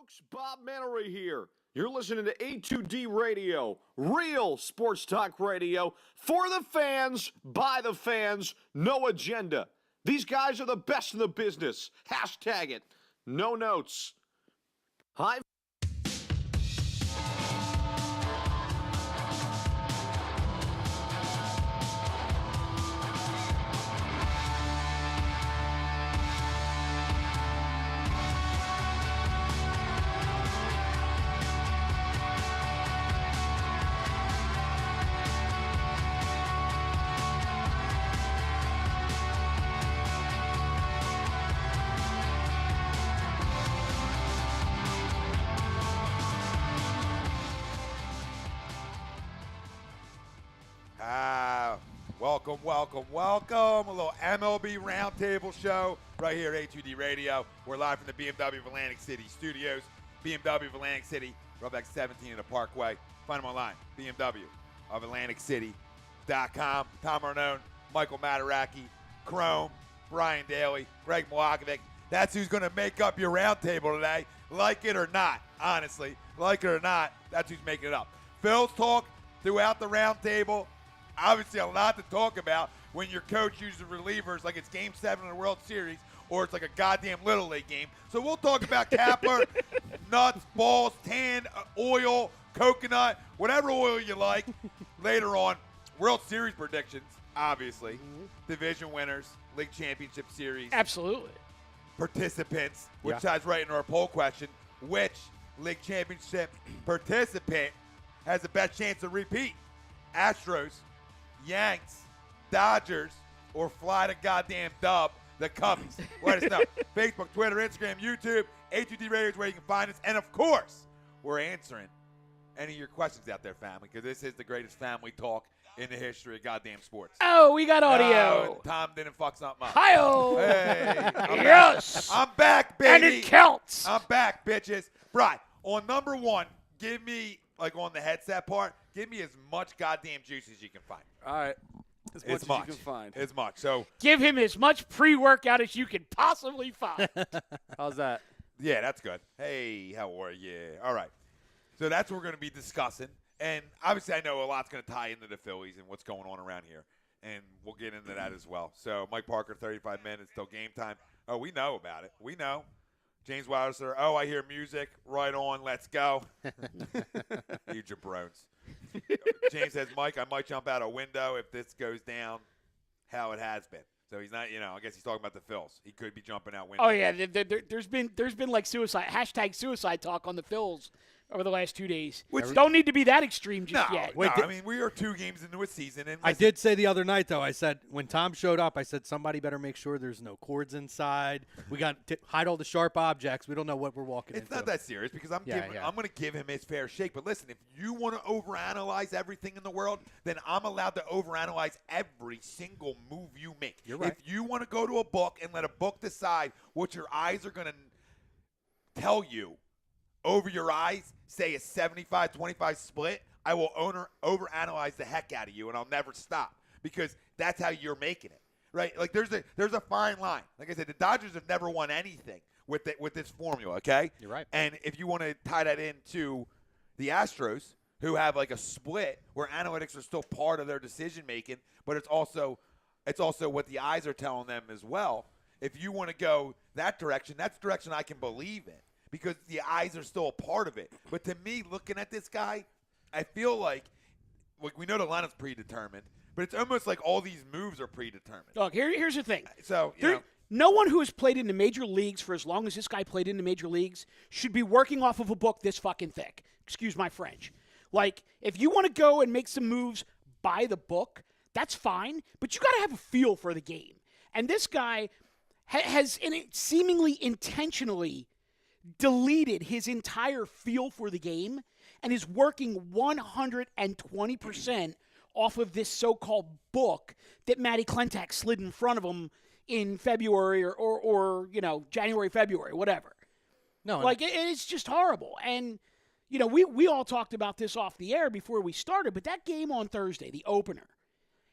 folks, Bob Mannery here. You're listening to A2D Radio, real sports talk radio for the fans, by the fans, no agenda. These guys are the best in the business. Hashtag it. No notes. Hi. Welcome. A little MLB Roundtable show right here at A2D Radio. We're live from the BMW of Atlantic City studios. BMW of Atlantic City, Roebuck 17 in the Parkway. Find them online, BMW of AtlanticCity.com. Tom Arnone, Michael Mataraki, Chrome, Brian Daly, Greg Milakovic. That's who's going to make up your roundtable today. Like it or not, honestly. Like it or not, that's who's making it up. Phil's talk throughout the roundtable. Obviously, a lot to talk about when your coach uses relievers like it's Game 7 of the World Series or it's like a goddamn Little League game. So we'll talk about Kapler, nuts, balls, tan, oil, coconut, whatever oil you like later on. World Series predictions, obviously. Division winners, League Championship Series. Absolutely. Participants, which ties right into our poll question. Which League Championship participant has the best chance to repeat? Astros, Yanks, Dodgers, or fly to goddamn dub, the Cubbies. Let us know. Facebook, Twitter, Instagram, YouTube, A2D Radio is where you can find us. And, of course, we're answering any of your questions out there, family, because this is the greatest family talk in the history of goddamn sports. Oh, we got audio. Tom didn't fuck something up. Hi-oh. Hey, Yes. I'm back, baby. And it counts. I'm back, bitches. Brian, on number one, give me, like on the headset part, give me as much goddamn juice as you can find. All right. As much as you can find. As much. So give him as much pre-workout as you can possibly find. How's that? Yeah, that's good. Hey, how are you? All right. So that's what we're going to be discussing. And obviously I know a lot's going to tie into the Phillies and what's going on around here. And we'll get into that as well. So Mike Parker, 35 minutes till game time. Oh, we know about it. We know. James Wilder, oh, I hear music. Right on. Let's go. You jabrones. James says, Mike, I might jump out a window if this goes down how it has been. So he's not, I guess he's talking about the Phils. He could be jumping out windows. Oh, yeah. There's been like suicide talk on the Phils over the last 2 days. Which don't need to be that extreme just yet. I mean, we are 2 games into a season. And I did say the other night, though, I said, when Tom showed up, I said, somebody better make sure there's no cords inside. We got to hide all the sharp objects. We don't know what we're walking into. It's not that serious because I'm going to give him his fair shake. But listen, if you want to overanalyze everything in the world, then I'm allowed to overanalyze every single move you make. You're right. If you want to go to a book and let a book decide what your eyes are going to tell you over your eyes, say a 75-25 split, I will overanalyze the heck out of you, and I'll never stop because that's how you're making it, right? Like there's a fine line. Like I said, the Dodgers have never won anything with this formula, okay? You're right. And if you want to tie that into the Astros, who have like a split where analytics are still part of their decision making, but it's also what the eyes are telling them as well. If you want to go that direction, that's the direction I can believe in. Because the eyes are still a part of it. But to me, looking at this guy, I feel like we know the lineup's predetermined, but it's almost like all these moves are predetermined. Look, here's the thing. So, no one who has played in the major leagues for as long as this guy played in the major leagues should be working off of a book this fucking thick. Excuse my French. Like, if you want to go and make some moves by the book, that's fine, but you got to have a feel for the game. And this guy has seemingly intentionally deleted his entire feel for the game and is working 120% off of this so-called book that Matty Klentak slid in front of him in February or January, February, whatever. No, like it's just horrible. And we all talked about this off the air before we started, but that game on Thursday, the opener,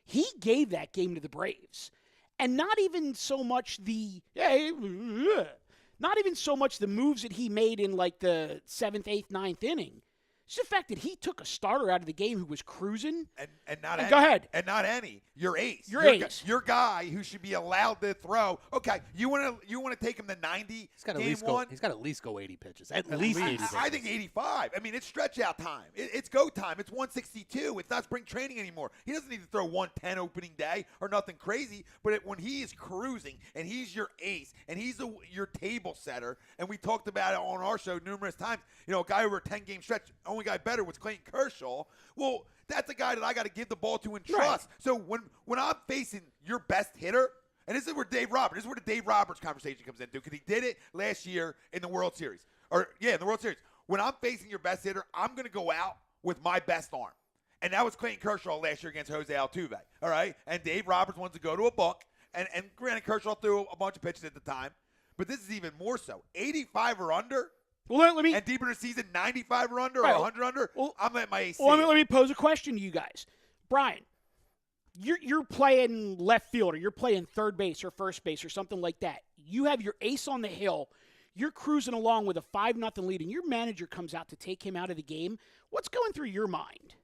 he gave that game to the Braves. And not even so much not even so much the moves that he made in like the 7th, 8th, 9th inning. It's the fact that he took a starter out of the game who was cruising. And not any. Go ahead. And not any. Your ace. Your ace. Your guy who should be allowed to throw. Okay, you want to take him to 90 He's got game one? He's got to at least go 80 pitches. At least 80 pitches. I think 85. I mean, it's stretch out time. It's go time. It's 162. It's not spring training anymore. He doesn't need to throw 110 opening day or nothing crazy. But when he is cruising and he's your ace and he's your table setter, and we talked about it on our show numerous times, a guy over a 10-game stretch, only guy better was Clayton Kershaw. Well, that's a guy that I got to give the ball to and trust. Right. So when I'm facing your best hitter, and this is where the Dave Roberts conversation comes into, because he did it last year in the World Series. In the World Series. When I'm facing your best hitter, I'm going to go out with my best arm. And that was Clayton Kershaw last year against Jose Altuve. All right? And Dave Roberts wants to go to a book. And granted, Kershaw threw a bunch of pitches at the time. But this is even more so. 85 or under. Well, let me. And deeper in the season, 95 or under, Right. or 100 under. Well, I'm letting my ace. Let me pose a question to you guys. Brian, you're playing left field, or you're playing third base or first base or something like that. You have your ace on the hill. You're cruising along with a 5-0 lead, and your manager comes out to take him out of the game. What's going through your mind?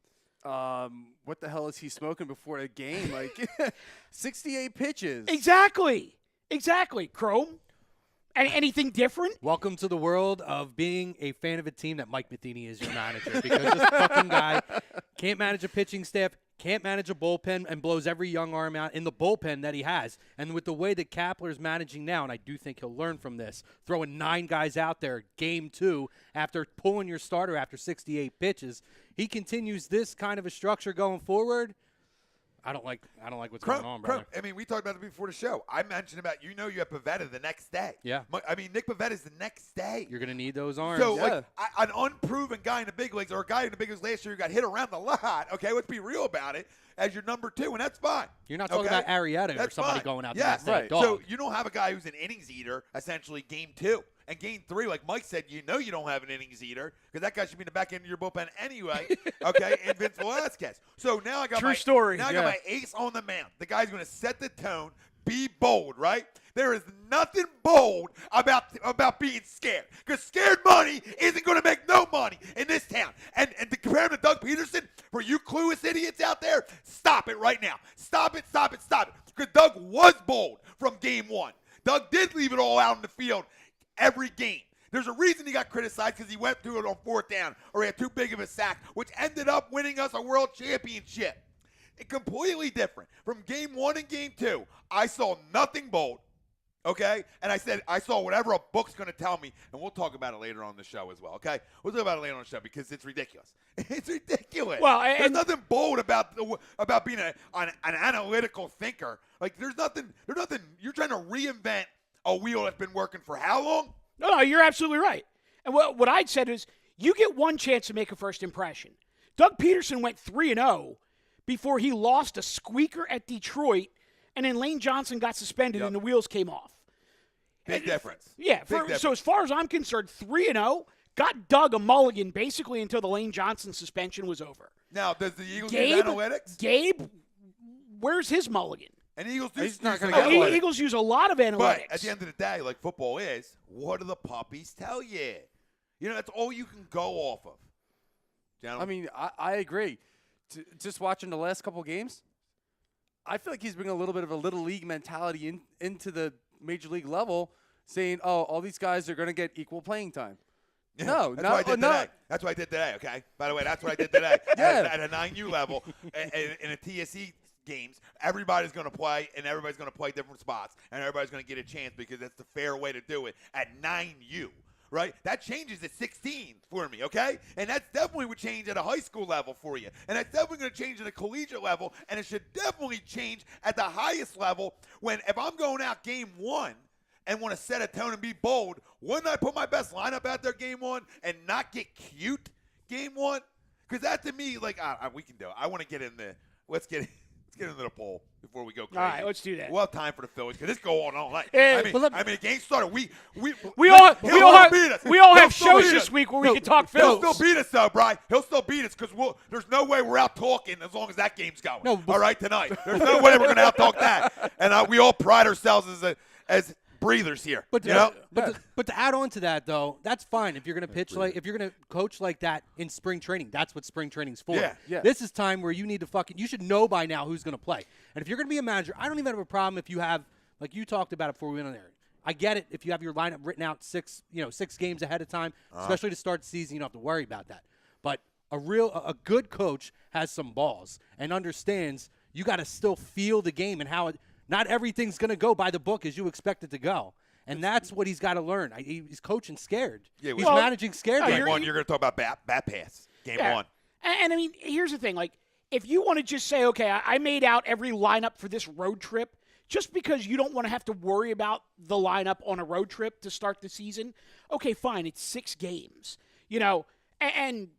What the hell is he smoking before the game? Like 68 pitches. Exactly. Chrome. Anything different? Welcome to the world of being a fan of a team that Mike Matheny is your manager, because this fucking guy can't manage a pitching staff, can't manage a bullpen, and blows every young arm out in the bullpen that he has. And with the way that Kapler's managing now, and I do think he'll learn from this, throwing 9 guys out there game 2 after pulling your starter after 68 pitches, he continues this kind of a structure going forward. I don't like what's going on, brother. I mean, we talked about it before the show. I mentioned about you have Pavetta the next day. Yeah. I mean, Nick Pavetta's the next day. You're going to need those arms. So, Yeah. an unproven guy in the big leagues, or a guy in the big leagues last year who got hit around the lot, okay, let's be real about it, as your number 2, and that's fine. You're not talking about Arrieta or somebody going out the next day. Right. Dog. So you don't have a guy who's an innings eater, essentially, game 2. And game 3, like Mike said, you don't have an innings eater, because that guy should be in the back end of your bullpen anyway, okay, and Vince Velasquez. So now I got True story. Now I got my ace on the mound. The guy's going to set the tone, be bold, right? There is nothing bold about being scared, because scared money isn't going to make no money in this town. And to compare him to Doug Peterson, for you clueless idiots out there, stop it right now. Stop it. Because Doug was bold from game 1. Doug did leave it all out in the field every game. There's a reason he got criticized, because he went through it on 4th down, or he had too big of a sack, which ended up winning us a world championship. Completely different. From game 1 and game 2, I saw nothing bold, okay? And I said I saw whatever a book's going to tell me, and we'll talk about it later on the show as well, okay? We'll talk about it later on the show, because it's ridiculous. It's ridiculous. Well, there's nothing bold about being an analytical thinker. Like, there's nothing. You're trying to reinvent a wheel that's been working for how long? No, you're absolutely right. And what I'd said is, you get one chance to make a first impression. Doug Peterson went 3-0 before he lost a squeaker at Detroit, and then Lane Johnson got suspended and the wheels came off. Big difference. Yeah. So as far as I'm concerned, 3-0 got Doug a mulligan basically until the Lane Johnson suspension was over. Now, does the Eagles use analytics? Gabe, where's his mulligan? And Eagles do. He's not gonna get one. Eagles use a lot of analytics. But at the end of the day, like football is, what do the puppies tell you? That's all you can go off of. Gentlemen? I mean, I agree. Just watching the last couple games, I feel like he's bringing a little bit of a little league mentality into the major league level, saying, "Oh, all these guys are going to get equal playing time." Yeah, No, that's what I did today. That's what I did today. Okay. By the way, that's what I did today. Yeah. At a 9U level, in a TSE games, everybody's going to play, and everybody's going to play different spots, and everybody's going to get a chance, because that's the fair way to do it at 9U. Right? That changes at 16 for me, okay? And that's definitely would change at a high school level for you. And that's definitely going to change at a collegiate level, and it should definitely change at the highest level if I'm going out game 1 and want to set a tone and be bold, wouldn't I put my best lineup out there game 1 and not get cute game 1? Because that to me, like, we can do it. I want to get in there. Let's get into the poll before we go crazy. All right, let's do that. We'll have time for the Phillies, because this go on all night. Yeah, I mean, the game started. We all beat us. we all He'll have still shows beat this us. week where we can talk He'll Phillies. still beat us, though, Brian. He'll still beat us, because there's no way we're out talking as long as that game's going. No, all right, tonight. There's no way we're going to out talk that. And we all pride ourselves as breathers here. But you know? but to add on to that though, that's fine if you're going to pitch if you're going to coach like that in spring training. That's what spring training's for. Yeah. This is time where you need to you should know by now who's going to play. And if you're going to be a manager, I don't even have a problem if you have, like you talked about it before we went on there. I get it if you have your lineup written out 6 games ahead of time, especially to start the season. You don't have to worry about that. But a good coach has some balls and understands you got to still feel the game and how not everything's going to go by the book as you expect it to go. And that's what he's got to learn. He's coaching scared. Yeah, he's managing scared. Game one, you're going to talk about bat pass. Game one. And I mean, here's the thing. Like, if you want to just say, okay, I made out every lineup for this road trip, just because you don't want to have to worry about the lineup on a road trip to start the season, okay, fine. It's 6 games. And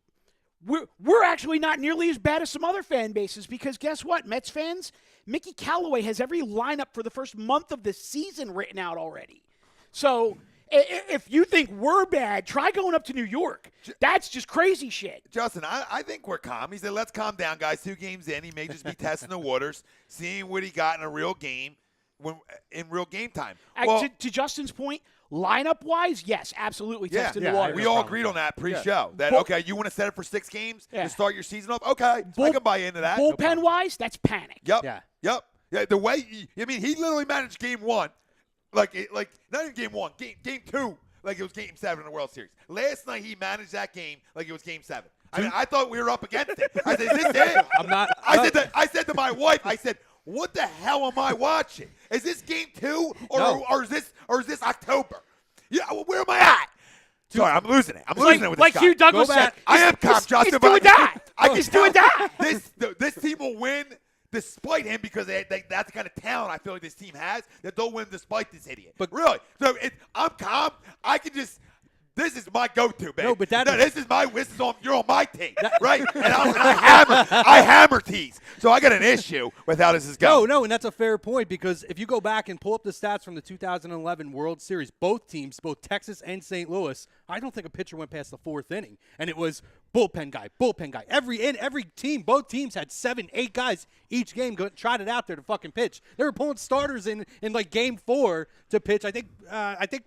we're actually not nearly as bad as some other fan bases because guess what, Mets fans? Mickey Callaway has every lineup for the first month of the season written out already. So if you think we're bad, try going up to New York. That's just crazy shit. Justin, I think we're calm. He said, let's calm down, guys. 2 games in. He may just be testing the waters, seeing what he got in a real game, in real game time. To Justin's point, lineup-wise, yes, absolutely testing the waters. We all agreed on that pre-show. That, okay, you want to set it for 6 games to start your season off? Okay, I can buy into that. Bullpen-wise, that's panic. Yep. Yeah, the way he literally managed game 1. Like not even game 1, game 2, like it was game 7 in the World Series. Last night he managed that game like it was game 7. I mean, I thought we were up against it. I said, is this it? I'm not. I said to my wife, I said, what the hell am I watching? Is this game 2 or is this October? Yeah, where am I at? Sorry, I'm losing it. I'm losing it with this guy. Like Hugh Douglas said. I am calm, Justin. It's do or die. It's do or die. This team will win despite him because that's the kind of talent I feel like this team has that they'll win despite this idiot. But really, so I'm calm. I can just. This is my go-to, baby. No, but you're on my team, right? And I hammer tees. So I got an issue with how this is going. No, and that's a fair point because if you go back and pull up the stats from the 2011 World Series, both teams, both Texas and St. Louis, I don't think a pitcher went past the 4th inning, and it was bullpen guy. Every team, both teams had 7, 8 guys each game tried it out there to fucking pitch. They were pulling starters in like game 4 to pitch. I think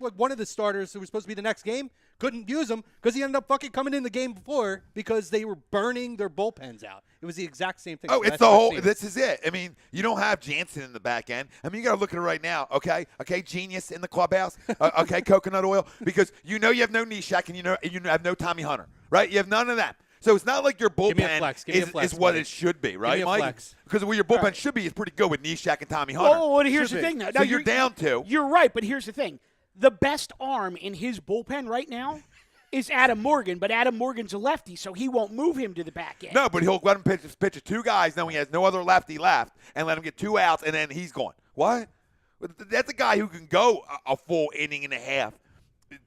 like one of the starters who was supposed to be the next game couldn't use him because he ended up fucking coming in the game before because they were burning their bullpens out. It was the exact same thing. Oh, it's the whole. This is it. I mean, you don't have Jansen in the back end. I mean, you got to look at it right now. Okay, genius in the clubhouse. Okay, coconut oil because you have no Nishak and you have no Tommy Hunter, right? You have none of that. So it's not like your bullpen is what it should be, right, Mike? Because what your bullpen should be is pretty good with Nishak and Tommy Hunter. Well, here's the thing. Now, so you're down 2. You're right, but here's the thing. The best arm in his bullpen right now is Adam Morgan, but Adam Morgan's a lefty, so he won't move him to the back end. No, but he'll let him pitch to 2 guys, knowing he has no other lefty left, and let him get 2 outs, and then he's gone. What? That's a guy who can go a full inning and a half,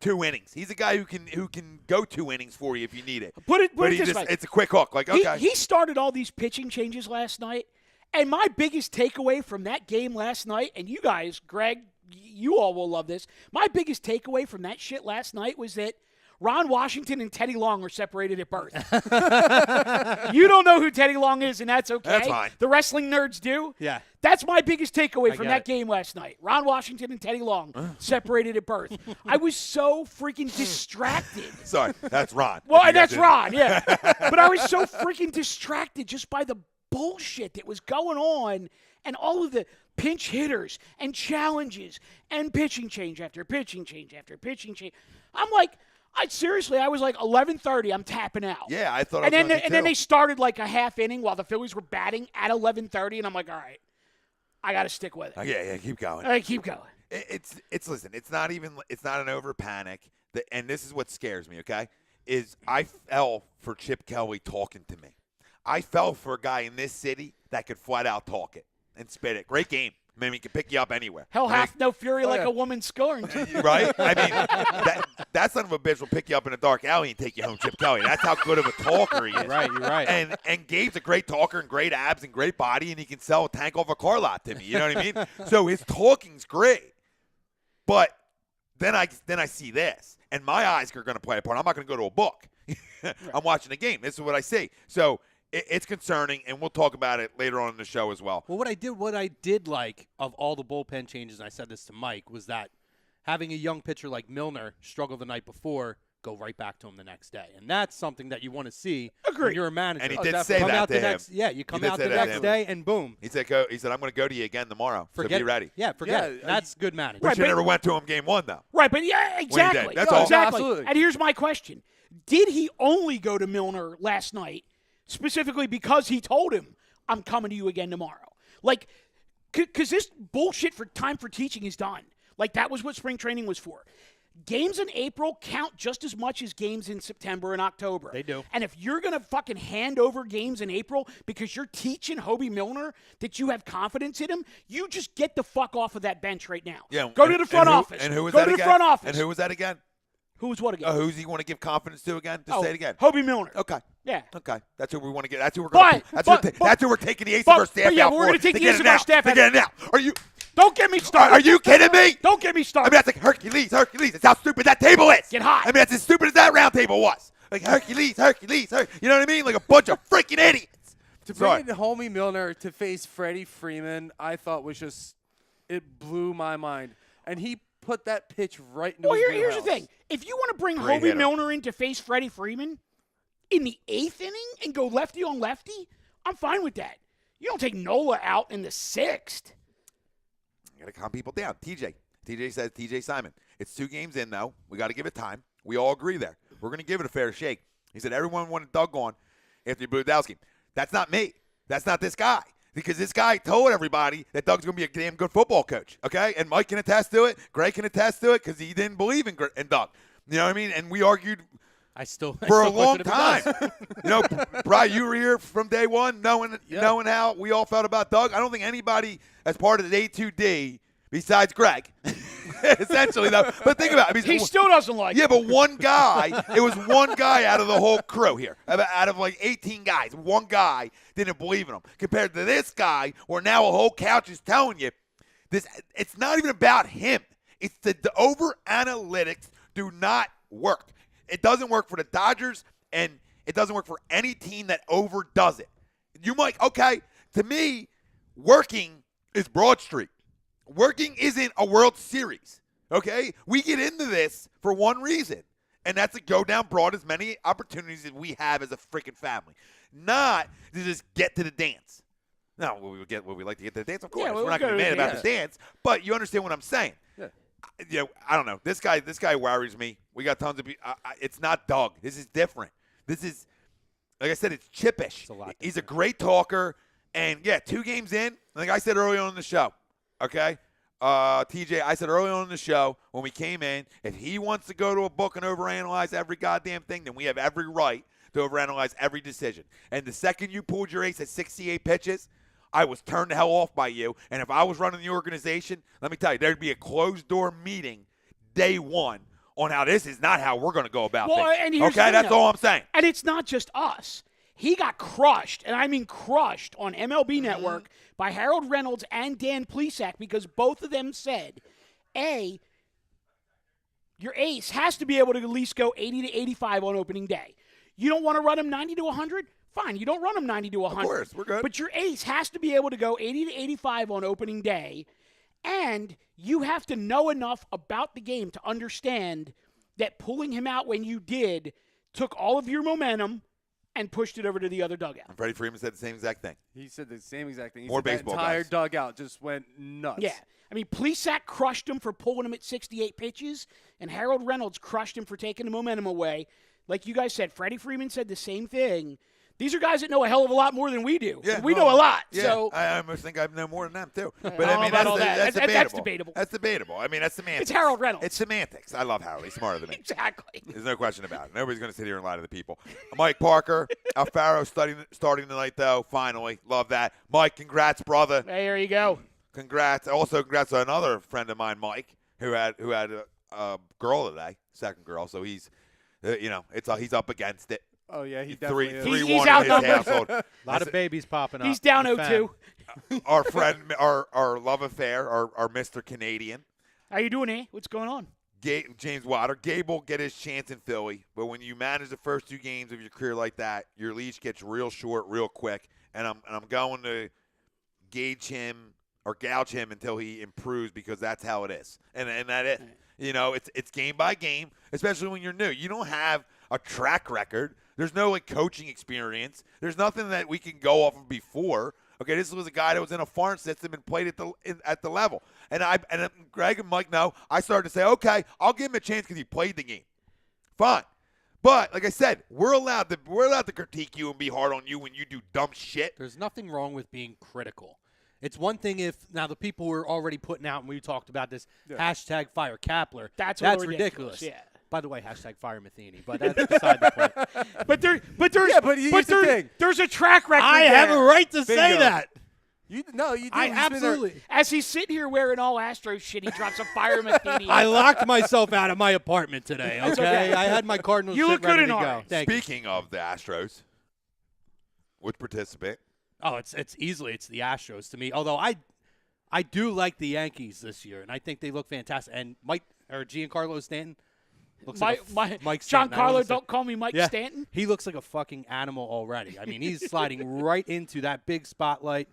2 innings. He's a guy who can go 2 innings for you if you need it. Put it this way. It's a quick hook. Like, okay. He started all these pitching changes last night, and my biggest takeaway from that game last night, and you guys, Greg, you all will love this. My biggest takeaway from that shit last night was that Ron Washington and Teddy Long were separated at birth. You don't know who Teddy Long is, and that's okay. That's fine. The wrestling nerds do. Yeah. That's my biggest takeaway from that game last night. Ron Washington and Teddy Long separated at birth. I was so freaking distracted. Sorry, that's Ron. Well, that's Ron, yeah. But I was so freaking distracted just by the bullshit that was going on and all of the pinch hitters and challenges and pitching change after pitching change after pitching change. I'm like, I was like 11:30. I'm tapping out. Yeah, I thought. And then they started like a half inning while the Phillies were batting at 11:30, and I'm like, all right, I got to stick with it. Yeah, keep going. All right, keep going. Listen. It's not an over panic. And this is what scares me. Okay, is I fell for Chip Kelly talking to me. I fell for a guy in this city that could flat out talk it and spit it. Great game. I mean, he can pick you up anywhere. Hell, hath no fury like a woman scorned. Right? I mean, that son of a bitch will pick you up in a dark alley and take you home, Chip Kelly. That's how good of a talker he is. You're right. And Gabe's a great talker and great abs and great body, and he can sell a tank off a car lot to me. You know what I mean? So his talking's great. But then I see this, and my eyes are going to play a part. I'm not going to go to a book. I'm watching the game. This is what I see. So it's concerning, and we'll talk about it later on in the show as well. Well, what I did like of all the bullpen changes, and I said this to Mike, was that having a young pitcher like Milner struggle the night before, go right back to him the next day. And that's something that you want to see when you're a manager. And he did say come that out to the him. next, Yeah, you come He did out say the that to next him. day and boom. He said, I'm going to go to you again tomorrow, so be ready. Yeah, forget it. Yeah, That's good management. Which you never went to him game 1, though. Right, but yeah, exactly. That's all. Exactly. Absolutely. And here's my question. Did he only go to Milner last night specifically because he told him, I'm coming to you again tomorrow? Like, because this bullshit for time for teaching is done. Like, that was what spring training was for. Games in April count just as much as games in September and October. They do. And if you're going to fucking hand over games in April because you're teaching Hobie Milner that you have confidence in him, you just get the fuck off of that bench right now. Yeah, Go to the front office. And who was Go that to the again? front office. And who was that again? Who was what again? Who's he want to give confidence to again? Just say it again. Hobie Milner. Okay. Yeah. Okay. That's who we want to get. That's who we're going to That's who we're taking the ace of our staff yeah, out we're for. gonna take to the get ace it of our now. staff To out. get it now. Are you Don't get me started. Are you kidding me? Don't get me I started. mean, that's like Hercules. That's how stupid that table is. Get hot. I mean, that's as stupid as that round table was. Like Hercules. You know what I mean? Like a bunch of freaking idiots. To bring in Homie Milner to face Freddie Freeman, I thought was just it blew my mind, and he put that pitch right into his here's the wheelhouse. thing. If you want to bring Great Hobie hitter. Milner in to face Freddie Freeman in the 8th inning and go lefty on lefty, I'm fine with that. You don't take Nola out in the 6th. You got to calm people down. TJ says, TJ Simon. It's 2 games in, though. We got to give it time. We all agree there. We're going to give it a fair shake. He said everyone wanted Doug gone after Budowski. That's not me. That's not this guy. Because this guy told everybody that Doug's going to be a damn good football coach, okay? And Mike can attest to it. Greg can attest to it because he didn't believe in Doug. You know what I mean? And we argued for a long time. You know, Brian, you were here from day one knowing how we all felt about Doug. I don't think anybody as part of the A2D besides Greg, essentially, though. But think about it. I mean, He still doesn't like yeah, it. but one guy, it was one guy out of the whole crew here. Out of like 18 guys, one guy didn't believe in him. Compared to this guy, where now a whole couch is telling you, it's not even about him. It's the over analytics do not work. It doesn't work for the Dodgers, and it doesn't work for any team that overdoes it. You might, okay, to me, working is Broad Street. Working isn't a World Series, okay? We get into this for one reason, and that's to go down Broad as many opportunities as we have as a freaking family, not to just get to the dance. Now, will we like to get to the dance? Of course. Yeah, we're not going to be mad about the dance, but you understand what I'm saying. Yeah. You know, I don't know. This guy worries me. We got tons of people. It's not Doug. This is different. This is, like I said, it's chippish. He's a great talker, and, yeah, 2 games in, like I said early on in the show, okay? TJ, I said early on in the show when we came in, if he wants to go to a book and overanalyze every goddamn thing, then we have every right to overanalyze every decision. And the second you pulled your ace at 68 pitches, I was turned the hell off by you. And if I was running the organization, let me tell you, there'd be a closed-door meeting day one on how this is not how we're going to go about things. And here's the Okay, thing, that's though. all I'm saying. And it's not just us. He got crushed, and I mean crushed, on MLB Network by Harold Reynolds and Dan Plesac because both of them said, A, your ace has to be able to at least go 80 to 85 on opening day. You don't want to run him 90 to 100? Fine, you don't run him 90 to 100. Of course, we're good. But your ace has to be able to go 80 to 85 on opening day, and you have to know enough about the game to understand that pulling him out when you did took all of your momentum and pushed it over to the other dugout. And Freddie Freeman said the same exact thing. He said the same exact thing. He More said baseball that entire guys. dugout just went nuts. Yeah. I mean, Plesac crushed him for pulling him at 68 pitches, and Harold Reynolds crushed him for taking the momentum away. Like you guys said, Freddie Freeman said the same thing. These are guys that know a hell of a lot more than we do. Yeah, We know a lot. Yeah, So I almost think I know more than them, too. But, don't I know mean, about all that. that's That's debatable. debatable. That's debatable. I mean, that's semantics. it's Harold Reynolds. It's semantics. I love Harold. He's smarter than me. Exactly. There's no question about it. Nobody's going to sit here and lie to the people. Mike Parker, Alfaro starting tonight, though, finally. Love that. Mike, congrats, brother. Hey, there you go. Congrats. Also, congrats to another friend of mine, Mike, who had a girl today, second girl. So he's, he's up against it. Oh, yeah, he definitely is. 3-1 He's in his outnumbered. household. A lot of babies popping up. He's down in the 0-2. fan. Our friend, our love affair, our Mr. Canadian, How you doing, eh? What's going on? James Water. Gabe will get his chance in Philly, but when you manage the first 2 games of your career like that, your leash gets real short, real quick, and I'm going to gauge him or gouge him until he improves because that's how it is, and that it. It's game by game, especially when you're new. You don't have a track record. There's no coaching experience. There's nothing that we can go off of before. Okay, this was a guy that was in a farm system and played at the level. And Greg and Mike know. I started to say, okay, I'll give him a chance because he played the game. Fine. But like I said, we're allowed to critique you and be hard on you when you do dumb shit. There's nothing wrong with being critical. It's one thing if now the people were already putting out, and we talked about this, hashtag fire Kapler. That's ridiculous. Yeah. By the way, hashtag fire Matheny, but that's beside the point. But there's a track record. I have a right to say that. You do. I absolutely. As he's sitting here wearing all Astros shit, he drops a fire Matheny. I locked myself out of my apartment today, okay? I had my Cardinals You shit look good ready in to go. orange. Thank you. Speaking of the Astros, which participant? Oh, it's the Astros to me. Although I do like the Yankees this year, and I think they look fantastic. And Giancarlo Stanton looks like Mike Stanton. Giancarlo, don't call me Mike Stanton. He looks like a fucking animal already. I mean, he's sliding right into that big spotlight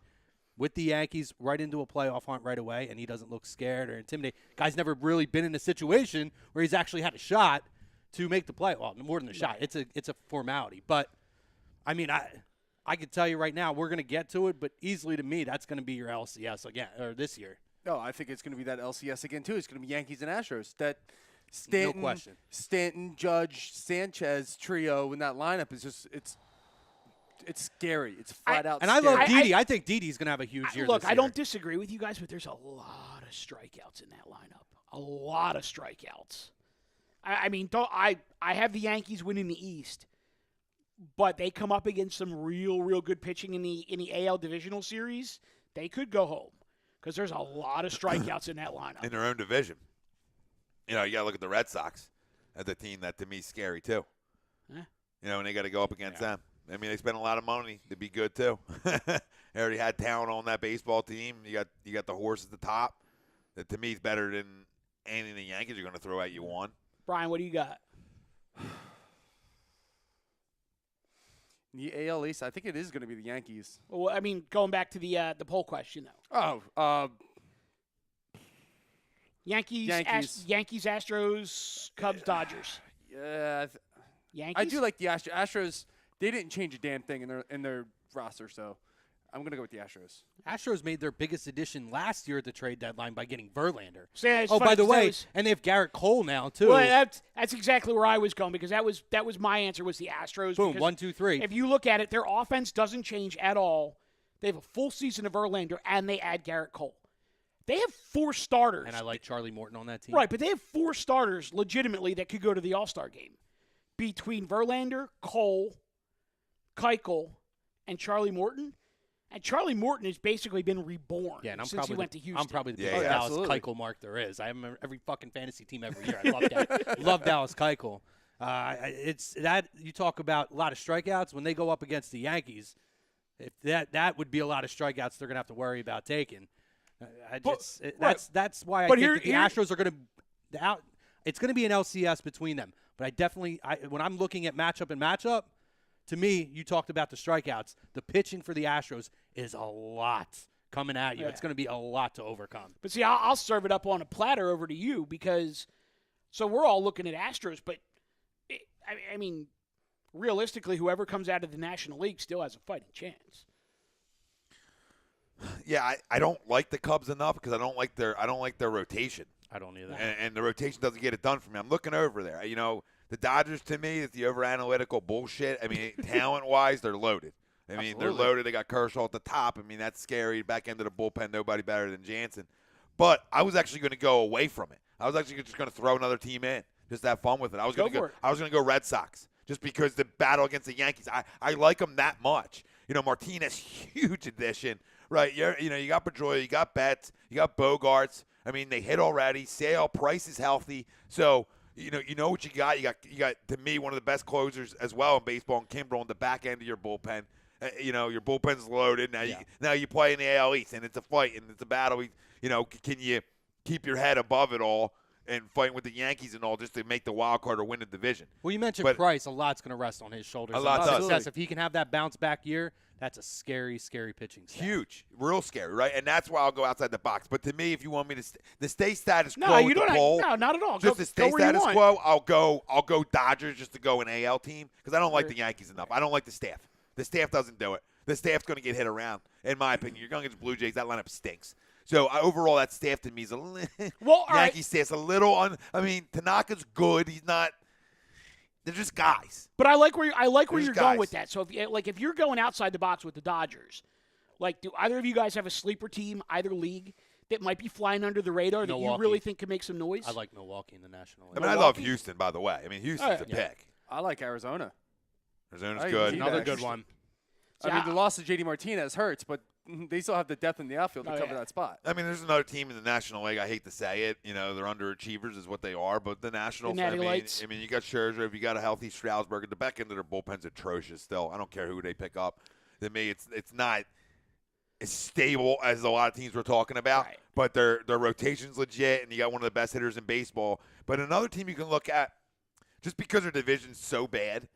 with the Yankees, right into a playoff hunt right away, and he doesn't look scared or intimidated. Guy's never really been in a situation where he's actually had a shot to make the play. Well, more than a shot. It's a formality. But, I mean, I could tell you right now, we're going to get to it, but easily to me, that's going to be your LCS again, or this year. No, I think it's going to be that LCS again, too. It's going to be Yankees and Astros. That Stanton, no question. Stanton, Judge, Sanchez trio in that lineup is just it's scary. It's flat out and scary. I love Didi. I think Didi's going to have a huge year Look, this year. I don't disagree with you guys, but there's a lot of strikeouts in that lineup. A lot of strikeouts. I mean, I have the Yankees winning the East, but they come up against some real good pitching in the AL Divisional Series. They could go home because there's a lot of strikeouts in that lineup. In their own division. You got to look at the Red Sox as a team that to me is scary too. And they got to go up against them. I mean, they spent a lot of money to be good too. They already had talent on that baseball team. You got the horse at the top. That to me is better than any of the Yankees are going to throw at you on. Brian, what do you got? The AL East, I think it is going to be the Yankees. Well, I mean, going back to the poll question though. Yankees, Astros, Cubs, Dodgers. Yeah, Yankees. I do like the Astros. Astros, they didn't change a damn thing in their roster, so I'm going to go with the Astros. Astros made their biggest addition last year at the trade deadline by getting Verlander. By the way, and they have Garrett Cole now too. Well, that's exactly where I was going because that was my answer was the Astros. Boom, 1, 2, 3. If you look at it, their offense doesn't change at all. They have a full season of Verlander, and they add Garrett Cole. They have 4 starters. And I like Charlie Morton on that team. Right, but they have 4 starters legitimately that could go to the All-Star game. Between Verlander, Cole, Keuchel, and Charlie Morton. And Charlie Morton has basically been reborn since he went to Houston. I'm probably the biggest Dallas Keuchel mark there is. I remember every fucking fantasy team every year. I love that. Love Dallas Keuchel. It's that you talk about a lot of strikeouts when they go up against the Yankees. If that would be a lot of strikeouts they're going to have to worry about taking. That's why I think that the Astros are going to it's going to be an LCS between them. But I definitely when I'm looking at matchup, to me, you talked about the strikeouts. The pitching for the Astros is a lot coming at you. Yeah. It's going to be a lot to overcome. But see, I'll serve it up on a platter over to you because so we're all looking at Astros, but I mean, realistically, whoever comes out of the National League still has a fighting chance. Yeah, I don't like the Cubs enough because I don't like their rotation. I don't either. And the rotation doesn't get it done for me. I'm looking over there. The Dodgers, to me, is the over-analytical bullshit. I mean, talent-wise, they're loaded. I mean, they're loaded. They got Kershaw at the top. I mean, that's scary. Back end of the bullpen, nobody better than Jansen. But I was actually going to go away from it. I was actually just going to throw another team in, just to have fun with it. I was going to go Red Sox, just because the battle against the Yankees. I like them that much. Martinez, huge addition, right? You got Pedroia, you got Betts, you got Bogarts. I mean, they hit already. Sale, Price is healthy, so. You know what you got. You got to me one of the best closers as well in baseball, and Kimbrel on the back end of your bullpen. Your bullpen's loaded. Now you play in the AL East, and it's a fight and it's a battle. Can you keep your head above it all? and fighting with the Yankees and all just to make the wild card or win the division. Well, you mentioned But- Price. A lot's going to rest on his shoulders. A lot And does. success. If he can have that bounce back year, that's a scary, scary pitching staff. Huge, real scary, right? And that's why I'll go outside the box. But to me, if you want me to stay status quo No, you with don't. the poll, No, not at all. just Go, to stay go where you status want. quo, I'll go Dodgers just to go an AL team because I don't like the Yankees enough. I don't like the staff. The staff doesn't do it. The staff's going to get hit around, in my opinion. You're going against Blue Jays. That lineup stinks. So overall, that staff to me is a little. Well, all right. Yankee staff's a little. I mean, Tanaka's good. He's not. They're just guys. But I like where There's you're going guys. with that. So if you're going outside the box with the Dodgers, like do either of you guys have a sleeper team, either league, that might be flying under the radar that you Milwaukee. really think could make some noise? I like Milwaukee in the National I League. mean, I love Houston, by the way. I mean, Houston's a Yeah. pick. I like Arizona. Arizona's I good. agree. Another Yeah. good one. I mean, the loss of J.D. Martinez hurts, but they still have the depth in the outfield to Oh, cover yeah. that spot. I mean, there's another team in the National League. I hate to say it. You know, they're underachievers is what they are. But the Nationals, Natty Lights. I mean, you got Scherzer. If you got a healthy Strasburg, at the back end of their bullpen's atrocious still. I don't care who they pick up. To me, it's not as stable as a lot of teams we're talking about. Right. But their rotation's legit, and you got one of the best hitters in baseball. But another team you can look at, just because their division's so bad,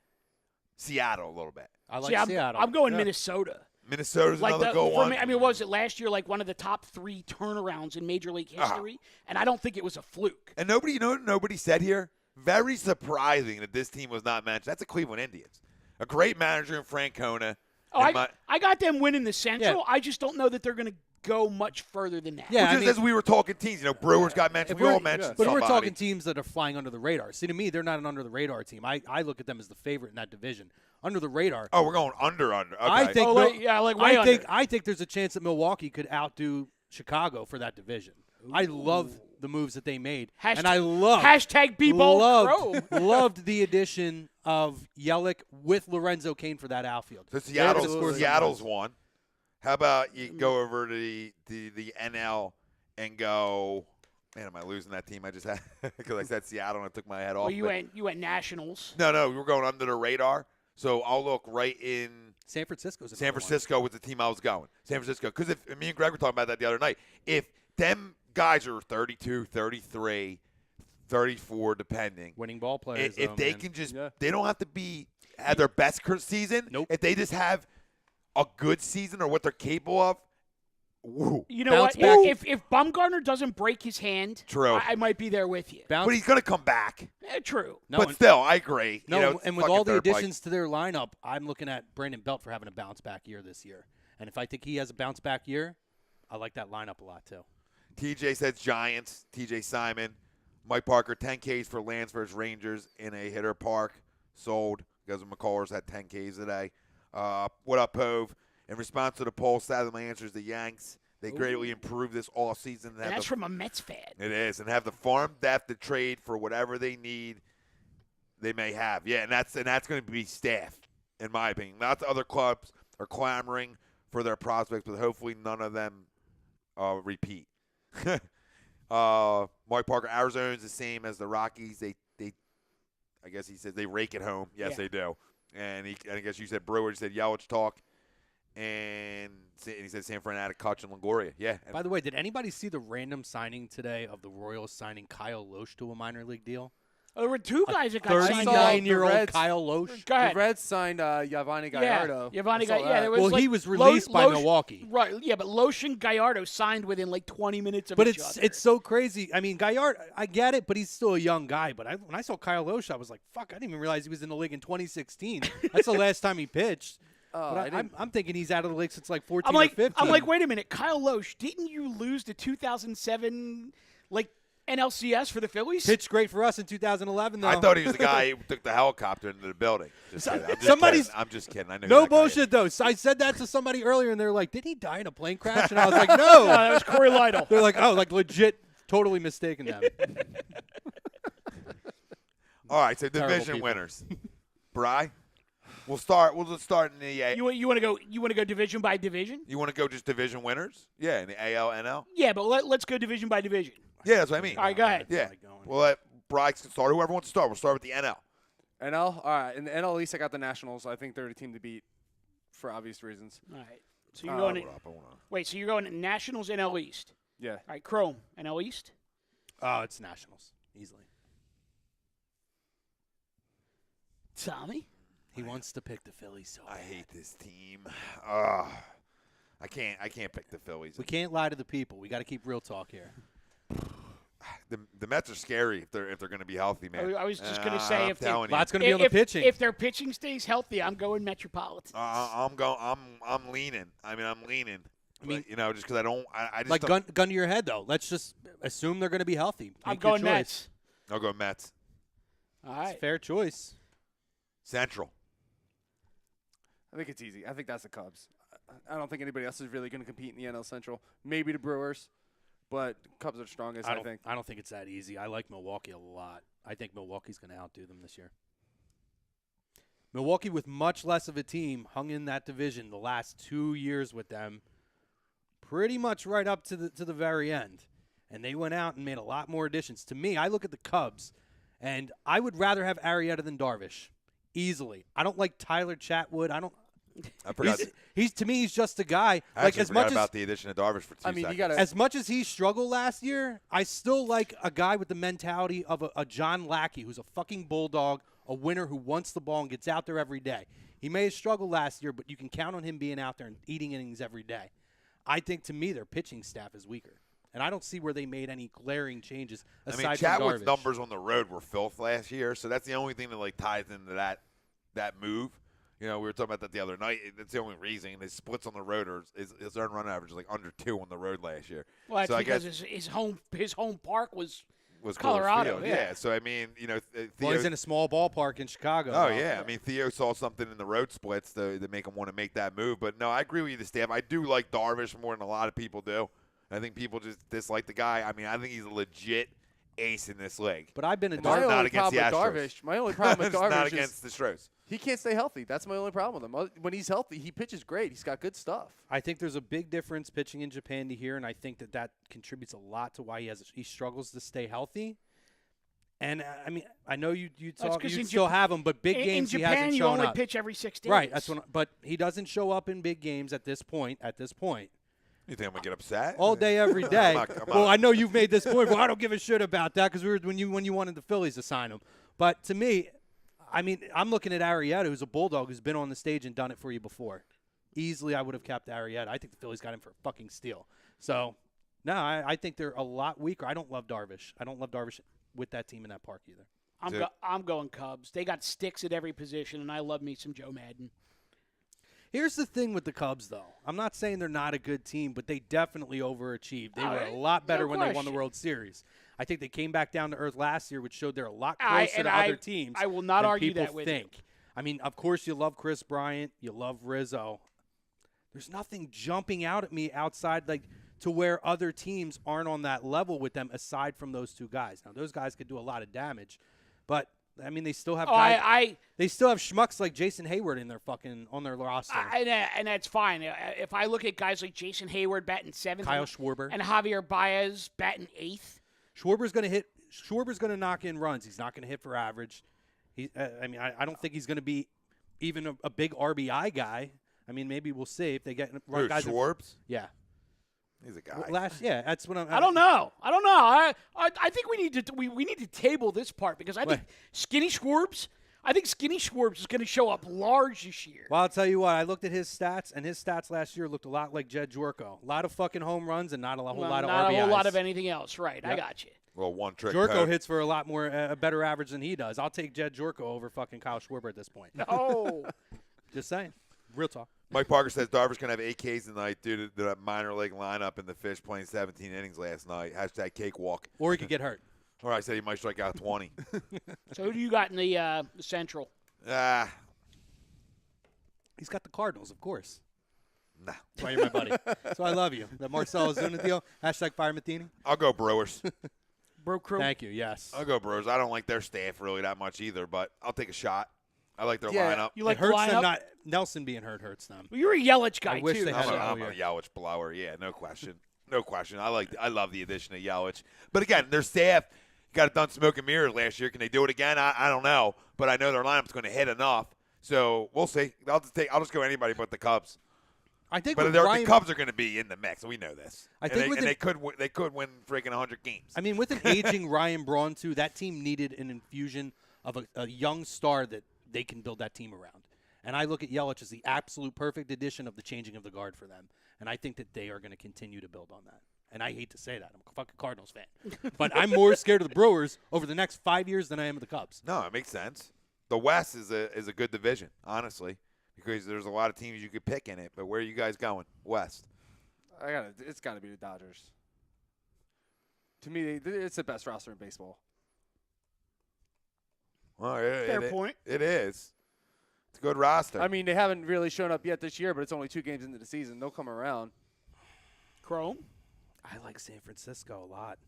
Seattle a little bit. I like See, I'm, Seattle. I'm going Yeah. Minnesota. Minnesota's Like another the, go for one. me, I mean, what was it last year? Like one of the top 3 turnarounds in Major League history, and I don't think it was a fluke. And nobody, you know what nobody said here? Very surprising that this team was not mentioned. That's the Cleveland Indians. A great manager in Francona. Oh, And I got them winning the Central. Yeah. I just don't know that they're going to go much further than that. Yeah, Well, I just mean- as we were talking teams, you know, Brewers got mentioned. We all mentioned But somebody. we're talking teams that are flying under the radar. See, to me, they're not an under the radar team. I look at them as the favorite in that division. Under the radar. Oh, we're going under. Okay. I think. Oh, like, yeah, like way under. I think there's a chance that Milwaukee could outdo Chicago for that division. I love the moves that they made, and I Hashtag be bold, loved the addition of Yelich with Lorenzo Cain for that outfield. So They're gonna score some Seattle's runs. one. How about you go over to the NL and go? Man, am I losing that team I just had? Because I said Seattle and I took my head off. Well, you but- went Nationals. No, we're going under the radar. So I'll look right in San Francisco's San another one. Francisco with the team I was going. San Francisco. Because if me and Greg were talking about that the other night. If them guys are 32, 33, 34, depending. Winning ball players. If though, they man. can just, Yeah. they don't have to have their best season. Nope. If they just have a good season or what they're capable of, woo. You know Bounce what? back. If Bumgarner doesn't break his hand, True. I might be there with you. Bounce- But he's going to come back. True. no, but and- still, I agree. No, You know, it's and with fucking all the third place. additions to their lineup, I'm looking at Brandon Belt for having a bounce back year this year. And if I think he has a bounce back year, I like that lineup a lot too. TJ says Giants. TJ Simon. Mike Parker, 10 Ks for Lance versus Rangers in a hitter park. Sold. Because McCullers had 10 Ks today. What up, Pove? In response to the poll, sadly, my answer is the Yanks. They greatly improved this all season. And that's from a Mets fan. It is. And have the farm depth to trade for whatever they need they may have. Yeah, and that's going to be staff, in my opinion. Lots of other clubs are clamoring for their prospects, but hopefully none of them repeat. Mike Parker, Arizona's the same as the Rockies. They I guess he says they rake it home. Yes, Yeah. they do. And I guess you said Brewer, you said Yelich talk. And he said San Fran added Kutch and Longoria. Yeah. By the way, did anybody see the random signing today of the Royals signing Kyle Loesch to a minor league deal? There were 2 guys that got signed. 39-year-old Reds- Kyle Loesch. Go The ahead. Reds signed Yavani Gallardo. Yeah, Yavani I saw Gallardo. Yeah, that. there was Well, like he was released by Loesch- Milwaukee. Right. Yeah, but Loesch and Gallardo signed within like 20 minutes of But each it's other. so crazy. I mean, Gallardo, I get it, but he's still a young guy. But when I saw Kyle Loesch, I was like, fuck, I didn't even realize he was in the league in 2016. That's the last time he pitched. Oh, But I'm thinking he's out of the league since like 14 I'm like, or 15. I'm like, wait a minute, Kyle Loesch, didn't you lose the 2007 like NLCS for the Phillies? pitched great for us in 2011, though. I thought he was the guy who took the helicopter into the building. Just kidding. I'm just kidding. I know who No that guy is. bullshit, though. So I said that to somebody earlier, and they're like, did he die in a plane crash? And I was like, No, no. that was Corey Lytle. They're like, oh, like legit, totally mistaken them. All right, so Terrible division people. winners. Bri, we'll just start in the You want to go division by division? You want to go just division winners? Yeah, in the AL, NL? Yeah, but let's go division by division. Yeah, that's what I mean. All right, go ahead. Yeah. Like going. We'll let Bri start. Whoever wants to start. We'll start with the NL. NL? All right. In the NL East, I got the Nationals. I think they're the team to beat for obvious reasons. All right. So you're going. Hold up, hold on. Wait. So you're going Nationals NL East. Yeah. All right, Chrome NL East. Oh, it's Nationals. easily. Tommy? He wants to pick the Phillies so I bad. hate this team. I can't pick the Phillies. We can't lie to the people. We got to keep real talk here. The Mets are scary if they're going to be healthy, man. I was just going to say, I'm if telling you. Lots going to be on the pitching. If their pitching stays healthy, I'm going Metropolitans. I'm leaning. I'm leaning. I mean, But, just because I just like don't. gun to your head, though. Let's just assume they're going to be healthy. I'm Make your going choice. Mets. I'll go Mets. All It's right. a fair choice. Central. I think it's easy. I think that's the Cubs. I don't think anybody else is really going to compete in the NL Central. Maybe the Brewers, but Cubs are strongest, I think. I don't think it's that easy. I like Milwaukee a lot. I think Milwaukee's going to outdo them this year. Milwaukee, with much less of a team, hung in that division the last 2 years with them, pretty much right up to the very end. And they went out and made a lot more additions. To me, I look at the Cubs, and I would rather have Arrieta than Darvish, easily. I don't like Tyler Chatwood. I forgot. He's to me, he's just a guy. I Like actually as forgot much about as the addition of Darvish for 2 I mean, you seconds. gotta- as much as he struggled last year, I still like a guy with the mentality of a John Lackey, who's a fucking bulldog, a winner who wants the ball and gets out there every day. He may have struggled last year, but you can count on him being out there and eating innings every day. I think, to me, their pitching staff is weaker. And I don't see where they made any glaring changes aside from Chatwood's Darvish. numbers on the road were filth last year, so that's the only thing that ties into that move. We were talking about that the other night. That's the only reason. His splits on the road his earned run average is like under 2 on the road last year. Well, that's so because I guess his home park was was Colorado. Coors Field. Yeah. So Theo. Well, he's in a small ballpark in Chicago. Oh, yeah. Theo saw something in the road splits to make him want to make that move. But, no, I agree with you, the staff. I do like Darvish more than a lot of people do. I think people just dislike the guy. I mean, I think he's a legit ace in this league. But I've been a And My this is not only against problem the with Astros. Darvish, my only problem with It's not Darvish is against the Stros. he can't stay healthy. That's my only problem with him. When he's healthy, he pitches great. He's got good stuff. I think there's a big difference pitching in Japan to here, and I think that contributes a lot to why he struggles to stay healthy. And I mean, I know you still have him, but big games in he Japan, hasn't you shown only up. pitch every 6 days. Right, but he doesn't show up in big games at this point. You think I'm going to get upset? All day, every day. I'm Well, not. I know you've made this point. Well, I don't give a shit about that because when you wanted the Phillies to sign him. But to me, I mean, I'm looking at Arrieta, who's a bulldog who's been on the stage and done it for you before. Easily, I would have kept Arrieta. I think the Phillies got him for a fucking steal. So, no, I think they're a lot weaker. I don't love Darvish. I don't love Darvish with that team in that park either. I'm going Cubs. They got sticks at every position, and I love me some Joe Madden. Here's the thing with the Cubs, though. I'm not saying they're not a good team, but they definitely overachieved. They All were right. a lot better No when they won the question. World Series. I think they came back down to earth last year, which showed they're a lot I- closer and to I- other teams. I will not than argue people that with you. think. I mean, of course, you love Chris Bryant, you love Rizzo. There's nothing jumping out at me outside to where other teams aren't on that level with them aside from those two guys. Now, those guys could do a lot of damage, but I mean, they still have guys. They still have schmucks like Jason Hayward on their roster. And that's fine. If I look at guys like Jason Hayward batting 7th, Kyle Schwarber. and Javier Baez batting 8th. Schwarber's going to knock in runs. He's not going to hit for average. I don't think he's going to be even a big RBI guy. I mean, maybe we'll see if they get Who, guys. Schwartz? Yeah. He's a guy. That's what I'm. I don't know. I think we need to table this part because I think Skinny Schwarbs is going to show up large this year. Well, I'll tell you what. I looked at his stats, and his stats last year looked a lot like Jed Jorko. A lot of fucking home runs and not a whole lot of RBIs. Not a whole lot of anything else. Right. Yep. I got you. Well, one trick. Jorko hits for a lot more a better average than he does. I'll take Jed Jorko over fucking Kyle Schwarber at this point. No. Just saying. Real talk. Mike Parker says Darvish going to have 8 Ks tonight due to the minor league lineup and the Fish playing 17 innings last night. # cakewalk. Or he could get hurt. Or I said he might strike out 20. So who do you got in the Central? He's got the Cardinals, of course. Nah. That's why you're my buddy. So I love you. That Marcel is doing the deal. # Fire Matheny. I'll go Brewers. Bro Crew. Thank you. Yes. I'll go Brewers. I don't like their staff really that much either, but I'll take a shot. I like their Yeah, lineup. You like it hurts the them. lineup? Not Nelson being hurts them. Well, you're a Yelich guy I wish too. they had so- I'm a Yelich blower. Yeah, no question. No question. I love the addition of Yelich. But again, their staff got it done smoke and mirrors last year. Can they do it again? I don't know. But I know their lineup's going to hit enough. So we'll see. I'll just go anybody but the Cubs. I think But with the Ryan, Cubs are going to be in the mix. We know this. I think they could win freaking 100 games. I mean, with an aging Ryan Braun too, that team needed an infusion of a young star that they can build that team around. And I look at Yelich as the absolute perfect addition of the changing of the guard for them. And I think that they are going to continue to build on that. And I hate to say that. I'm a fucking Cardinals fan. But I'm more scared of the Brewers over the next 5 years than I am of the Cubs. No, it makes sense. The West is a good division, honestly, because there's a lot of teams you could pick in it. But where are you guys going? West. It's got to be the Dodgers. To me, it's the best roster in baseball. Well, Fair point. It is. It's a good roster. I mean, they haven't really shown up yet this year, but it's only 2 games into the season. They'll come around. Chrome? I like San Francisco a lot.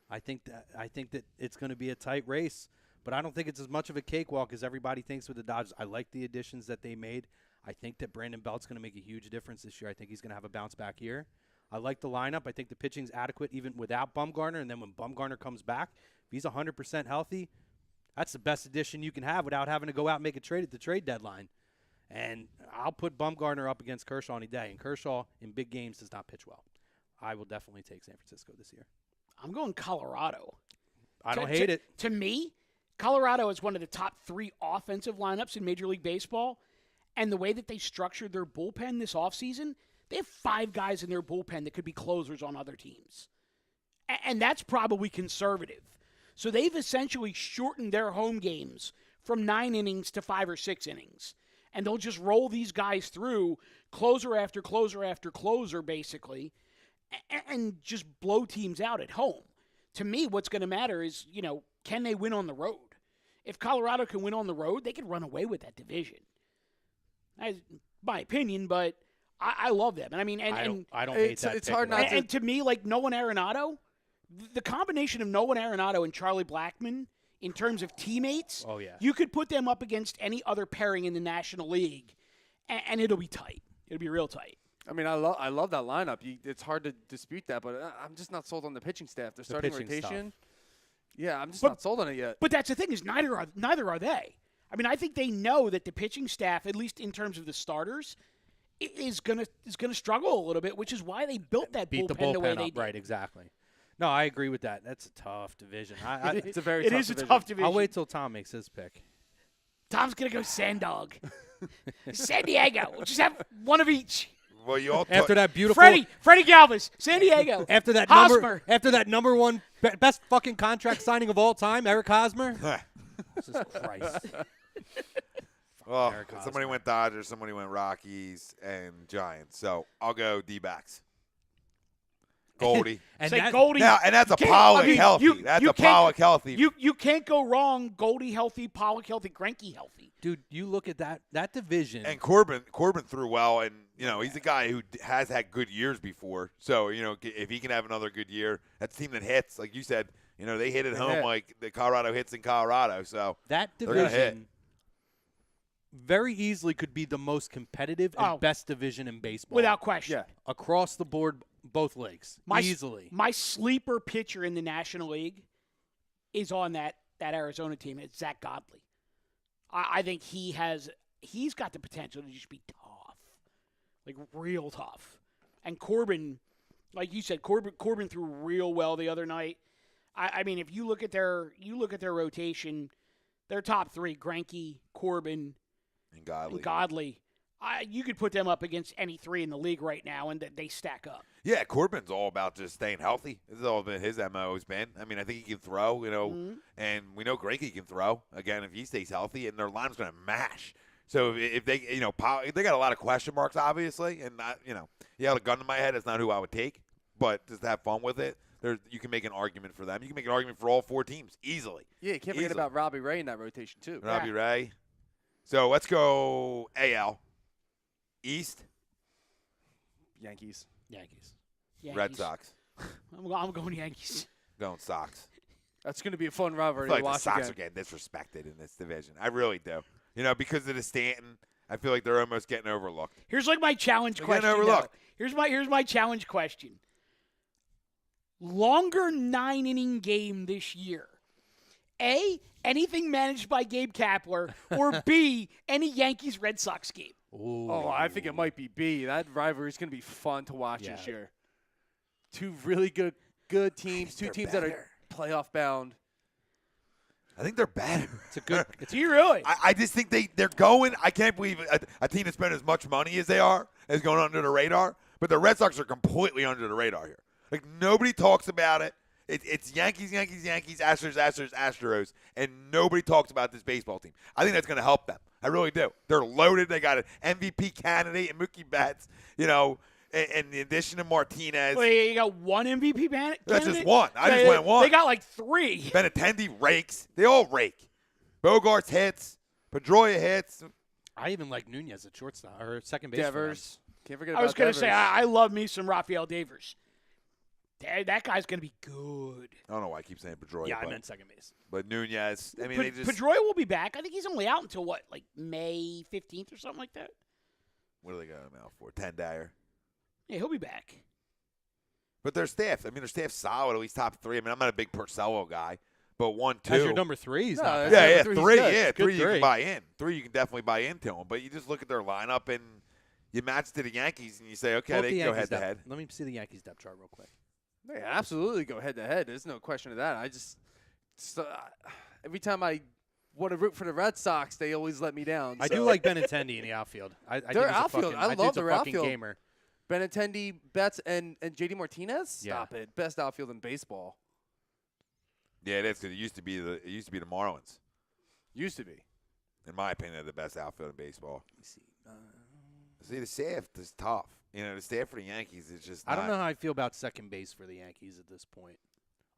I think that it's going to be a tight race, but I don't think it's as much of a cakewalk as everybody thinks with the Dodgers. I like the additions that they made. I think that Brandon Belt's going to make a huge difference this year. I think he's going to have a bounce-back year. I like the lineup. I think the pitching's adequate even without Bumgarner, and then when Bumgarner comes back, if he's 100% healthy, that's the best addition you can have without having to go out and make a trade at the trade deadline. And I'll put Bumgarner up against Kershaw any day, and Kershaw in big games does not pitch well. I will definitely take San Francisco this year. I'm going Colorado. I don't hate it. To me, Colorado is one of the top 3 offensive lineups in Major League Baseball. And the way that they structured their bullpen this offseason, they have 5 guys in their bullpen that could be closers on other teams. And that's probably conservative. So they've essentially shortened their home games from 9 innings to 5 or 6 innings. And they'll just roll these guys through closer after closer after closer, basically, and just blow teams out at home. To me, what's going to matter is, can they win on the road? If Colorado can win on the road, they could run away with that division. That's my opinion, but I love them. And I mean, I don't hate that. It's hard not to. And to me, like Nolan Arenado, the combination of Nolan Arenado and Charlie Blackmon in terms of teammates, Oh, yeah. you could put them up against any other pairing in the National League, and it'll be tight. It'll be real tight. I mean, I love that lineup. It's hard to dispute that, but I'm just not sold on the pitching staff. Their starting pitching rotation. stuff. Yeah, I'm just not sold on it yet. But that's the thing is neither are they. I mean, I think they know that the pitching staff, at least in terms of the starters, is gonna struggle a little bit, which is why they built that Beat the bullpen the way bullpen they up, did. right, exactly. No, I agree with that. That's a tough division. It's a very It tough is a division. tough division. I'll wait till Tom makes his pick. Tom's gonna go Sandog, San Diego. We'll just have one of each. Well, you all After that beautiful Freddie Galvis, San Diego. After that Hosmer. number one best fucking contract signing of all time, Eric Hosmer. Jesus Christ. Well, Eric Hosmer. somebody went Dodgers, somebody went Rockies, and Giants. So I'll go D-backs. Goldie. And Say that- Goldie. Now, and that's a can't- Pollock I mean, healthy. That's you a can't- Pollock healthy. You can't go wrong. Goldie healthy, Pollock healthy, Greinke healthy. Dude, you look at that division. And Corbin threw well, and he's a guy who has had good years before. So if he can have another good year, that's a team that hits, like you said. They hit at home hit. like the Colorado hits in Colorado. So that they're gonna hit. division very easily could be the most competitive and best division in baseball. Without question. Yeah. Across the board, both leagues. Easily. My sleeper pitcher in the National League is on that Arizona team. It's Zach Godley. I think he's got the potential to just be tough, like real tough. And Corbin, like you said, Corbin threw real well the other night. I mean, if you look at their rotation, their top 3: Greinke, Corbin, And Godley. you could put them up against any 3 in the league right now, and they stack up. Yeah, Corbin's all about just staying healthy. This has all been his MO has been. I mean, I think he can throw, and we know Greinke can throw, again, if he stays healthy, and their line's going to mash. So if they, they got a lot of question marks, obviously, and not, you had a gun to my head, that's not who I would take, but just to have fun with it, you can make an argument for them. You can make an argument for all 4 teams, easily. Yeah, you can't forget about Robbie Ray in that rotation, too. Robbie Ray. So let's go AL. East. Yankees. Red Sox. I'm going Yankees. Going Sox. That's going to be a fun I rivalry feel to like the watch Sox again. are getting disrespected in this division. I really do. Because of the Stanton, I feel like they're almost getting overlooked. Here's like my challenge They're question. getting overlooked. Though. Here's my challenge question. Longer 9-inning game this year. A, anything managed by Gabe Kapler, or B, any Yankees-Red Sox game. Ooh. Oh, I think it might be B. That rivalry is going to be fun to watch this year. Two really good teams, two teams that are playoff bound. I think they're better. It's a good. Do you really? I just think they're going. I can't believe a team that spent as much money as they are is going under the radar. But the Red Sox are completely under the radar here. Like, nobody talks about it. It's Yankees, Astros, and nobody talks about this baseball team. I think that's going to help them. I really do. They're loaded. They got an MVP candidate and Mookie Betts, and the addition of Martinez. Well, you got one MVP candidate? That's just one. I just went one. They got like 3. Benintendi rakes. They all rake. Bogarts hits. Pedroia hits. I even like Nunez at shortstop or second base. Devers. Can't forget about I was going to say, Devers. I love me some Rafael Devers. That guy's going to be good. I don't know why I keep saying Pedroia. Yeah, I but, meant second base. but Nunez. I mean, they just. Pedroia will be back. I think he's only out until what, like May 15th or something like that? What do they got him out for? 10 Dyer. Yeah, he'll be back. But their staff. I mean, their staff's solid. At least top 3. I mean, I'm not a big Porcello guy, but 1, 2. As your number 3, he's No, not. that's bad. Yeah, Three, 3. he's good. Yeah, Good 3 you three. can buy in. 3 you can definitely buy into him. But you just look at their lineup and you match to the Yankees and you say, okay, Pull up they the can go Yankees head to depth. head. Let me see the Yankees depth chart real quick. They absolutely go head to head. There's no question of that. Every time I want to root for the Red Sox, they always let me down. I so. do like Benintendi in the outfield. I think Their he's a outfield, fucking, I that love dude's a their fucking outfield. gamer. Benintendi, Betts, and JD Martinez. Yeah. Stop it. Best outfield in baseball. Yeah, it is because it used to be the Marlins. Used to be. In my opinion, they're the best outfield in baseball. Let me see. See, the staff is tough. The staff for the Yankees is just. I don't not- know how I feel about second base for the Yankees at this point.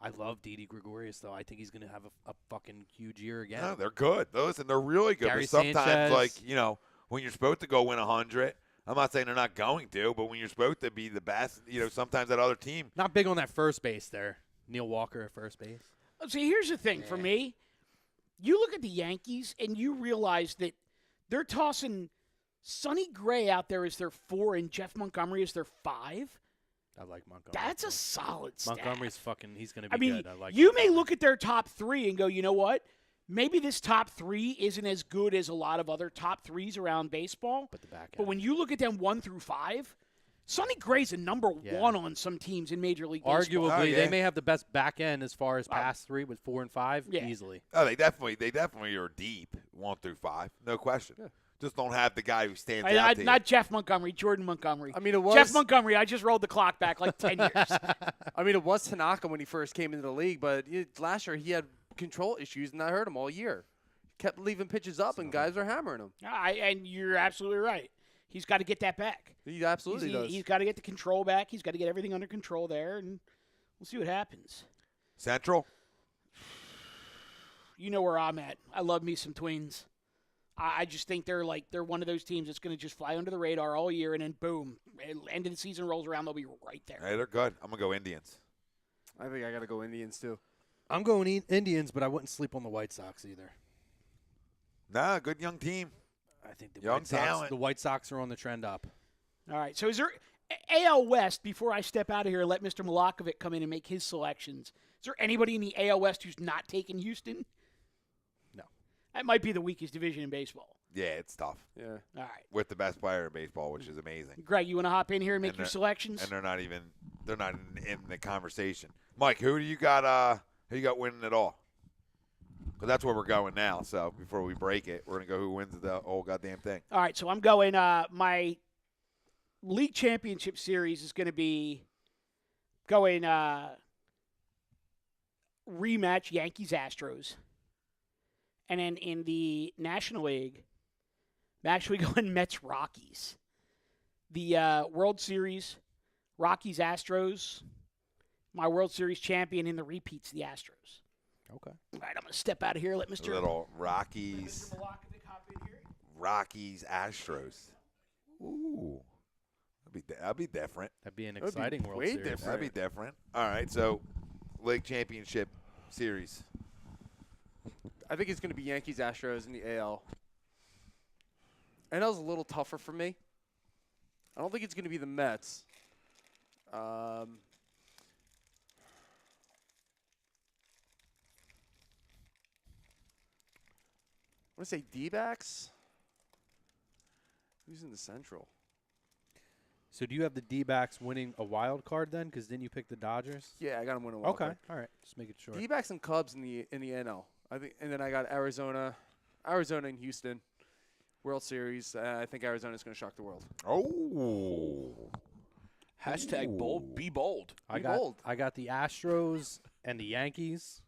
I love Didi Gregorius, though. I think he's going to have a fucking huge year again. No, they're good. Listen, they're really good. Gary But sometimes, Sanchez. when you're supposed to go win 100, I'm not saying they're not going to, but when you're supposed to be the best, sometimes that other team. Not big on that first base there. Neil Walker at first base. See, here's the thing for me. You look at the Yankees and you realize that they're tossing Sonny Gray out there as their 4 and Jeff Montgomery as their 5. I like Montgomery. That's a too. solid staff. Montgomery's fucking. He's going to be I mean, good. I like. you may Montgomery. look at their top 3 and go, you know what? Maybe this top 3 isn't as good as a lot of other top 3s around baseball. But the back But end. when you look at them 1 through 5, Sonny Gray's a number 1 on some teams in Major League Baseball. Arguably, Oh, yeah. they may have the best back end as far as past 3 with 4 and 5 Yeah. easily. Oh, they definitely are deep 1 through 5, no question. Yeah. Just don't have the guy who stands out to you. Not Jeff Montgomery, Jordan Montgomery. I mean, it was Jeff Montgomery, I just rolled the clock back like 10 years. I mean, it was Tanaka when he first came into the league, but last year he had control issues, and I hurt him all year. Kept leaving pitches up, and guys were hammering him. And you're absolutely right. He's got to get that back. He absolutely does. He's got to get the control back. He's got to get everything under control there, and we'll see what happens. Central? You know where I'm at. I love me some Twins. I just think they're one of those teams that's going to just fly under the radar all year, and then boom, end of the season rolls around, they'll be right there. Hey, they're good. I'm going to go Indians. I think I got to go Indians, too. I'm going Indians, but I wouldn't sleep on the White Sox either. Nah, good young team. I think the Young talent. White Sox are on the trend up. All right, so is there AL West, before I step out of here and let Mr. Milakovic come in and make his selections, is there anybody in the AL West who's not taking Houston? No. That might be the weakest division in baseball. Yeah, it's tough. Yeah. All right. With the best player in baseball, which is amazing. Greg, you want to hop in here and make And your they're- selections? And they're not in the conversation. Mike, who do you got winning it all? Because that's where we're going now. So before we break it, we're going to go who wins the whole goddamn thing. All right, so I'm going my league championship series is going to be going rematch Yankees-Astros. And then in the National League, I'm actually going Mets-Rockies. The World Series, Rockies-Astros. My World Series champion in the repeats, the Astros. Okay. All right, I'm going to step out of here. Let Mr. Little Rockies, Mr. Milakovic hop in here. Rockies, Astros. Ooh, that'd be different. That'd be an That would be exciting World way Series. different. That'd be different. All right, so league championship series. I think it's going to be Yankees, Astros in the AL. NL's a little tougher for me. I don't think it's going to be the Mets. I'm going to say D-backs. Who's in the Central? So do you have the D-backs winning a wild card then? Because then you pick the Dodgers. Yeah, I got them winning. Wild Okay, card. all right, just making sure. D-backs and Cubs in the NL. I think, and then I got Arizona and Houston, World Series. I think Arizona's going to shock the world. Oh. Hashtag bold. Be bold. I Be got bold. the Astros and the Yankees.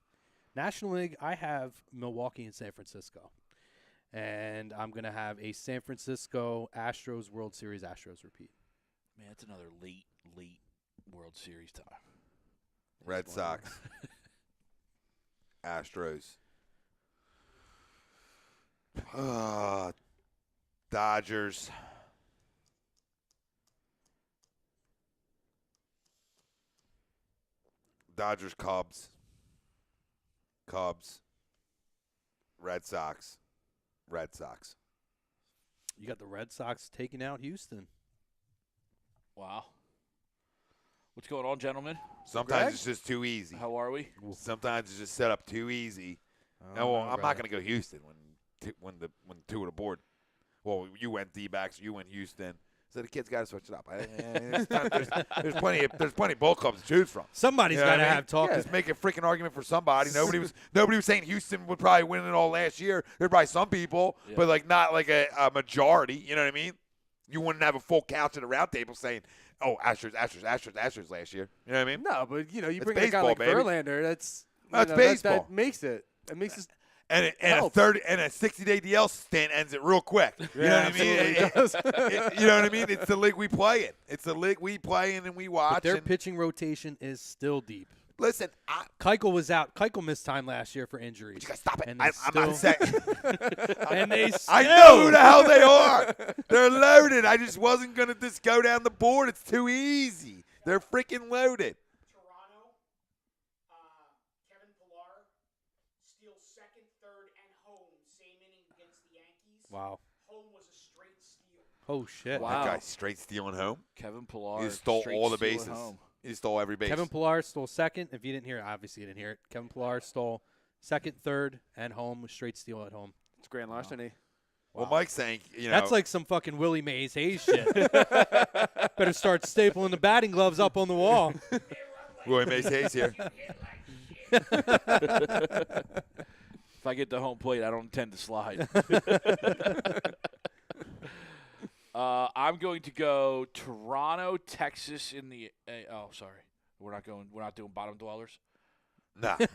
National League, I have Milwaukee and San Francisco. And I'm going to have a San Francisco Astros World Series Astros repeat. Man, that's another late World Series time. Red Sox. Astros. Dodgers. Dodgers, Cubs. Red Sox. You got the Red Sox taking out Houston. Wow. What's going on, gentlemen? Sometimes Greg? it's just too easy. How are we? Sometimes it's just set up too easy. No, well, I'm not going to go Houston when two are aboard. Well, you went D-backs, you went Houston. So the kid's got to switch it up. There's plenty of ball clubs to choose from. Somebody's You know got to what I mean? have talk. Just make a freaking argument for somebody. Nobody was saying Houston would probably win it all last year. There's probably some people, Yeah. but like not like a majority. You know what I mean? You wouldn't have a full couch at the round table saying, "Oh, Astros last year." You know what I mean? No, but you It's bring in a guy baseball, like baby. Verlander. That's baseball. That makes it. It makes it. And a helps. 60-day DL stint ends it real quick. You know what I mean? You know what I mean? It's the league we play in. It's the league we play in and we watch. But their and pitching rotation is still deep. listen, Keuchel was out. Keuchel missed time last year for injuries. you gotta stop it. And I'm not saying. And they I know who the hell they are. They're loaded. I just wasn't gonna just go down the board. It's too easy. They're freaking loaded. Toronto, Kevin Pillar steals second, third, and home. Same inning against the Yankees. Wow. Home was a straight steal. Oh, shit. Wow. That guy's straight stealing home. Kevin Pillar. He stole straight all the steal at bases. home. He stole every base. Kevin Pillar stole second. If you didn't hear it, obviously you didn't hear it. Kevin Pillar stole second, third, and home. Straight steal at home. It's grand larceny. Well, Mike's saying, That's like some fucking Willie Mays Hayes shit. Better start stapling the batting gloves up on the wall. Willie Mays Hayes here. If I get to home plate, I don't intend to slide. I'm going to go Toronto, Texas in the. Sorry, we're not doing bottom dwellers. Nah. I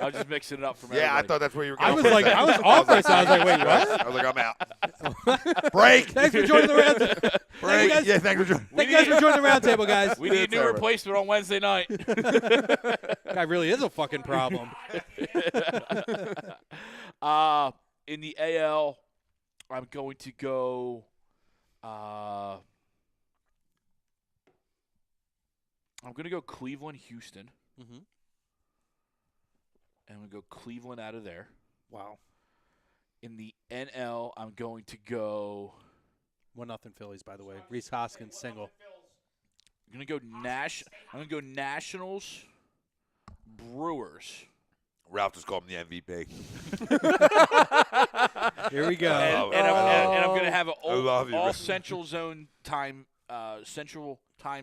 was just mixing it up from. Yeah, I everybody. thought that's where you were I going. was like, I was off for a second. I was like, wait, what? I was like, I'm out. Break. Thanks for joining the round. Break. guys. Yeah, thanks for joining. Thank you guys for joining the roundtable, guys. We need a It's new over. replacement on Wednesday night. Guy really is a fucking problem. In the AL, I'm going to go. I'm going to go Cleveland, Houston. Mm-hmm. And I'm going to go Cleveland out of there. Wow. In the NL, I'm going to go. 1-0 Phillies, by the way. Reese Hoskins single. I'm going to go Nationals, Brewers. Ralph just called him the MVP. Here we go. And I'm going to have an I love you, all man. Central Time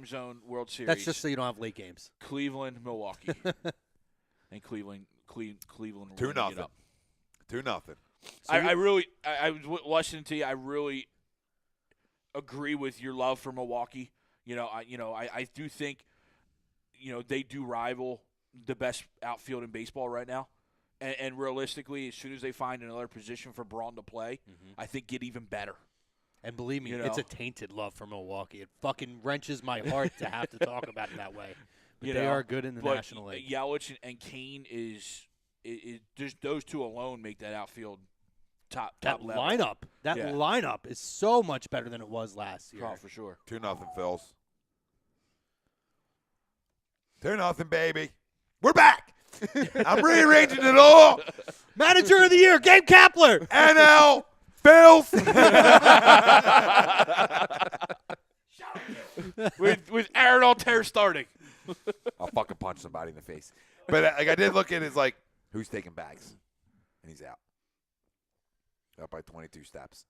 Zone World Series. That's just so you don't have late games. Cleveland, Milwaukee, and Cleveland will 2-0. it up. 2-0. I was listening to you. I really agree with your love for Milwaukee. I do think, they do rival the best outfield in baseball right now. And realistically, as soon as they find another position for Braun to play, I think get even better. And believe me, You it's know. a tainted love for Milwaukee. It fucking wrenches my heart to have to talk about it that way. But You they know, are good in the But National League. Yelich and Kane is just those two alone make that outfield top That level. lineup is so much better than it was last year. Oh, for sure. 2-0, Phils. 2-0, baby. We're back. I'm rearranging it all. Manager of the year, Gabe Kapler. NL Phils. with Aaron Altair starting. I'll fucking punch somebody in the face. But I did look at his who's taking bags, and he's out. Up by 22 steps.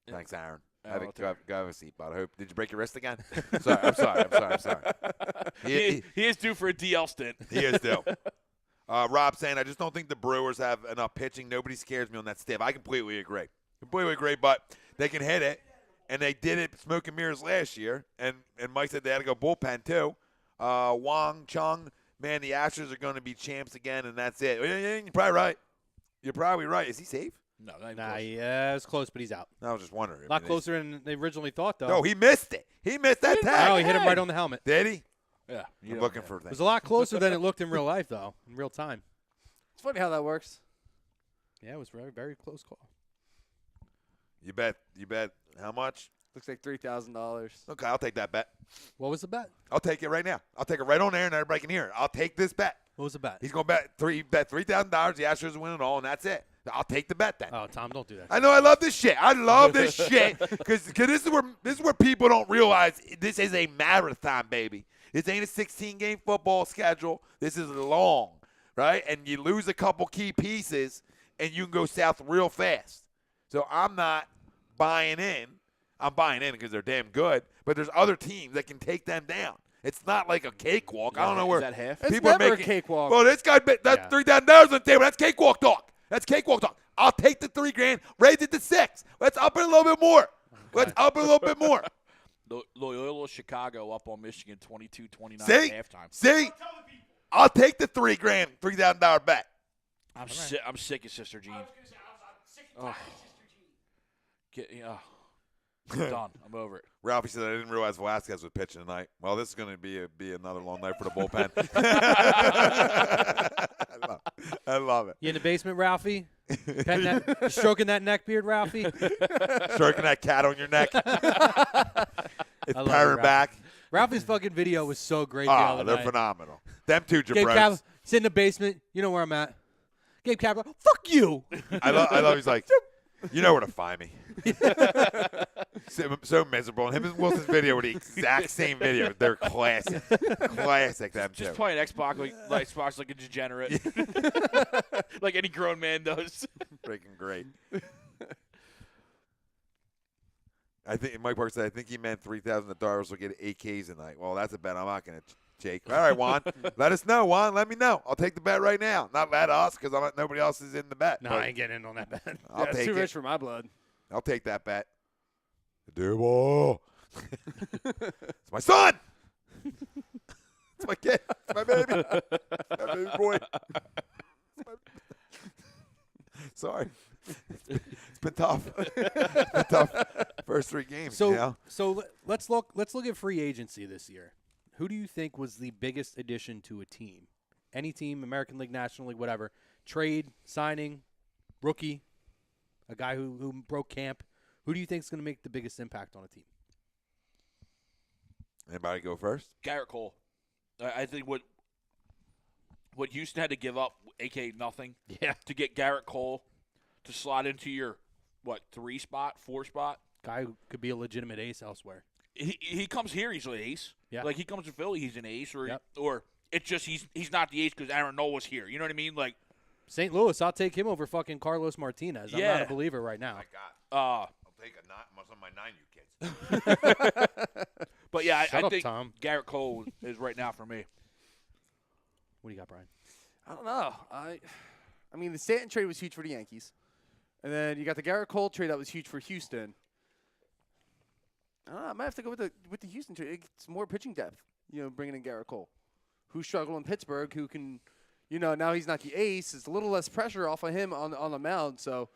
Thanks, Aaron. Oh, Go have a seat, bud. I hope. Did you break your wrist again? I'm sorry. He is due for a DL stint. He is due. Rob saying, I just don't think the Brewers have enough pitching. Nobody scares me on that staff. I completely agree. But they can hit it, and they did it smoke and mirrors last year. And Mike said they had to go bullpen too. Wang Chung, man, the Astros are going to be champs again, and that's it. You're probably right. Is he safe? No, not even Nah, close. yeah, it's close, but he's out. I was just wondering. A lot closer than they originally thought, though. No, he missed it. He missed that tag. Oh, he hit him right on the helmet. Did he? Yeah. I'm looking for It that. was a lot closer than it looked in real life, though, in real time. It's funny how that works. Yeah, it was very, very close call. You bet how much? Looks like $3,000. Okay, I'll take that bet. What was the bet? I'll take it right now. I'll take it right on air and everybody can hear it. I'll take this bet. What was the bet? He's going to bet $3,000. The Astros win it all, and that's it. I'll take the bet then. Oh, Tom, don't do that. I know I love this shit. I love this shit because this is where people don't realize this is a marathon, baby. This ain't a 16-game football schedule. This is long, right? And you lose a couple key pieces, and you can go south real fast. So I'm not buying in. I'm buying in because they're damn good, but there's other teams that can take them down. It's not like a cakewalk. I don't know where Is that half? It's people are never making a cakewalk. Well, this guy bet that's $3,000 on the table. That's cakewalk talk. I'll take the $3,000, raise it to $6,000. Let's up it a little bit more. Loyola Chicago up on Michigan 22-29 See? at halftime. See? I'll take the $3,000 bet. I'm sick of Sister Jean. I'm done. I'm over it. Ralphie said, I didn't realize Velasquez was pitching tonight. Well, this is going to be another long night for the bullpen. I love it. You in the basement, Ralphie? Stroking that neck beard, Ralphie? Stroking that cat on your neck. It's love purring it, back. Ralphie's fucking video was so great the other They're night. phenomenal. Them two Gabe jabronis. Kapler, sit in the basement. You know where I'm at. Gabe Kapler, fuck you. I love he's like, you know where to find me. so miserable. And him and Wilson's video were the exact same video. They're classic. Classic, them two. Just playing Xbox like a degenerate. Like any grown man does. Freaking great. I think Mike Park said, I think he meant $3,000 will get 8 Ks tonight. Well, that's a bet I'm not going to take. All right, Juan. Let us know, Juan. Let me know. I'll take the bet right now. Not let us because nobody else is in the bet. No, I ain't getting in on that bet. I'll It's take too it. rich for my blood. I'll take that bet. Devil. It's my son. It's my kid. It's my baby. My baby boy. Sorry. It's been tough. First 3 games. So, you know? let's look at free agency this year. Who do you think was the biggest addition to a team? Any team, American League, National League, whatever. Trade, signing, rookie, a guy who broke camp. Who do you think is going to make the biggest impact on a team? Anybody go first? Garrett Cole. I think what Houston had to give up, a.k.a. nothing, to get Garrett Cole to slot into your, 3 spot, 4 spot? Guy who could be a legitimate ace elsewhere. He comes here, he's an ace. Yeah. Like, he comes to Philly, he's an ace. Or Yep. or it's just he's not the ace because Aaron Nola's here. You know what I mean? Like, St. Louis, I'll take him over fucking Carlos Martinez. I'm not Yeah. a believer right now. I'll take some of my 9U kids. But, yeah, Shut I up, think Tom. Garrett Cole is right now for me. What do you got, Brian? I don't know. I mean, the Stanton trade was huge for the Yankees. And then you got the Garrett Cole trade that was huge for Houston. I don't know. I might have to go with the Houston trade. It's more pitching depth, bringing in Garrett Cole, who struggled in Pittsburgh, who can, now he's not the ace. It's a little less pressure off of him on the mound, so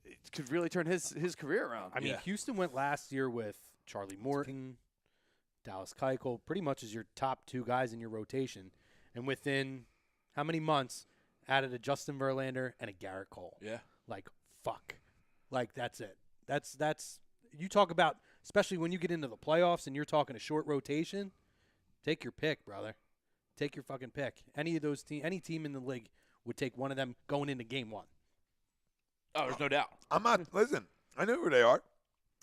it could really turn his career around. I mean, Houston went last year with Charlie Morton, Dallas Keuchel, pretty much as your top 2 guys in your rotation. And within how many months, added a Justin Verlander and a Garrett Cole. Yeah. Like, fuck. Like, that's it. That's you talk about, especially when you get into the playoffs and you're talking a short rotation, take your pick, brother. Take your fucking pick. Any team in the league would take one of them going into game 1. Oh, there's no doubt. I'm not. Listen, I know who they are.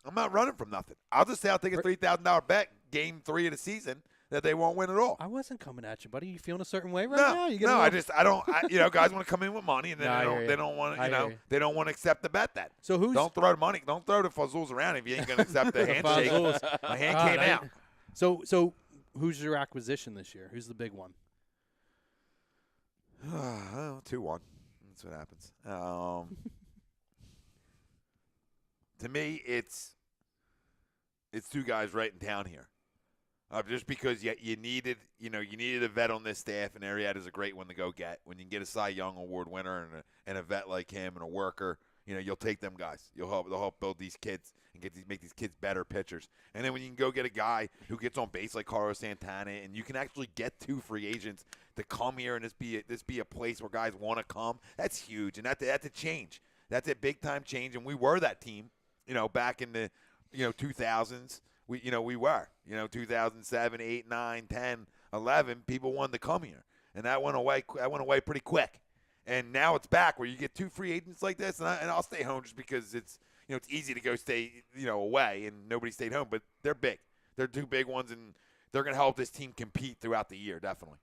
I'm not running from nothing. I'll just say I'll take a $3,000 bet game 3 of the season. that they won't win at all. I wasn't coming at you, buddy. You feeling a certain way right now? You No, I don't. Guys want to come in with money, and then No, I hear they you. don't want I hear to. you. They don't want to accept the bet. Then So who's don't throw the money. Don't throw the fazools around if you ain't going to accept the handshake. Fazools. My hand God, came out. So who's your acquisition this year? Who's the big one? 2-1. That's what happens. To me, it's two guys right in town here. Just because you needed a vet on this staff, and Arrieta's a great one to go get. When you can get a Cy Young Award winner and a vet like him and a worker, you'll take them guys. They'll help build these kids and make these kids better pitchers. And then when you can go get a guy who gets on base like Carlos Santana, and you can actually get 2 free agents to come here and this be a place where guys want to come, that's huge. And that's a change. That's a big time change. And we were that team, back in the 2000s. We were 2007, 8, 9, 10, 11. People wanted to come here, and that went away. That went away pretty quick. And now it's back where you get 2 free agents like this, and I'll stay home just because it's it's easy to go stay away, and nobody stayed home. But they're big. They're 2 big ones, and they're going to help this team compete throughout the year, definitely.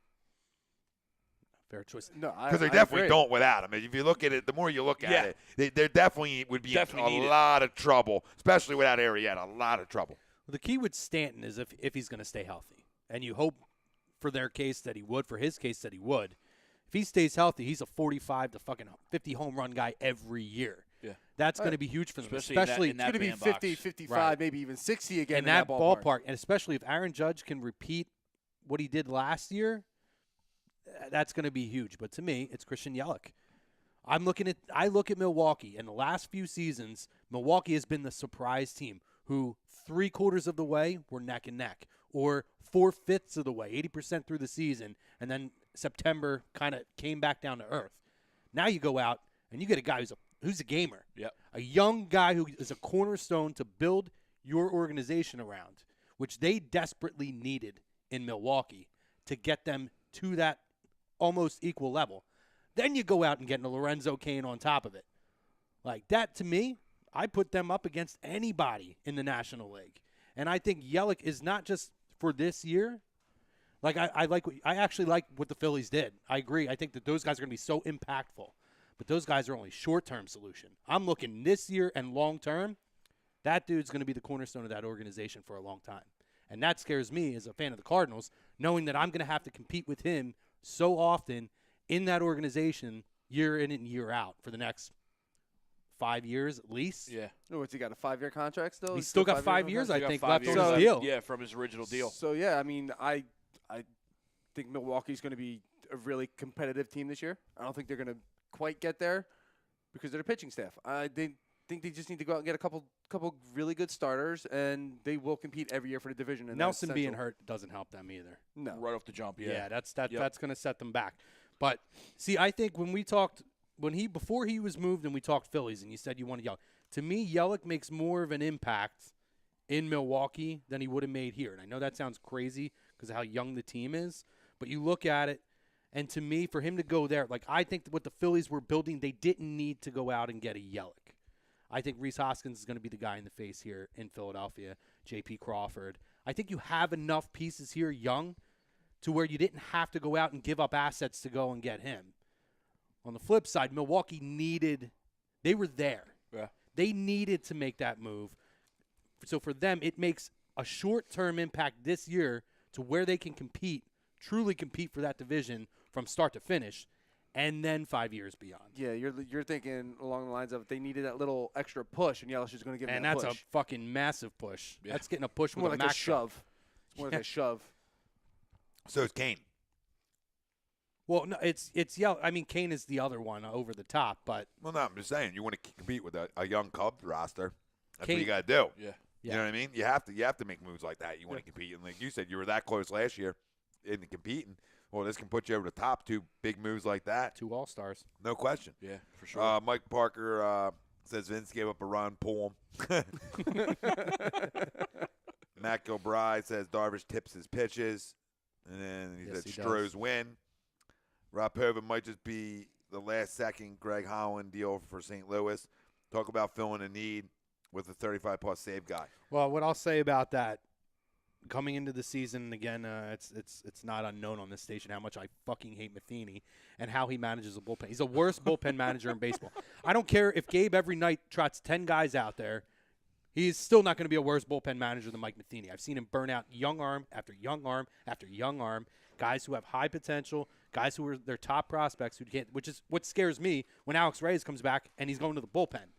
Fair choice. No, Because they definitely don't without them. If you look at it, the more you look at it, they definitely would be in a lot of trouble, especially without Arrieta. A lot of trouble. Well, the key with Stanton is if he's going to stay healthy, and you hope for their case that he would, for his case that he would. If he stays healthy, he's a 45 to fucking 50 home run guy every year. Yeah. That's going to be huge for them, Especially It's going to be 50, 55, Right. maybe even 60 again in that ballpark. And especially if Aaron Judge can repeat what he did last year, that's going to be huge. But to me, it's Christian Yelich. I look at Milwaukee, and the last few seasons, Milwaukee has been the surprise team who 3/4 of the way were neck and neck, or 4/5 of the way, 80% through the season, and then September kind of came back down to earth. Now you go out and you get a guy who's a gamer, a young guy who is a cornerstone to build your organization around, which they desperately needed in Milwaukee to get them to that almost equal level. Then you go out and get a Lorenzo Cain on top of it. Like that, to me, I put them up against anybody in the National League. And I think Yelich is not just for this year. Like I actually like what the Phillies did. I agree. I think that those guys are going to be so impactful. But those guys are only short-term solution. I'm looking this year and long-term. That dude's going to be the cornerstone of that organization for a long time. And that scares me as a fan of the Cardinals, knowing that I'm going to have to compete with him so often in that organization year in and year out for the next 5 years at least. Yeah. What's he got, a 5-year contract still? He's still got 5 years, I think, left on his So- deal. Yeah, from his original deal. So, yeah, I mean, I think Milwaukee's going to be a really competitive team this year. I don't think they're going to quite get there because of their pitching staff. They think they just need to go out and get a couple really good starters, and they will compete every year for the division. And Nelson being hurt doesn't help them either. No. Right off the jump, Yeah, that's going to set them back. But see, I think before he was moved and we talked Phillies and you said you wanted Yelich, to me Yelich makes more of an impact in Milwaukee than he would have made here. And I know that sounds crazy because of how young the team is, but you look at it, and to me, for him to go there, like I think what the Phillies were building, they didn't need to go out and get a Yelich. I think Rhys Hoskins is going to be the guy in the face here in Philadelphia, J.P. Crawford. I think you have enough pieces here young to where you didn't have to go out and give up assets to go and get him. On the flip side, Milwaukee they were there. Yeah. They needed to make that move. So for them, it makes a short-term impact this year to where they can truly compete for that division from start to finish, and then 5 years beyond. Yeah, you're thinking along the lines of they needed that little extra push, and Yelich is going to give them And that that's push. a fucking massive push. Yeah. That's getting a push More with like a a Mack truck. shove. It's more like a shove. So is Kane. Well, no, it's Yelich. I mean, Kane is the other one over the top, but Well, no, I'm just saying you want to compete with a young Cubs roster. That's Kane- what you got to do. Yeah. You know what I mean? You have to make moves like that. You want to compete, and like you said, you were that close last year in competing. Well, this can put you over the top. 2 big moves like that, 2 All-Stars. no question. Yeah, for sure. Mike Parker says Vince gave up a run, pull him. Matt Gilbride says Darvish tips his pitches, and then he Yes, said he Stroh's does. win. Rob Hovan might just be the last-second Greg Holland deal for St. Louis. Talk about filling a need with a 35-plus save guy. Well, what I'll say about that, coming into the season, and again, it's not unknown on this station how much I fucking hate Matheny and how he manages a bullpen. He's the worst bullpen manager in baseball. I don't care if Gabe every night trots 10 guys out there. He's still not going to be a worse bullpen manager than Mike Matheny. I've seen him burn out young arm after young arm after young arm, guys who have high potential, guys who are their top prospects who can't, which is what scares me when Alex Reyes comes back and he's going to the bullpen.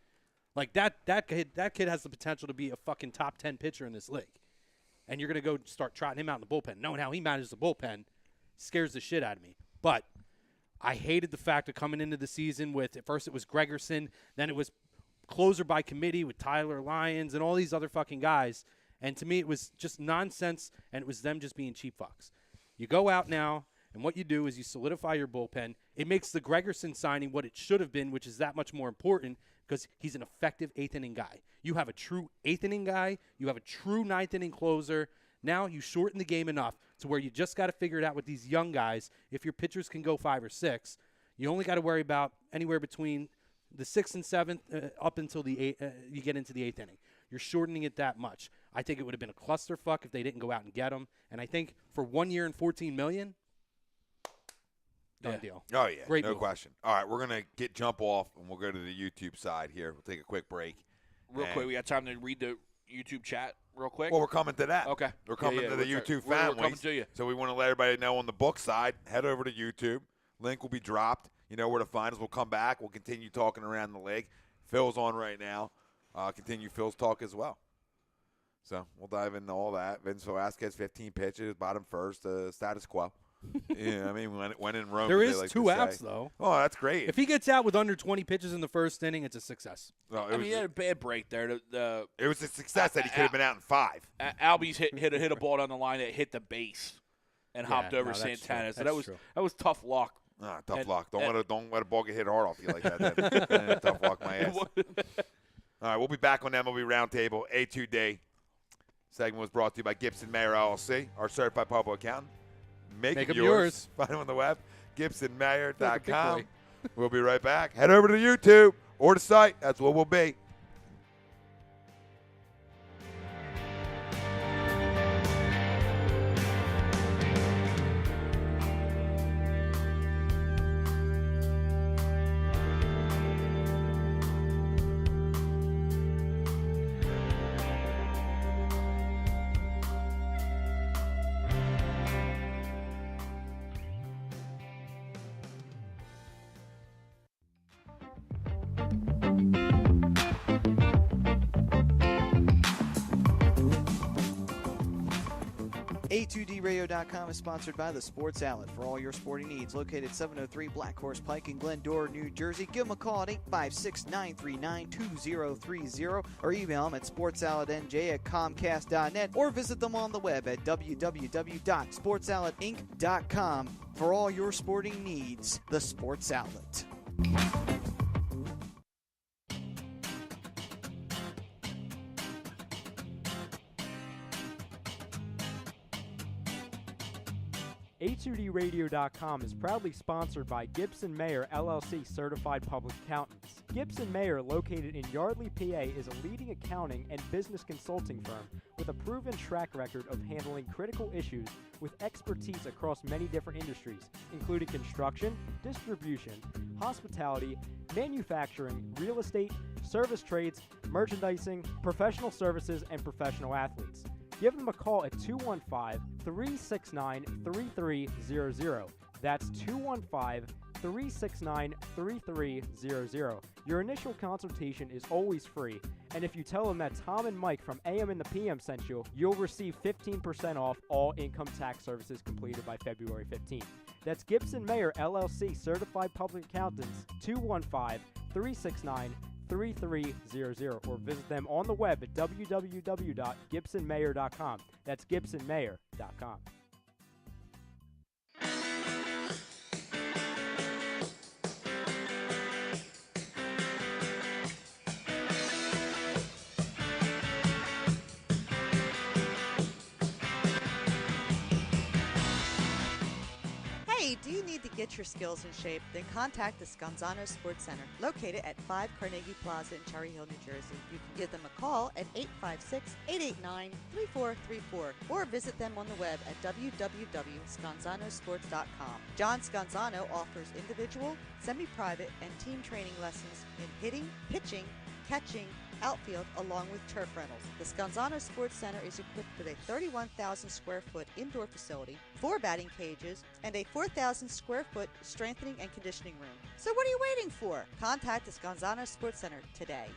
Like that kid has the potential to be a fucking top 10 pitcher in this league. And you're going to go start trotting him out in the bullpen. Knowing how he manages the bullpen scares the shit out of me. But I hated the fact of coming into the season with, at first it was Gregerson, then it was closer by committee with Tyler Lyons and all these other fucking guys. And to me, it was just nonsense, and it was them just being cheap fucks. You go out now, and what you do is you solidify your bullpen. It makes the Gregerson signing what it should have been, which is that much more important because he's an effective eighth-inning guy. You have a true eighth-inning guy. You have a true ninth-inning closer. Now you shorten the game enough to where you just got to figure it out with these young guys. If your pitchers can go 5 or 6, you only got to worry about anywhere between the 6th and 7th up until the you get into the 8th inning. You're shortening it that much. I think it would have been a clusterfuck if they didn't go out and get him. And I think for 1 year and $14 million, done deal. Oh, yeah. Great no move. question. All right, we're going to jump off, and we'll go to the YouTube side here. We'll take a quick break. Real quick, we got time to read the YouTube chat real quick? Well, we're coming to that. Okay. We're coming to the YouTube we're families. coming to you. So we want to let everybody know on the book side, head over to YouTube. Link will be dropped. You know where to find us. We'll come back. We'll continue talking around the league. Phil's on right now. Continue Phil's talk as well. So we'll dive into all that. Vince Velasquez, 15 pitches, bottom first, status quo. Yeah, I mean, when in Rome. There they is like 2 to outs, say. though. Oh, that's great. If he gets out with under 20 pitches in the first inning, it's a success. No, I mean, he had a bad break there. it was a success that he could have been out in 5. Albie's hit a ball down the line that hit the base and hopped over no, that's Santana. true. So that was tough luck. Tough luck. Don't let a ball get hit hard off you like that. Tough luck, my ass. All right, we'll be back on MLB Roundtable. A2D segment was brought to you by Gibson Mayer LLC, our certified public accountant. Make it yours. Find him on the web, GibsonMayer.com. We'll be right back. Head over to YouTube or the site. That's where we'll be. A2DRadio.com is sponsored by The Sports Outlet for all your sporting needs. Located 703 Black Horse Pike in Glendora, New Jersey. Give them a call at 856-939-2030 or email them at sportsoutletnj@comcast.net or visit them on the web at www.sportsoutletinc.com for all your sporting needs. The Sports Outlet. A2DRadio.com is proudly sponsored by Gibson Mayer LLC Certified Public Accountants. Gibson Mayer, located in Yardley, PA, is a leading accounting and business consulting firm with a proven track record of handling critical issues with expertise across many different industries, including construction, distribution, hospitality, manufacturing, real estate, service trades, merchandising, professional services, and professional athletes. Give them a call at 215-369-3300. That's 215-369-3300. Your initial consultation is always free, and if you tell them that Tom and Mike from AM and the PM sent you, you'll receive 15% off all income tax services completed by February 15th. That's Gibson Mayer LLC Certified Public Accountants, 215-369-3300, or visit them on the web at www.gibsonmayer.com. That's gibsonmayer.com. Hey, do you need to get get your skills in shape, then contact the Scanzano Sports Center, located at 5 Carnegie Plaza in Cherry Hill, New Jersey. You can give them a call at 856-889-3434 or visit them on the web at www.scanzanosports.com. John Scanzano offers individual, semi-private, and team training lessons in hitting, pitching, catching, outfield, along with turf rentals. The Scanzano Sports Center is equipped with a 31,000 square foot indoor facility, 4 batting cages, and a 4,000 square foot strengthening and conditioning room. So what are you waiting for? Contact the Scanzano Sports Center today.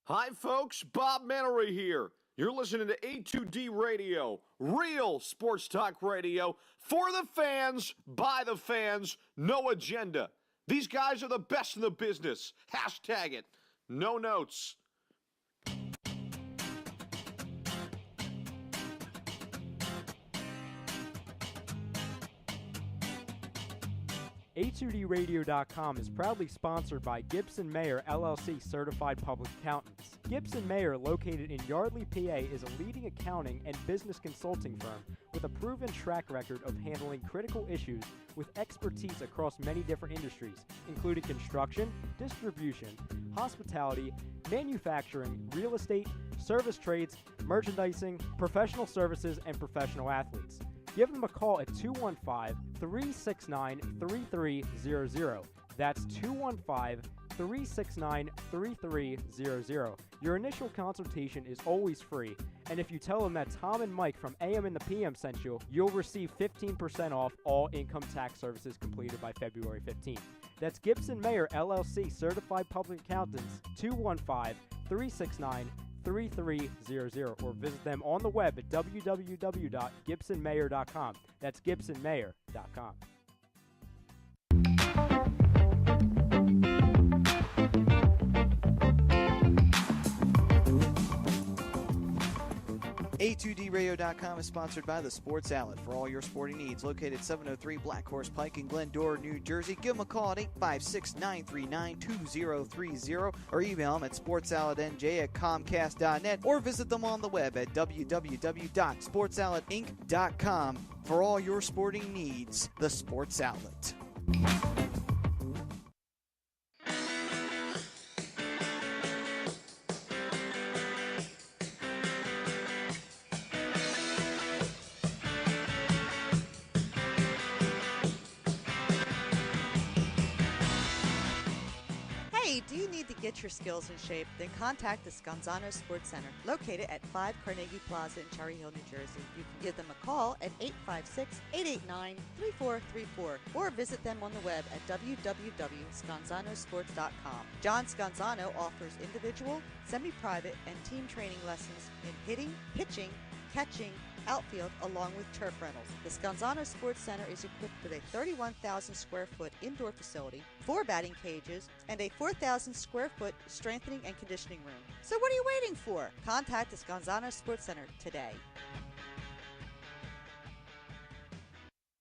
Hi, folks. Bob Mannery here. You're listening to A2D Radio, real sports talk radio for the fans, by the fans, no agenda. These guys are the best in the business. Hashtag it. No notes. A2DRadio.com is proudly sponsored by Gibson Mayer LLC Certified Public Accountants. Gibson Mayer, located in Yardley, PA, is a leading accounting and business consulting firm with a proven track record of handling critical issues with expertise across many different industries, including construction, distribution, hospitality, manufacturing, real estate, service trades, merchandising, professional services, and professional athletes. Give them a call at 215-369-3300. That's 215-369-3300. Your initial consultation is always free, and if you tell them that Tom and Mike from AM and the PM sent you, you'll receive 15% off all income tax services completed by February 15th. That's Gibson Mayer LLC Certified Public Accountants, 215-369-3300, or visit them on the web at www.gibsonmayer.com. That's gibsonmayer.com. A2DRadio.com is sponsored by the Sports Outlet for all your sporting needs. Located 703 Black Horse Pike in Glendora, New Jersey. Give them a call at 856-939-2030 or email them at sportsoutletnj@comcast.net or visit them on the web at www.sportsoutletinc.com for all your sporting needs. The Sports Outlet. Do you need to get your skills in shape? Then contact the Scanzano Sports Center, located at 5 Carnegie Plaza in Cherry Hill, New Jersey. You can give them a call at 856-889-3434 or visit them on the web at www.scanzanosports.com. John Scanzano offers individual, semi-private, and team training lessons in hitting, pitching, catching, outfield, along with turf rentals. The Scanzano Sports Center is equipped with a 31,000 square foot indoor facility, 4 batting cages, and a 4,000 square foot strengthening and conditioning room. So what are you waiting for? Contact the Scanzano Sports Center today.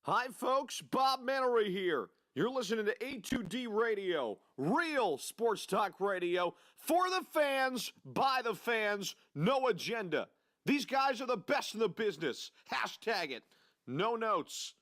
Hi, folks. Bob Mannery here. You're listening to A2D Radio, real sports talk radio for the fans, by the fans, no agenda. These guys are the best in the business. Hashtag it. No notes.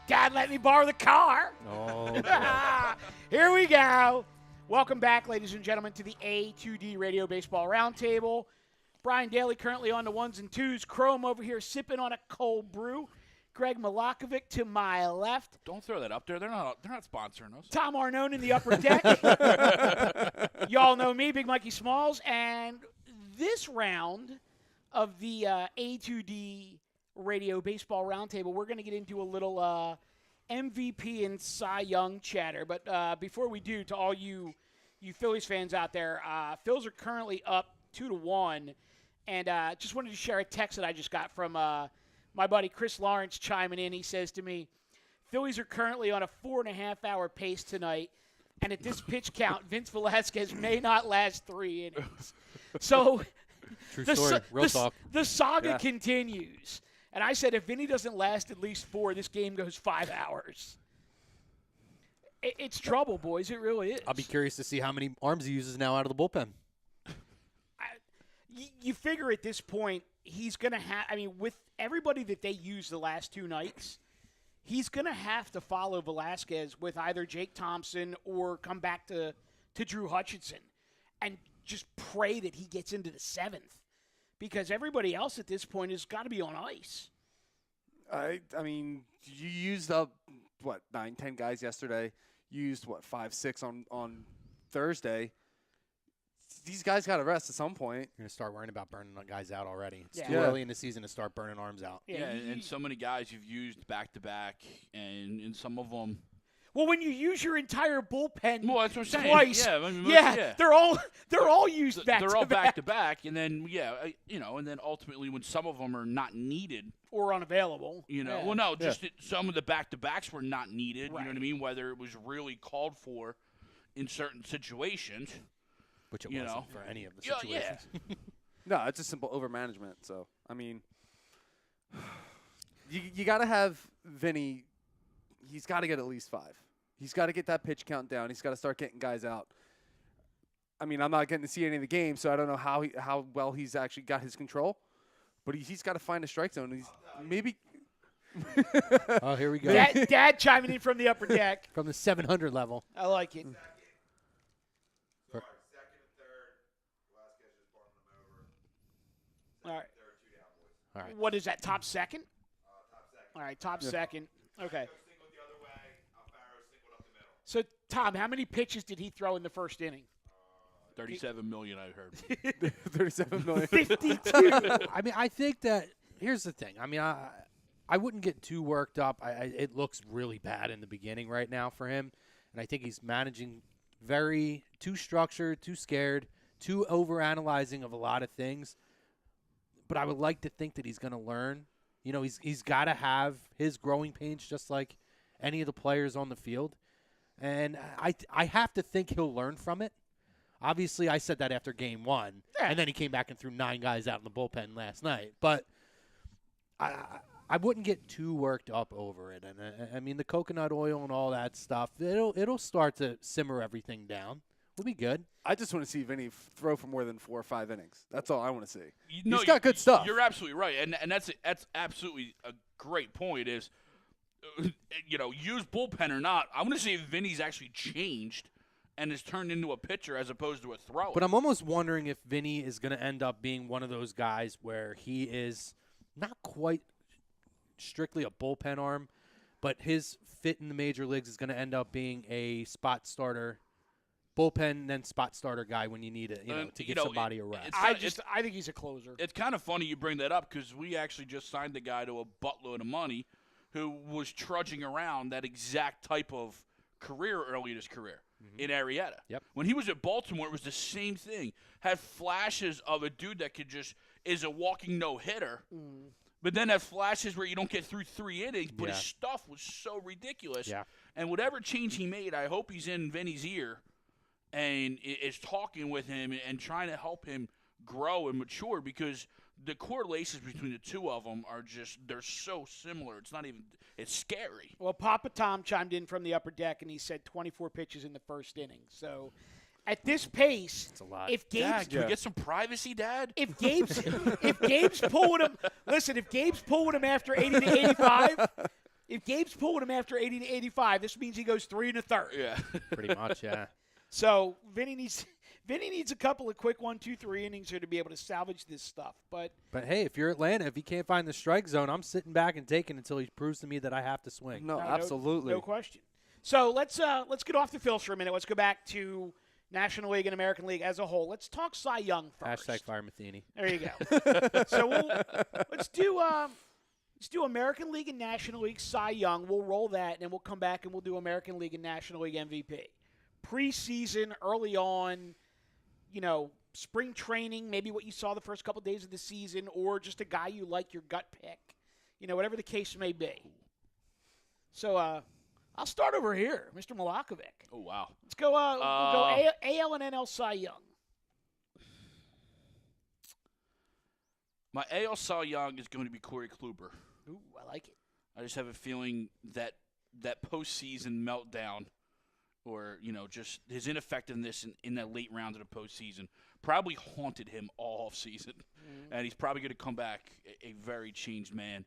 Dad, let me borrow the car. Oh, Here we go. Welcome back, ladies and gentlemen, to the A2D Radio Baseball Roundtable. Brian Daly currently on the ones and twos. Chrome over here sipping on a cold brew. Greg Milakovic to my left. Don't throw that up there. They're not sponsoring us. Tom Arnone in the upper deck. Y'all know me, Big Mikey Smalls. And this round of the A2D Radio Baseball Roundtable, we're going to get into a little MVP and Cy Young chatter. But before we do, to all you Phillies fans out there, Phils are currently up 2-1. And just wanted to share a text that I just got from my buddy Chris Lawrence chiming in. He says to me, Phillies are currently on a 4.5-hour pace tonight, and at this pitch count, Vince Velasquez may not last 3 innings. So true story. Real talk. The saga continues. And I said, if Vinny doesn't last at least 4, this game goes 5 hours. It's trouble, boys. It really is. I'll be curious to see how many arms he uses now out of the bullpen. You figure at this point, he's going to have – I mean, with everybody that they used the last 2 nights, he's going to have to follow Velasquez with either Jake Thompson or come back to Drew Hutchinson and just pray that he gets into the 7th, because everybody else at this point has got to be on ice. I mean, you used up, 9, 10 guys yesterday. You used, 5, 6 on Thursday. These guys got to rest at some point. You're going to start worrying about burning guys out already. It's Yeah. too early in the season to start burning arms out. Yeah, and so many guys you've used back-to-back, and some of them. Well, when you use your entire bullpen Well, that's what I'm saying. twice, Yeah, I mean, yeah, they're all used back They're to all back back-to-back, and then, and then ultimately when some of them are not needed. or unavailable. Yeah. Well, no, just that some of the back-to-backs were not needed, Right. you know what I mean, whether it was really called for in certain situations. Which it You wasn't know. for any of the Yeah, situations. No, it's just simple overmanagement. So, I mean, you got to have Vinny. He's got to get at least 5. He's got to get that pitch count down. He's got to start getting guys out. I mean, I'm not getting to see any of the games, so I don't know how well he's actually got his control. But he's got to find a strike zone. He's maybe. Oh, here we go. Dad chiming in from the upper deck. From the 700 level. I like it. All right. All right. What is that, top second? All right, top second. Okay. So, Tom, how many pitches did he throw in the first inning? 37 million, I heard. 37 million. 52. I mean, I think that here's the thing. I mean, I wouldn't get too worked up. It looks really bad in the beginning right now for him, and I think he's managing too structured, too scared, too overanalyzing of a lot of things. But I would like to think that he's going to learn. You know, he's got to have his growing pains just like any of the players on the field, and I have to think he'll learn from it. Obviously, I said that after Game 1, and then he came back and threw 9 guys out in the bullpen last night. But I wouldn't get too worked up over it. And I mean, the coconut oil and all that stuff, it'll start to simmer everything down. We'll be good. I just want to see Vinny throw for more than 4 or 5 innings. That's all I want to see. No, He's got good stuff. You're absolutely right, and that's absolutely a great point. Is use bullpen or not, I want to see if Vinny's actually changed and is turned into a pitcher as opposed to a thrower. But I'm almost wondering if Vinny is going to end up being one of those guys where he is not quite strictly a bullpen arm, but his fit in the major leagues is going to end up being a spot starter, bullpen, then spot starter guy when you need it, to give somebody a rest. I think he's a closer. It's kind of funny you bring that up because we actually just signed a guy to a buttload of money who was trudging around that exact type of career early in his career. In Arrieta. Yep. When he was at Baltimore, it was the same thing. Had flashes of a dude that is a walking no-hitter, but then have flashes where you don't get through 3 innings, but his stuff was so ridiculous. Yeah. And whatever change he made, I hope he's in Vinny's ear and is talking with him and trying to help him grow and mature, because the correlations between the two of them are they're so similar. It's scary. Well, Papa Tom chimed in from the upper deck, and he said 24 pitches in the first inning. So, at this pace, That's a lot. if Gabe's Dad, can we get some privacy, Dad? if Gabe's pulling him, listen, if Gabe's pulling him after 80 to 85, if Gabe's pulling him after 80 to 85, this means he goes 3 1/3. Yeah. Pretty much, yeah. So Vinny needs a couple of quick 1, 2, 3 innings here to be able to salvage this stuff. But hey, if you're Atlanta, if he can't find the strike zone, I'm sitting back and taking until he proves to me that I have to swing. No, absolutely. No question. So let's get off the Phils for a minute. Let's go back to National League and American League as a whole. Let's talk Cy Young first. Hashtag fire Matheny. There you go. So let's do American League and National League Cy Young. We'll roll that, and then we'll come back and we'll do American League and National League MVP. Preseason, early on, spring training, maybe what you saw the first couple days of the season, or just a guy you like, your gut pick, whatever the case may be. So I'll start over here, Mr. Milakovic. Oh, wow. Let's go. We'll go AL and NL Cy Young. My AL Cy Young is going to be Corey Kluber. Ooh, I like it. I just have a feeling that postseason meltdown, or just his ineffectiveness in that late round of the postseason, probably haunted him all off season, and he's probably going to come back a very changed man.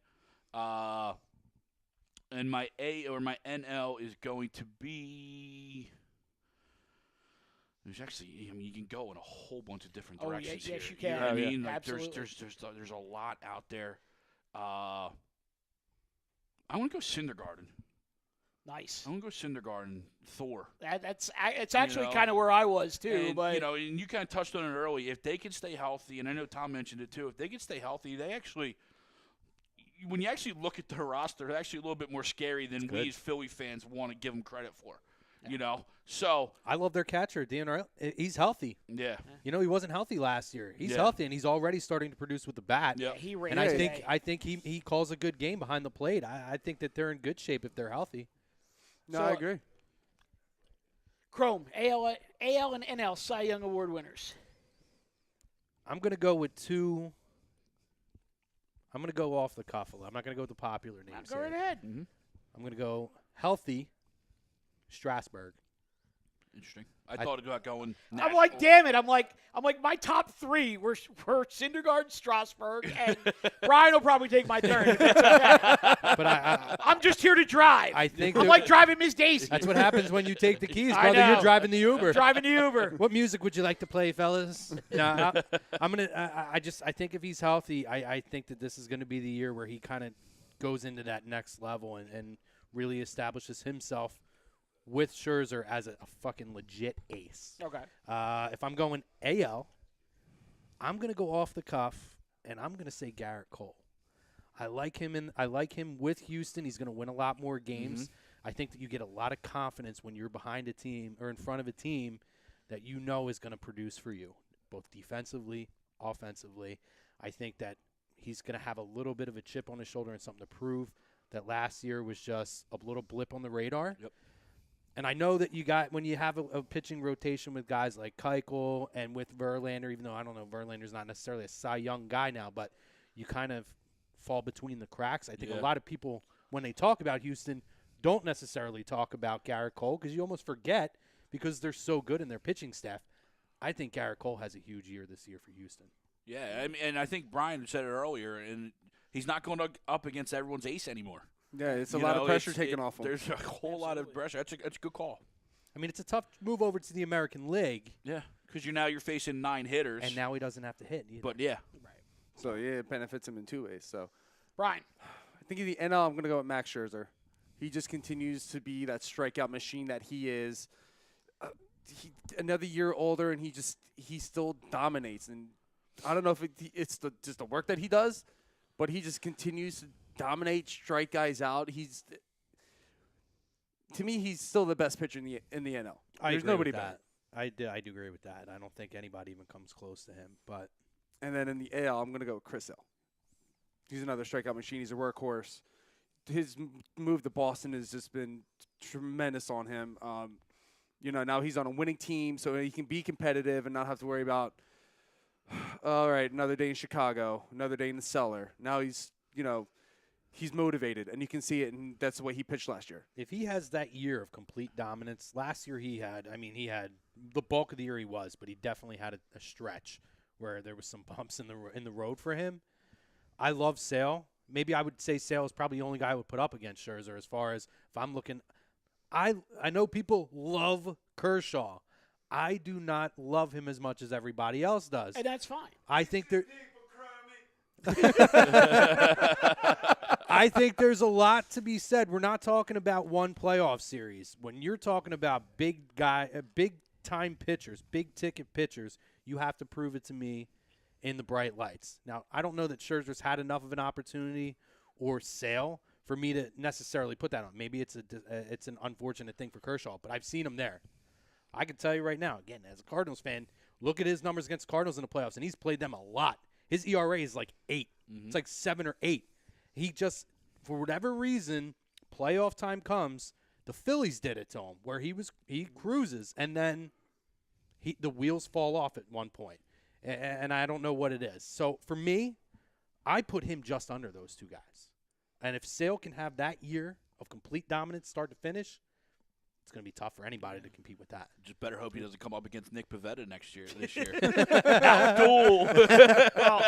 And my NL is going to be. There's actually, you can go in a whole bunch of different directions. Yes, here. you can. You know what I mean? Yeah. Like Absolutely. there's a lot out there. I want to go Syndergaard. Nice. I want to go Syndergaard, Thor. It's actually kind of where I was too. And, but and you kind of touched on it early. If they can stay healthy, and I know Tom mentioned it too, if they can stay healthy, they actually, when you actually look at their roster, they're actually a little bit more scary than we as Philly fans want to give them credit for. So I love their catcher, DeAndrade. He's healthy. Yeah. He wasn't healthy last year. He's healthy, and he's already starting to produce with the bat. Yeah. he ran. And today. I think he calls a good game behind the plate. I think that they're in good shape if they're healthy. No, So- I agree. Chrome, AL and NL Cy Young Award winners. I'm going to go with two. I'm going to go off the cuff a lot. I'm not going to go with the popular names Go here. right ahead. Mm-hmm. I'm going to go healthy Strasburg. Interesting. I thought about going. I'm national. like, damn it! I'm like, my top three were Syndergaard, Strasburg, and Brian will probably take my turn. If it's okay. But I'm just here to drive. I think I'm that- like driving Miss Daisy. that's what happens when you take the keys, I brother. know. You're driving the Uber. Driving the Uber. What music would you like to play, fellas? No, I'm gonna. I think if he's healthy, I think that this is going to be the year where he kind of goes into that next level and really establishes himself with Scherzer as a fucking legit ace. Okay. If I'm going AL, I'm gonna go off the cuff, and I'm gonna say Garrett Cole. I like him with Houston. He's gonna win a lot more games. Mm-hmm. I think that you get a lot of confidence when you're behind a team or in front of a team that is going to produce for you, both defensively, offensively. I think that he's going to have a little bit of a chip on his shoulder and something to prove that last year was just a little blip on the radar. Yep. And I know that when you have a pitching rotation with guys like Keuchel and with Verlander, even though I don't know, Verlander's not necessarily a Cy Young guy now, but you kind of fall between the cracks. I think a lot of people, when they talk about Houston, don't necessarily talk about Garrett Cole because you almost forget because they're so good in their pitching staff. I think Garrett Cole has a huge year this year for Houston. Yeah, I mean, and I think Brian said it earlier, and he's not going up against everyone's ace anymore. Yeah, it's a lot of pressure taken off him. There's a whole lot of pressure. That's a good call. I mean, it's a tough move over to the American League. Yeah, because you're facing 9 hitters, and now he doesn't have to hit either. But yeah, So yeah, it benefits him in two ways. So Brian. I think in the NL, I'm going to go with Max Scherzer. He just continues to be that strikeout machine that he is. Another year older, and he still dominates. And I don't know if it's just the work that he does, but he just continues to dominate, strike guys out. To me, he's still the best pitcher in the NL. There's nobody better. I do agree with that. I don't think anybody even comes close to him. But And then in the AL, I'm going to go with Chris Hill. He's another strikeout machine. He's a workhorse. His move to Boston has just been tremendous on him. Now he's on a winning team, so he can be competitive and not have to worry about, all right, another day in Chicago, another day in the cellar. Now he's motivated, and you can see it, and that's the way he pitched last year. if he has that year of complete dominance, last year he had the bulk of the year he was, but he definitely had a stretch where there was some bumps in the road for him. I love Sale. maybe I would say Sale is probably the only guy I would put up against Scherzer as far as if I'm looking. I know people love Kershaw. I do not love him as much as everybody else does. And that's fine. I think I think there's a lot to be said. We're not talking about one playoff series. When you're talking about big time pitchers, big ticket pitchers, you have to prove it to me in the bright lights. Now, I don't know that Scherzer's had enough of an opportunity or Sale for me to necessarily put that on. Maybe it's an unfortunate thing for Kershaw, but I've seen him there. I can tell you right now, again, as a Cardinals fan, look at his numbers against Cardinals in the playoffs, and he's played them a lot. His ERA is like 8. It's like 7 or 8. He just, for whatever reason, playoff time comes, the Phillies did it to him, where he cruises, and then the wheels fall off at one point. And I don't know what it is. So for me, I put him just under those two guys. And if Sale can have that year of complete dominance start to finish, it's going to be tough for anybody to compete with that. Just better hope he doesn't come up against Nick Pivetta this year. Duel. Well,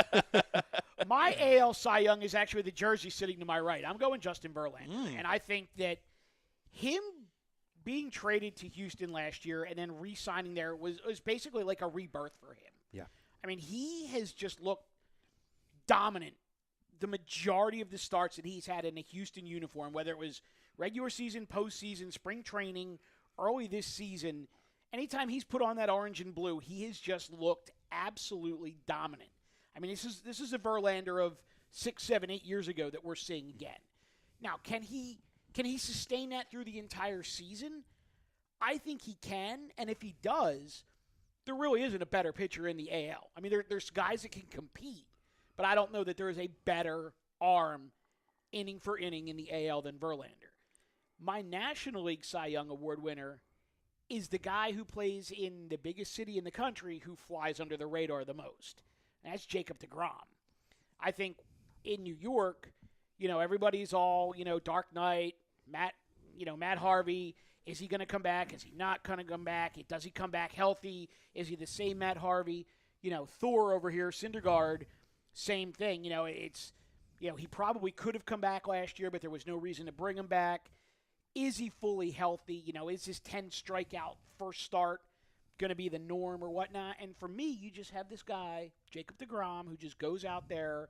my AL Cy Young is actually the jersey sitting to my right. I'm going Justin Verlander. And I think that him being traded to Houston last year and then re-signing there was basically like a rebirth for him. Yeah. I mean, he has just looked dominant the majority of the starts that he's had in a Houston uniform, whether it was regular season, postseason, spring training, early this season. Anytime he's put on that orange and blue, he has just looked absolutely dominant. I mean, this is a Verlander of 6, 7, 8 years ago that we're seeing again. Now, can he sustain that through the entire season? I think he can, and if he does, there really isn't a better pitcher in the AL. I mean, there's guys that can compete, but I don't know that there is a better arm inning for inning in the AL than Verlander. My National League Cy Young Award winner is the guy who plays in the biggest city in the country who flies under the radar the most. And that's Jacob deGrom. I think in New York, everybody's all, Dark Knight, Matt Harvey. Is he going to come back? Is he not going to come back? Does he come back healthy? Is he the same Matt Harvey? Thor over here, Syndergaard, same thing. He probably could have come back last year, but there was no reason to bring him back. Is he fully healthy? Is his 10 strikeout first start going to be the norm or whatnot? And for me, you just have this guy, Jacob deGrom, who just goes out there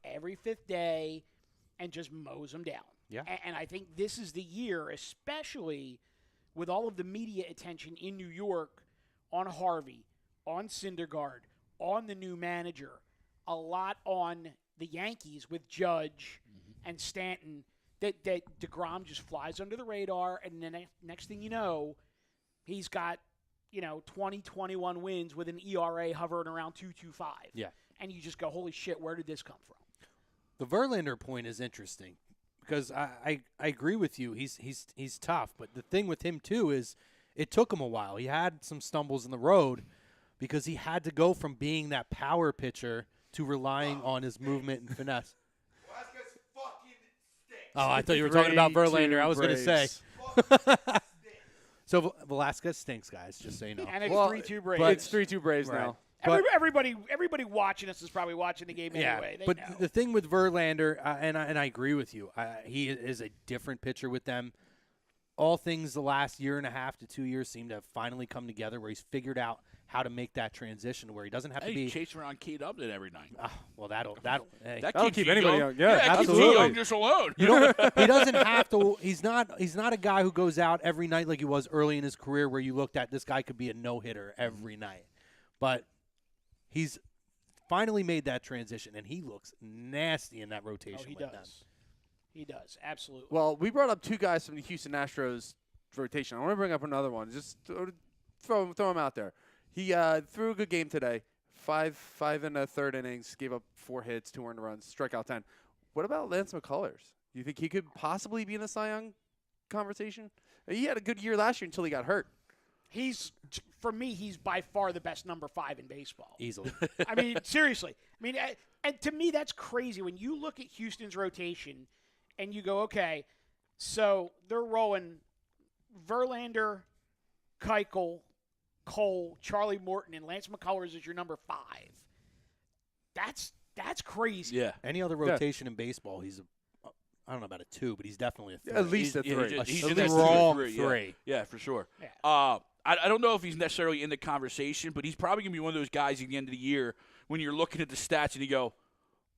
every fifth day and just mows them down. Yeah. And I think this is the year, especially with all of the media attention in New York on Harvey, on Syndergaard, on the new manager, a lot on the Yankees with Judge and Stanton, that deGrom just flies under the radar, and then next thing you know, he's got 20, 21 wins with an ERA hovering around 2.25. Yeah. And you just go, holy shit, where did this come from? The Verlander point is interesting because I agree with you. He's tough, but the thing with him too is it took him a while. He had some stumbles in the road because he had to go from being that power pitcher to relying on his movement and finesse. Oh, I thought you were talking about Verlander. I was going to say. So Velasquez stinks, guys, just so you know. And it's 3-2 Braves. But it's 3-2 Braves now. Everybody watching us is probably watching the game anyway. They but know. The thing with Verlander, and I agree with you, he is a different pitcher with them. All things the last year and a half to 2 years seem to have finally come together where he's figured out how to make that transition where he doesn't have to be chasing around Kate Upton every night. Well, that'll hey. That'll keep anybody young. Yeah, absolutely. Keeps you young just alone. He doesn't have to. He's not a guy who goes out every night like he was early in his career, where you looked at this guy could be a no-hitter every night. But he's finally made that transition, and he looks nasty in that rotation. He with does. them. He does, absolutely. Well, we brought up two guys from the Houston Astros rotation. I want to bring up another one. Just throw him out there. He threw a good game today. Five in the third innings, gave up 4 hits, 2 earned runs, struck out 10. What about Lance McCullers? Do you think he could possibly be in the Cy Young conversation? He had a good year last year until he got hurt. For me, he's by far the best number 5 in baseball. Easily. I mean, seriously. I mean, and to me, that's crazy. When you look at Houston's rotation and you go, okay, so they're rolling Verlander, Keuchel, Cole, Charlie Morton, and Lance McCullers is your number 5. That's That's crazy. Yeah. Any other rotation in baseball, he's I don't know about a 2, but he's definitely a 3. At least a 3. He's A in that strong 2 or 3. 3. Yeah, for sure. Yeah. I don't know if he's necessarily in the conversation, but he's probably going to be one of those guys at the end of the year when you're looking at the stats and you go,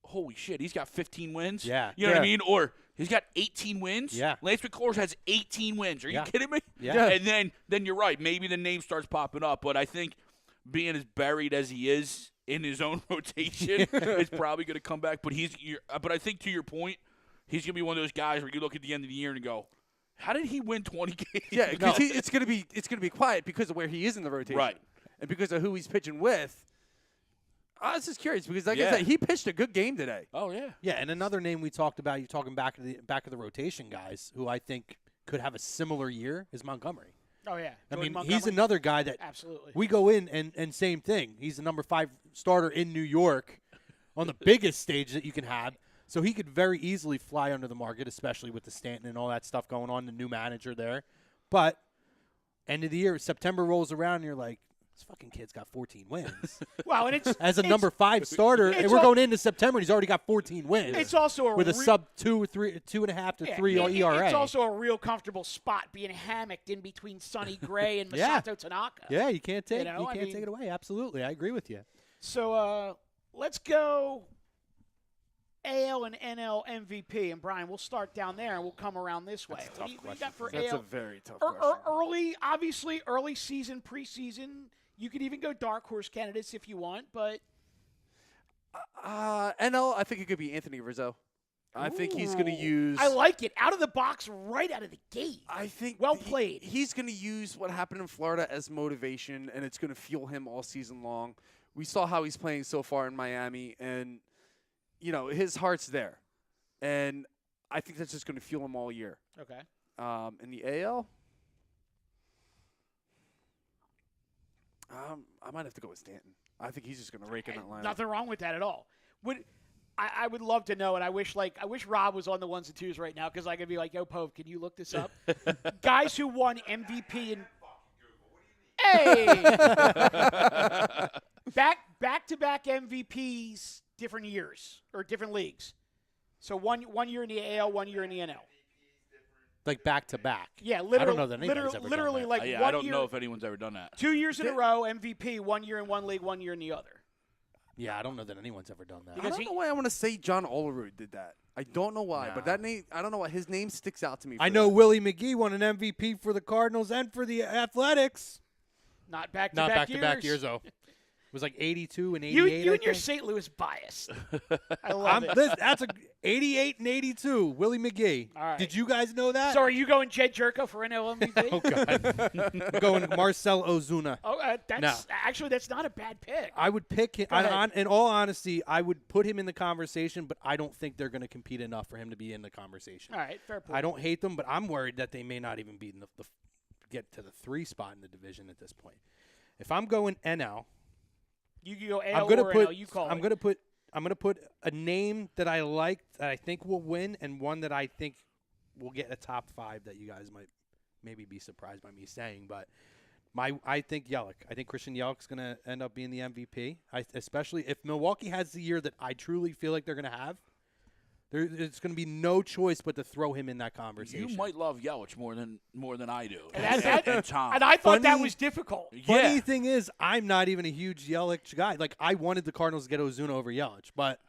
holy shit, he's got 15 wins? Yeah. You know what I mean? Or he's got 18 wins? Yeah. Lance McCullers has 18 wins. Are you kidding me? Yeah. And then you're right. Maybe the name starts popping up, but I think being as buried as he is in his own rotation is probably going to come back. But but I think to your point, he's going to be one of those guys where you look at the end of the year and go, how did he win 20 games? Yeah, because it's gonna be quiet because of where he is in the rotation, Right. And because of who he's pitching with. I was just curious because, like I Yeah. said, he pitched a good game today. Oh, yeah. Yeah, and another name we talked about, you're talking back of the rotation guys, who I think could have a similar year, is Montgomery. Oh, yeah. I Jordan mean, Montgomery? he's another guy that Absolutely. we go in and same thing. He's the number 5 starter in New York on the biggest stage that you can have. So he could very easily fly under the market, especially with the Stanton and all that stuff going on, the new manager there. But end of the year, September rolls around, and you're like, this fucking kid's got 14 wins. Well, and it's As a it's- number 5 starter, and it's we're al- going into September, and he's already got 14 wins. It's also a with a re- sub 2.5 to 3 ERA. It's also a real comfortable spot being hammocked in between Sonny Gray and Yeah. Masato Tanaka. Yeah, you can't take You know, I mean- take it away. Absolutely, I agree with you. So let's go AL and NL MVP. And, Brian, we'll start down there, and we'll come around this way. What do you got for That's AL? a very tough Early season, preseason. You could even go dark horse candidates if you want, but NL, I think it could be Anthony Rizzo. I think he's going to use. I like it. Out of the box, right out of the gate. I think Well played. He's going to use what happened in Florida as motivation, and it's going to fuel him all season long. We saw how he's playing so far in Miami, and his heart's there, and I think that's just going to fuel him all year. Okay. In the AL, I might have to go with Stanton. I think he's just going to rake in that lineup. Nothing wrong with that at all. I would love to know, and I wish Rob was on the 1s and 2s right now because I could be like, yo, Pove, can you look this up? Guys who won MVP and hey, back-to-back MVPs, different years or different leagues. So one year in the AL, 1 year in the NL. Like back to back. Yeah, literally. I don't know that anybody's ever literally done like Yeah, 1 I don't year, know if anyone's ever done that. 2 years in a row MVP, 1 year in one league, 1 year in the other. Yeah, I don't know that anyone's ever done that. I don't know why I want to say John Olerud did that. I don't know why, but that name, I don't know why his name sticks out to me. I know Willie McGee won an MVP for the Cardinals and for the Athletics. Not back-to-back Not years. back-to-back years, though. It was like 82 and 88, You I and your think. St. Couis bias. I love it. That's 88 and 82, Willie McGee. All right. Did you guys know that? So are you going Jed Jerko for NL MVP? Oh, God. I'm going Marcel Ozuna. Oh, No. that's not a bad pick. I would pick him. Go ahead. In all honesty, I would put him in the conversation, but I don't think they're going to compete enough for him to be in the conversation. All right, fair point. I don't hate them, but I'm worried that they may not even be in the get to the 3 spot in the division at this point. If I'm going NL, You can go I'm AL gonna or put. NL. You call I'm it. gonna put a name that I like, that I think will win, and one that I think will get a top 5 that you guys might maybe be surprised by me saying. But I think Yelich. I think Christian Yelich's gonna end up being the MVP. Especially if Milwaukee has the year that I truly feel like they're gonna have. There's going to be no choice but to throw him in that conversation. You might love Yelich more than I do. And Tom. And I thought that Funny- was difficult. Funny thing is, I'm not even a huge Yelich guy. Like, I wanted the Cardinals to get Ozuna over Yelich, but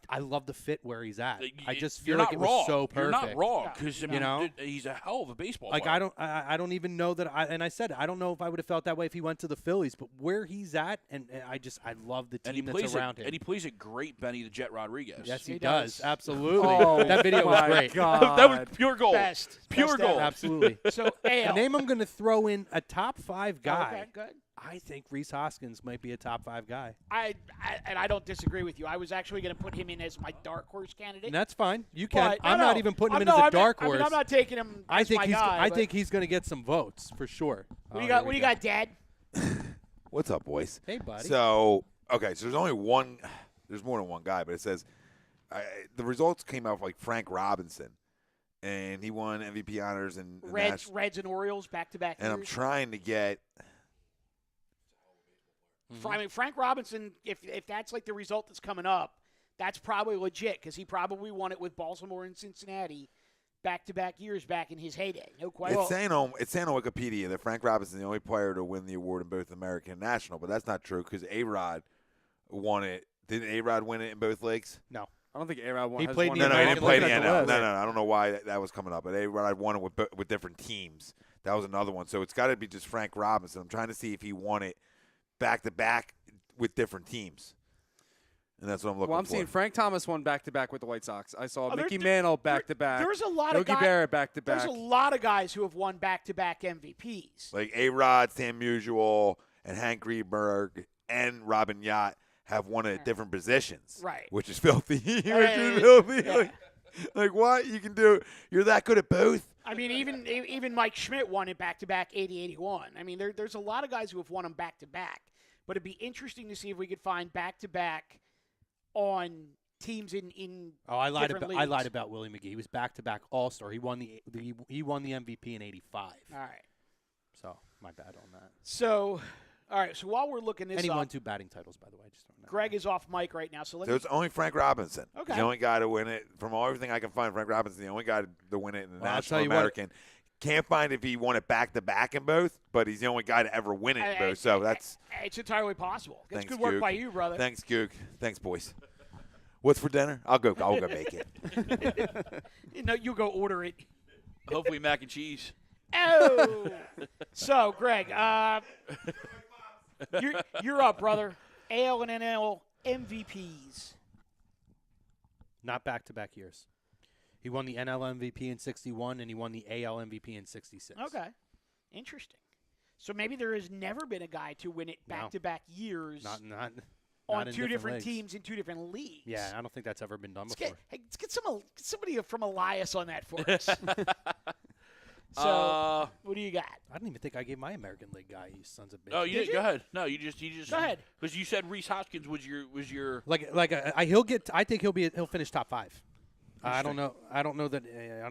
I love the fit where he's at. I just feel You're like not it wrong. was so perfect. You're not wrong because You know? he's a hell of a baseball Like, player. I don't even know that. And I said I don't know if I would have felt that way if he went to the Phillies. But where he's at, and I love the and he team plays that's around him. And he plays a great Benny the Jet Rodriguez. Yes, he He does. does. Absolutely. Oh, that video was my great. God. That was pure gold. Best. Pure Best gold. ever. Absolutely. So The AL. name I'm going to throw in a top 5 guy. Okay, good. I think Rhys Hoskins might be a top 5 guy. I don't disagree with you. I was actually going to put him in as my dark horse candidate. And that's fine. You can. But- I'm no, not no. even putting him I'm in no, as a I'm not- dark I mean, horse. I'm not taking him I as think my he's. guy, I but- think he's going to get some votes for sure. What do you got, Dad? What's up, boys? Hey, buddy. So, okay, so there's only one. There's more than one guy, but it says the results came out for like Frank Robinson, and he won MVP honors in Reds and Orioles back-to-back And I'm years. trying to get. I mean, Frank Robinson, if that's like the result that's coming up, that's probably legit because he probably won it with Baltimore and Cincinnati back-to-back years back in his heyday. No question. It's saying on Wikipedia that Frank Robinson is the only player to win the award in both American and National, but that's not true because A-Rod won it. Didn't A-Rod win it in both leagues? No. I don't think A-Rod won. He has played won in the No, he American didn't play the Looking at the NL. list. No, I don't know why that was coming up, but A-Rod won it with different teams. That was another one. So it's got to be just Frank Robinson. I'm trying to see if he won it back-to-back with different teams. And that's what I'm looking for. Well, I'm seeing Frank Thomas won back-to-back with the White Sox. I saw Mickey there- Mantle back-to-back. There's a lot of Yogi guys. Berra back-to-back. There's a lot of guys who have won back-to-back MVPs. Like A-Rod, Sam Musial, and Hank Greenberg, and Robin Yacht have won it at different positions. Right. Which is filthy. Which is yeah. filthy. Like, what? You can do – you're that good at both? I mean, even Mike Schmidt won it back-to-back 80-81. I mean, there's a lot of guys who have won them back-to-back. But it'd be interesting to see if we could find back-to-back on teams in Oh, I lied different about leagues. Willie McGee. He was back-to-back All-Star. He won the MVP in '85. All right. So my bad on that. So, all right. So while we're looking this And he up, won 2 batting titles, by the way. Just don't know. Greg is off mic right now. So let So me. it's only Frank Robinson. Okay. He's the only guy to win it. From everything I can find, Frank Robinson the only guy to win it in the Well, I'll National tell you what. American. Can't find if he won it back-to-back in both, but he's the only guy to ever win it in both. So that's It's entirely possible. That's thanks, good work Gook. by you, brother. Thanks, Gook. Thanks, boys. What's for dinner? I'll go make it. No, you go order it. Hopefully mac and cheese. Oh. So, Greg, you're up, brother. AL and NL MVPs. Not back-to-back years. He won the NL MVP in '61, and he won the AL MVP in '66. Okay. Interesting. So maybe there has never been a guy to win it No. back-to-back years Not on in two different leagues. teams in two different leagues. Yeah, I don't think that's ever been done Let's before. let's get somebody from Elias on that for us. So, what do you got? I didn't even think I gave my American League guy, you sons of bitches. Oh, you Did did. you? Go ahead. No, you just Go ahead. because you said Reese Hoskins was your. I think he'll finish top 5. I don't know that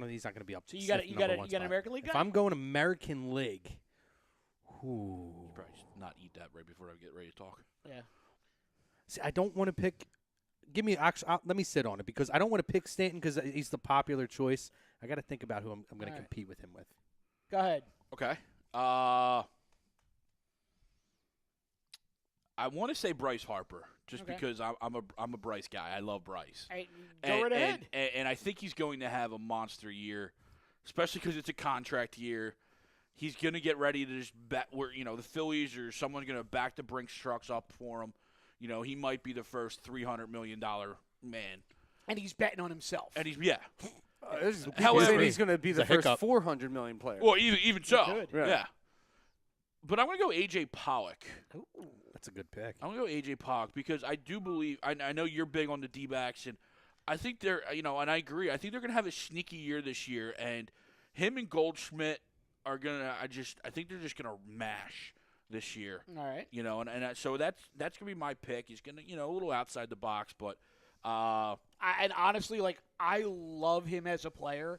he's not going to be up. So you got sniffing number one an spot. American League If guy? I'm going American League, ooh. Probably should not eat that right before I get ready to talk. Yeah. See, I don't want to pick. Let me sit on it because I don't want to pick Stanton because he's the popular choice. I got to think about who I'm going to All right. compete with him with. Go ahead. Okay. I want to say Bryce Harper just Okay. because I'm a Bryce guy. I love Bryce. All right, go right ahead. And I think he's going to have a monster year, especially because it's a contract year. He's going to get ready to just bet where the Phillies or someone's going to back the Brinks trucks up for him. He might be the first $300 million man. And he's betting on himself. And he's However, he's going to be the It's a first hiccup. $400 million player. well, even so, Good. yeah. But I'm going to go A.J. Pollock. That's a good pick. I'm going to go A.J. Pollock because I do believe – I know you're big on the D-backs, and I think they're – and I agree. I think they're going to have a sneaky year this year, and him and Goldschmidt are going to – I think they're just going to mash this year. All right. So that's going to be my pick. He's going to, a little outside the box, but And honestly, I love him as a player.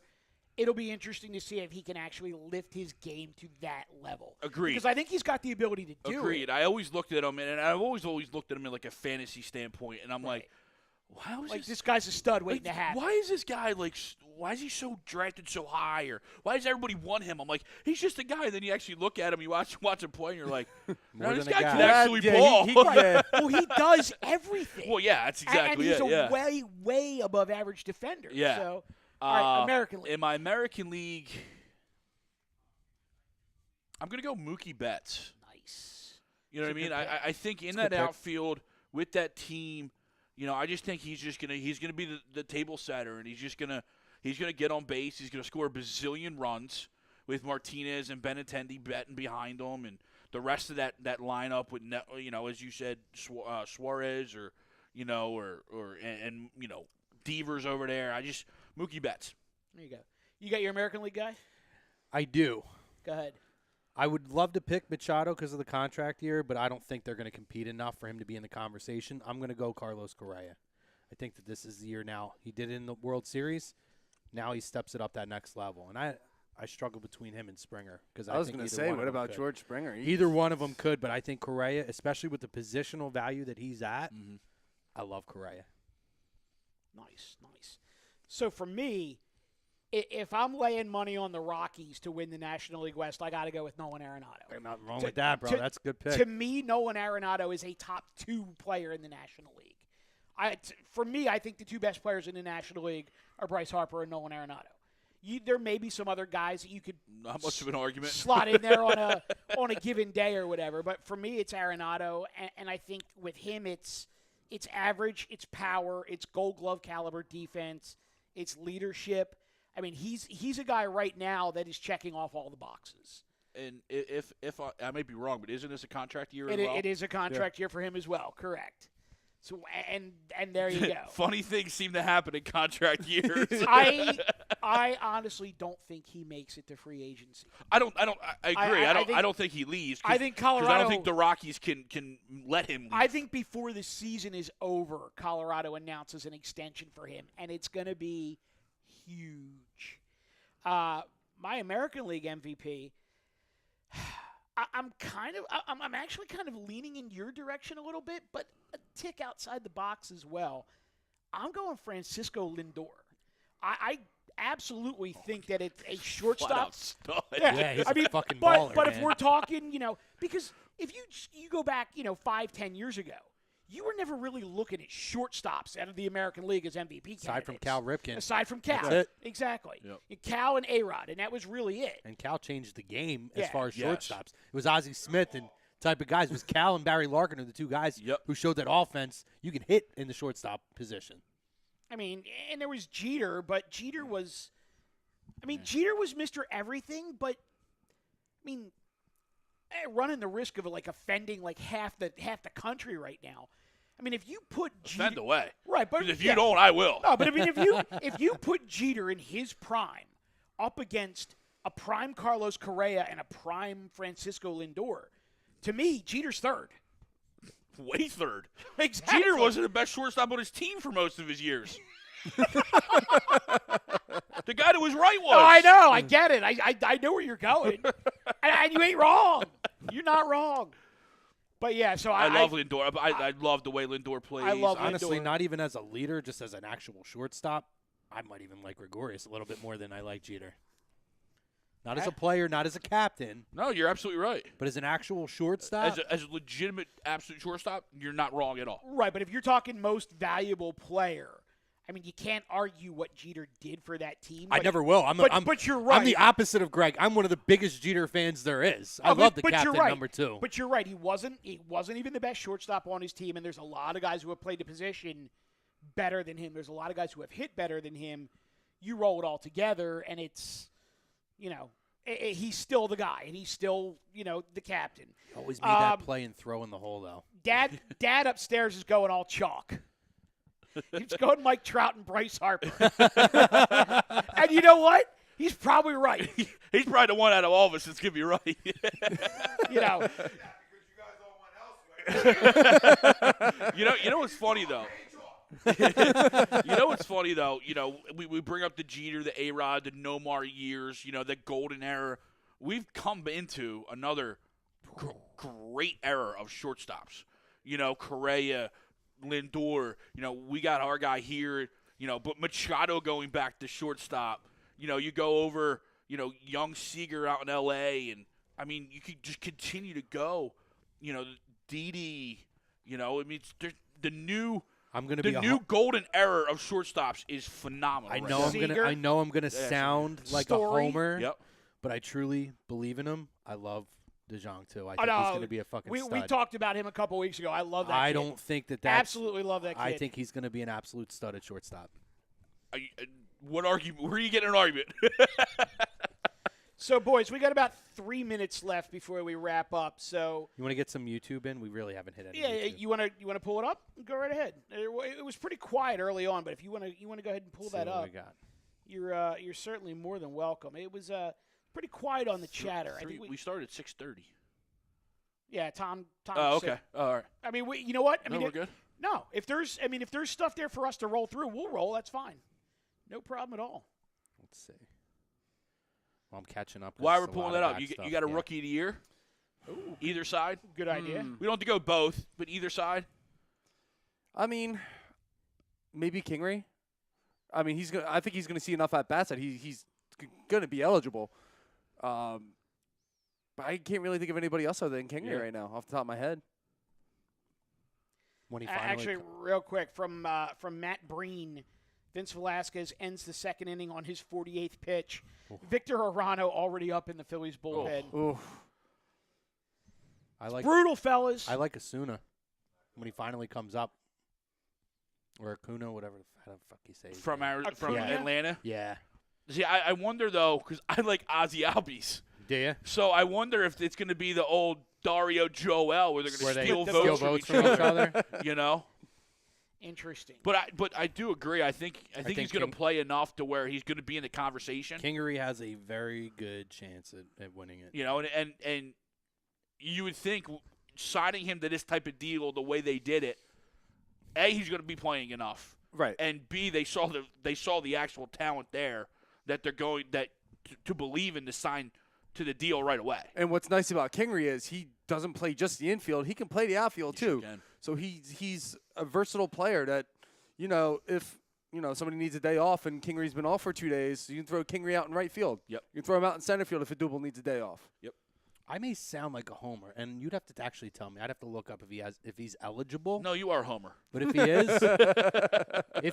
It'll be interesting to see if he can actually lift his game to that level. Agreed. Because I think he's got the ability to do agreed. it. I always looked at him, and I've always looked at him in like a fantasy standpoint, and I'm like, how is This guy's a stud waiting like, to happen. why is this guy why is he so drafted so high, or why does everybody want him? I'm like, he's just a guy. And then you actually look at him, you watch him play, and you're like, no, this than a guy guy. can Yeah, actually yeah, ball. Well, he does everything. Well, yeah, that's exactly and he's it. a way, way above average defender. Yeah. So, all right, American League. In my American League, I'm going to go Mookie Betts. Nice. You know what I mean? I think in a that good pick. outfield with that team, I just think he's gonna be the table setter, and he's gonna get on base. He's gonna score a bazillion runs with Martinez and Benintendi betting behind him, and the rest of that lineup with as you said, Suarez or Devers over there. Mookie Betts. There you go. You got your American League guy? I do. Go ahead. I would love to pick Machado because of the contract year, but I don't think they're going to compete enough for him to be in the conversation. I'm going to go Carlos Correa. I think that this is the year now. He did it in the World Series. Now he steps it up that next level. And I struggle between him and Springer because I was think going to either say, one what of them about could. George Springer? Either one of them could, but I think Correa, especially with the positional value that he's at, I love Correa. Nice. So for me, if I'm laying money on the Rockies to win the National League West, I got to go with Nolan Arenado. There's nothing wrong with that, bro. That's a good pick. To me, Nolan Arenado is a top 2 player in the National League. For me, I think the 2 best players in the National League are Bryce Harper and Nolan Arenado. There may be some other guys that you could Not much of an argument. slot in there on a given day or whatever. But for me, it's Arenado, and I think with him, it's average, it's power, it's Gold Glove caliber defense, it's leadership. I mean, he's a guy right now that is checking off all the boxes. And if I may be wrong, but isn't this a contract year as well? It is a contract year for him as well, correct. So and there you go. Funny things seem to happen in contract years. I honestly don't think he makes it to free agency. I agree. I don't think he leaves. I think Colorado. I don't think the Rockies can let him leave. I think before the season is over, Colorado announces an extension for him, and it's going to be huge. My American League MVP. I'm actually kind of leaning in your direction a little bit, but a tick outside the box as well. I'm going Francisco Lindor. I absolutely think that it's a shortstop. Yeah, he's a fucking but, baller, But man. if we're talking, because if you go back, 5-10 years ago, you were never really looking at shortstops out of the American League as MVP Aside from candidates. Cal Ripken. Aside from Cal. That's it. Exactly. Yep. Cal and A-Rod, and that was really it. And Cal changed the game Yeah. as far as Yes. shortstops. It was Ozzie Smith and type of guys. It was Cal and Barry Larkin are the 2 guys who showed that offense you can hit in the shortstop position. I mean, and there was Jeter, but Jeter was Mr. Everything, but I mean, running the risk of offending half the country right now. I mean, if you put Jeter, Offend away. right? But 'Cause if you don't, I will. No, but I mean, if you put Jeter in his prime up against a prime Carlos Correa and a prime Francisco Lindor, to me, Jeter's third. Way third. Exactly. Jeter wasn't the best shortstop on his team for most of his years. The guy that was right was. No, I know. I get it. I know where you're going. and you ain't wrong. You're not wrong. But, yeah, so I love Lindor. I love the way Lindor plays. I love Honestly, Lindor. not even as a leader, just as an actual shortstop, I might even like Gregorius a little bit more than I like Jeter. Not as a player, not as a captain, No, you're absolutely right. but as an actual shortstop. As a legitimate, absolute shortstop, you're not wrong at all. Right, but if you're talking most valuable player, I mean, you can't argue what Jeter did for that team. I never will. But you're right. I'm the opposite of Greg. I'm one of the biggest Jeter fans there is. I Oh, love the but captain you're right. number 2. But you're right. He wasn't even the best shortstop on his team, and there's a lot of guys who have played the position better than him. There's a lot of guys who have hit better than him. You roll it all together, and it's, he's still the guy, and he's still, the captain. Always made that play and throw in the hole, though. Dad upstairs is going all chalk. He's going Mike Trout and Bryce Harper. And you know what? He's probably right. He's probably the one out of all of us that's going to be right. You know. You know what's funny, though? What's funny, though? We bring up the Jeter, the A-Rod, the Nomar years, the golden era. We've come into another great era of shortstops. Correa, Lindor, we got our guy here, but Machado going back to shortstop. You go over, young Seager out in L.A., and, I mean, you could just continue to go, Didi, the new golden era of shortstops is phenomenal. I know I'm gonna sound like Story. a homer, Yep. but I truly believe in him. I love DeJong too. I think he's gonna be a fucking we stud. talked about him a couple weeks ago. I love that I kid. don't think that's Absolutely love that kid. I think he's gonna be an absolute stud at shortstop. What argument? Where are you getting an argument? So, boys, we got about 3 minutes left before we wrap up. So, You want to get some YouTube in? We really haven't hit any. yeah, YouTube. you want to pull it up? Go right ahead. It was pretty quiet early on, but if you want to go ahead and pull See that what up, we got. you're certainly more than welcome. It was pretty quiet on the chatter. I think we started at 6:30. yeah, Tom. Oh, said- okay. All right. I mean, you know what? I No, mean, we're good. No, if there's stuff there for us to roll through, we'll roll. That's fine. No problem at all. Let's see. Well, I'm catching up. 'cause Why it's we're a pulling lot that of up? back You stuff, got a yeah. rookie of the year? Either side? Good idea. We don't have to go both, but either side? I mean, maybe Kingery. I mean, I think he's gonna see enough at bats that he's gonna be eligible. But I can't really think of anybody else other than Kingery right now, off the top of my head. When he finally Actually, real quick, from Matt Breen, Vince Velasquez ends the second inning on his 48th pitch. Victor Arano already up in the Phillies bullpen. I like Brutal, fellas. I like Asuna when he finally comes up, or Acuna, whatever how the fuck you say. his From name. from Yeah. Atlanta? Yeah. See, I wonder, though, because I like Ozzy Albies. Do you? So I wonder if it's going to be the old Dario Joel where they're going to steal steal votes from each other. you know? Interesting. But I do agree. I think he's think going King- to play enough to where he's going to be in the conversation. Kingery has a very good chance at winning it. You know, and you would think signing him to this type of deal the way they did it, A, he's going to be playing enough. Right. And B, they saw the actual talent there that they're going to believe in to sign to the deal right away. And what's nice about Kingery is he doesn't play just the infield; he can play the outfield He sure too. can. So he's a versatile player that, if somebody needs a day off and Kingery's been off for 2 days, you can throw Kingery out in right field. Yep. You can throw him out in center field if a double needs a day off. Yep. I may sound like a homer, and you'd have to actually tell me. I'd have to look up if he's eligible. No, you are a homer. But if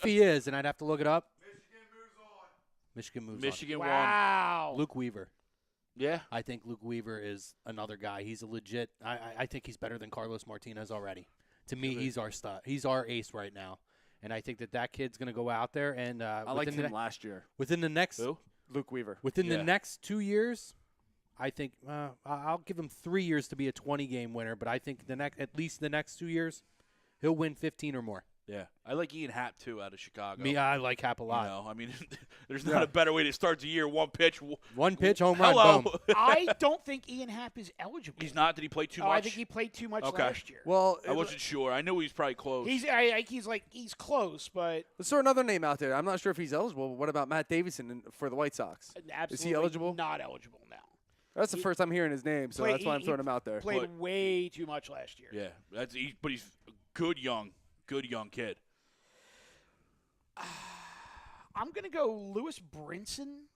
he is, and I'd have to look it up. Michigan moves on. Michigan won. Wow. Luke Weaver. Yeah. I think Luke Weaver is another guy. He's a legit. I think he's better than Carlos Martinez already. To me, he's our star. He's our ace right now, and I think that kid's going to go out there and. I liked him last year. Within the next. Who? Luke Weaver. Within the next 2 years, I think I'll give him 3 years to be a 20-game winner. But I think at least the next 2 years, he'll win 15 or more. Yeah. I like Ian Happ, too, out of Chicago. I like Happ a lot. You know, I mean, there's not a better way to start the year. One pitch. One pitch, home run, Hello. boom. I don't think Ian Happ is eligible. He's not. Did he play too much? I think he played too much Okay. last year. Well, I wasn't sure. I knew he was probably close. He's close, but let's throw another name out there. I'm not sure if he's eligible. What about Matt Davidson for the White Sox? absolutely Is he eligible? Not eligible now. That's the first time hearing his name, so that's why I'm throwing him out there. Played way too much last year. Yeah. But he's a good young kid. I'm going to go Lewis Brinson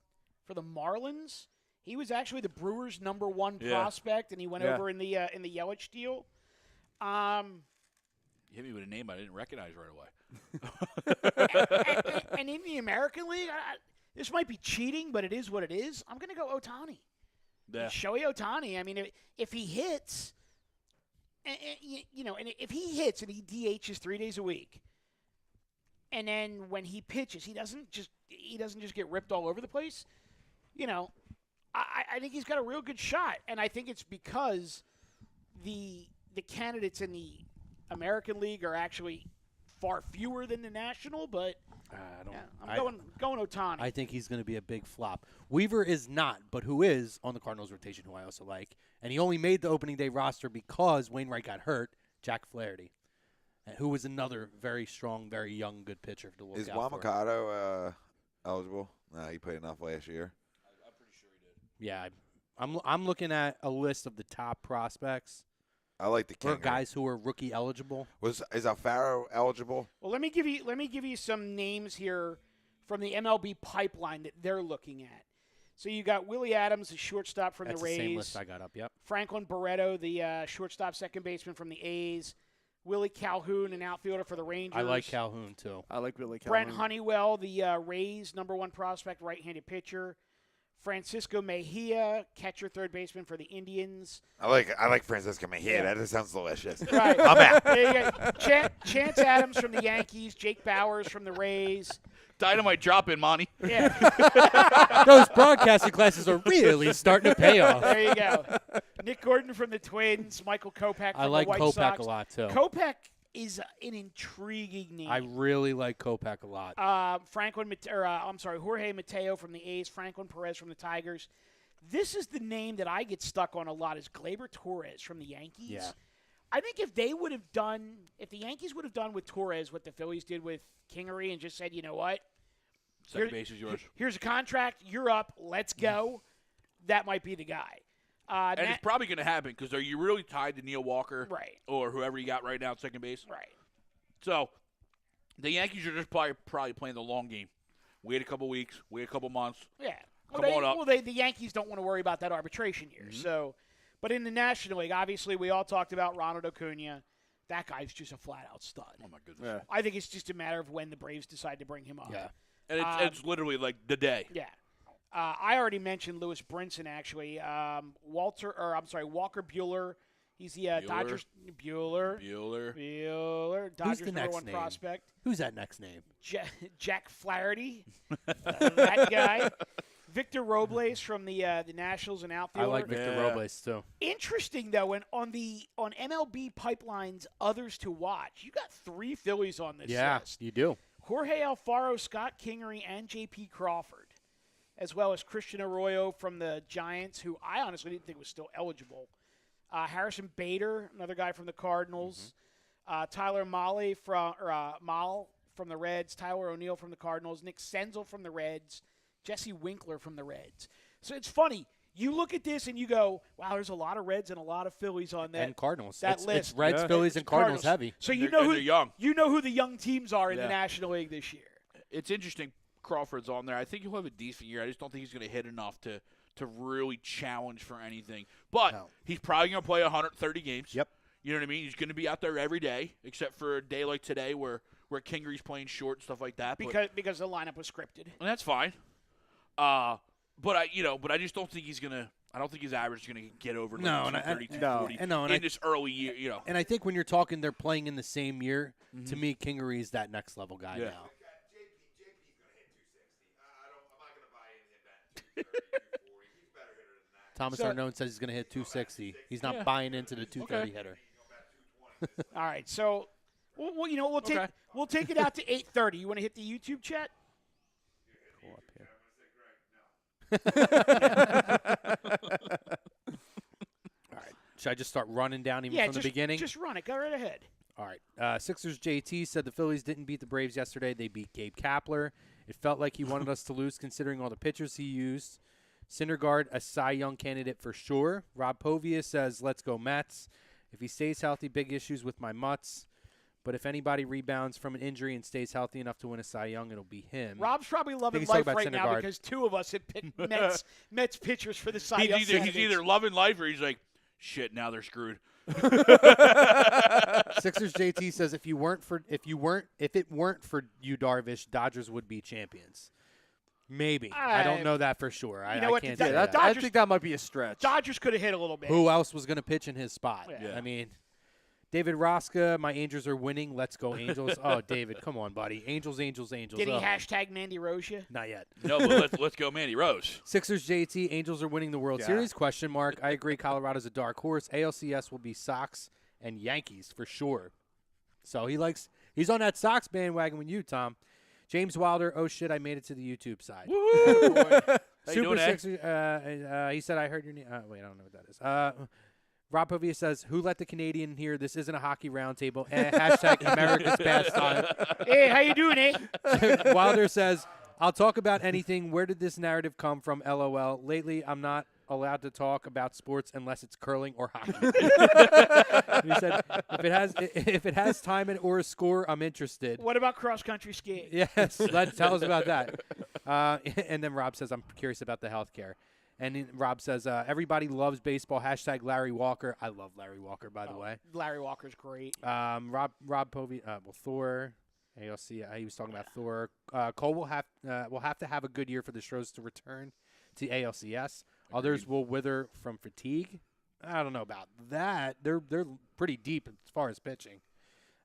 for the Marlins. He was actually the Brewers' #1 prospect, and he went over in the Yelich deal. You hit me with a name I didn't recognize right away. and in the American League, this might be cheating, but it is what it is. I'm going to go Ohtani. Yeah. Shohei Ohtani. I mean, if he hits, and if he hits and he DHs 3 days a week, and then when he pitches, he doesn't just get ripped all over the place. I think he's got a real good shot, and I think it's because the candidates in the American League are actually far fewer than the National. But I'm going Ohtani. I think he's going to be a big flop. Weaver is not, but who is on the Cardinals rotation, who I also like, and he only made the opening day roster because Wainwright got hurt. Jack Flaherty, who was another very strong, very young, good pitcher to look Is out for. Wamakato eligible? No, he played enough last year. I'm pretty sure he did. Yeah, I'm looking at a list of the top prospects. I like the Or King. guys who are rookie eligible. Is Alfaro eligible? Well, let me give you some names here from the MLB pipeline that they're looking at. So you got Willie Adams, the shortstop from That's the Rays. the same list I got up. Yep. Franklin Barreto, the shortstop, second baseman from the A's. Willie Calhoun, an outfielder for the Rangers. I like Calhoun too. I like Billy Calhoun. Brent Honeywell, the Rays' #1 prospect, right-handed pitcher. Francisco Mejia, catcher, third baseman for the Indians. I like Francisco Mejia. That just sounds delicious. Right. I'm out. There you go. Chance Adams from the Yankees. Jake Bowers from the Rays. Dynamite drop in, Monty. Yeah. Those broadcasting classes are really starting to pay off. There you go. Nick Gordon from the Twins. Michael Kopech from I like the White Kopech Sox. a lot too. Kopech is an intriguing name. I really like Kopech a lot. Jorge Mateo from the A's, Franklin Perez from the Tigers. This is the name that I get stuck on a lot is Gleyber Torres from the Yankees. Yeah. I think if the Yankees would have done with Torres what the Phillies did with Kingery and just said, you know what? Second base is yours. Here's a contract. You're up. Let's go. that might be the guy. And it's probably going to happen because are you really tied to Neil Walker, Right. or whoever you got right now at second base? Right. So the Yankees are just probably playing the long game. Wait a couple weeks, wait a couple months. Yeah. Come on up. Well, the Yankees don't want to worry about that arbitration year. So, but in the National League, obviously, we all talked about Ronald Acuna. That guy's just a flat-out stud. Oh, my goodness. I think it's just a matter of when the Braves decide to bring him up. Yeah. And it's literally like the day. Yeah. I already mentioned Lewis Brinson, actually. Walker Buehler. He's the Dodgers. Buehler. Dodgers the number next 1 name? prospect. Who's that next name? Jack Flaherty. That guy. Victor Robles from the Nationals and outfielder. I like Victor Robles too. Interesting though, on MLB Pipeline's others to watch, you got 3 Phillies on this list. You do. Jorge Alfaro, Scott Kingery, and J.P. Crawford, as well as Christian Arroyo from the Giants, who I honestly didn't think was still eligible. Harrison Bader, another guy from the Cardinals. Tyler Mahle from the Reds. Tyler O'Neill from the Cardinals. Nick Senzel from the Reds. Jesse Winkler from the Reds. So it's funny. You look at this and you go, wow, there's a lot of Reds and a lot of Phillies on that. And Cardinals. That It's list. Reds, Phillies, and Cardinals heavy. So And they're young. You know who the young teams are in the Yeah. National League this year. It's interesting. Crawford's on there. I think he'll have a decent year. I just don't think he's going to hit enough to really challenge for anything. But he's probably going to play 130 games. Yep. You know what I mean? He's going to be out there every day, except for a day like today where Kingery's playing short and stuff like that. Because the lineup was scripted. And that's fine. But I just don't think he's going to. I don't think his average is going to get over 230, 240 in this early year. You know. And I think when you're talking, they're playing in the same year. To me, Kingery is that next level guy now. JP's going to hit 260. I'm not going to buy into that 230, 240. He's a better hitter than that. Thomas Arnone says he's going to hit 260. He's not buying into the 230 hitter. All right, so we'll take it out to 8:30. You want to hit the YouTube chat? Pull up here. All right. Should I just start running down from the beginning? Just run it. Go right ahead. All right. Sixers JT said the Phillies didn't beat the Braves yesterday. They beat Gabe Kapler. It felt like he wanted us to lose considering all the pitchers he used. Syndergaard, a Cy Young candidate for sure. Rob Povia says, let's go Mets. If he stays healthy, big issues with my Mutts. But if anybody rebounds from an injury and stays healthy enough to win a Cy Young, it'll be him. Rob's probably loving he's life talking about right now Syndergaard. because 2 of us had picked Mets pitchers for the Cy Young. He's either loving life or he's like, shit, now they're screwed. Sixers JT says if it weren't for you, Darvish, Dodgers would be champions. Maybe. I don't know that for sure. I can't say that. I think that might be a stretch. Dodgers could have hit a little bit. Who else was going to pitch in his spot? Yeah. I mean, David Roska, my Angels are winning. Let's go Angels. Oh, David, come on, buddy. Angels. Did he hashtag Mandy Rose you? Not yet. No, but let's go Mandy Rose. Sixers JT, Angels are winning the World Series? Question mark. I agree. Colorado's a dark horse. ALCS will be Sox and Yankees for sure. So he's on that Sox bandwagon with you, Tom. James Wilder, oh shit, I made it to the YouTube side. Woo! Super Sixers. He said, I heard your name. Wait, I don't know what that is. Rob Povia says, who let the Canadian hear this isn't a hockey roundtable? Hashtag America's pastime. Hey, how you doing, eh? Wilder says, I'll talk about anything. Where did this narrative come from? LOL. Lately, I'm not allowed to talk about sports unless it's curling or hockey. He said, if it has time or a score, I'm interested. What about cross-country skiing? Yes, tell us about that. And then Rob says, I'm curious about the healthcare. And then Rob says, everybody loves baseball. Hashtag Larry Walker. I love Larry Walker, by the way. Larry Walker's great. Rob Povey, Thor. ALC, he was talking about Thor. Cole will have to have a good year for the Stros to return to ALCS. Agreed. Others will wither from fatigue. I don't know about that. They're pretty deep as far as pitching.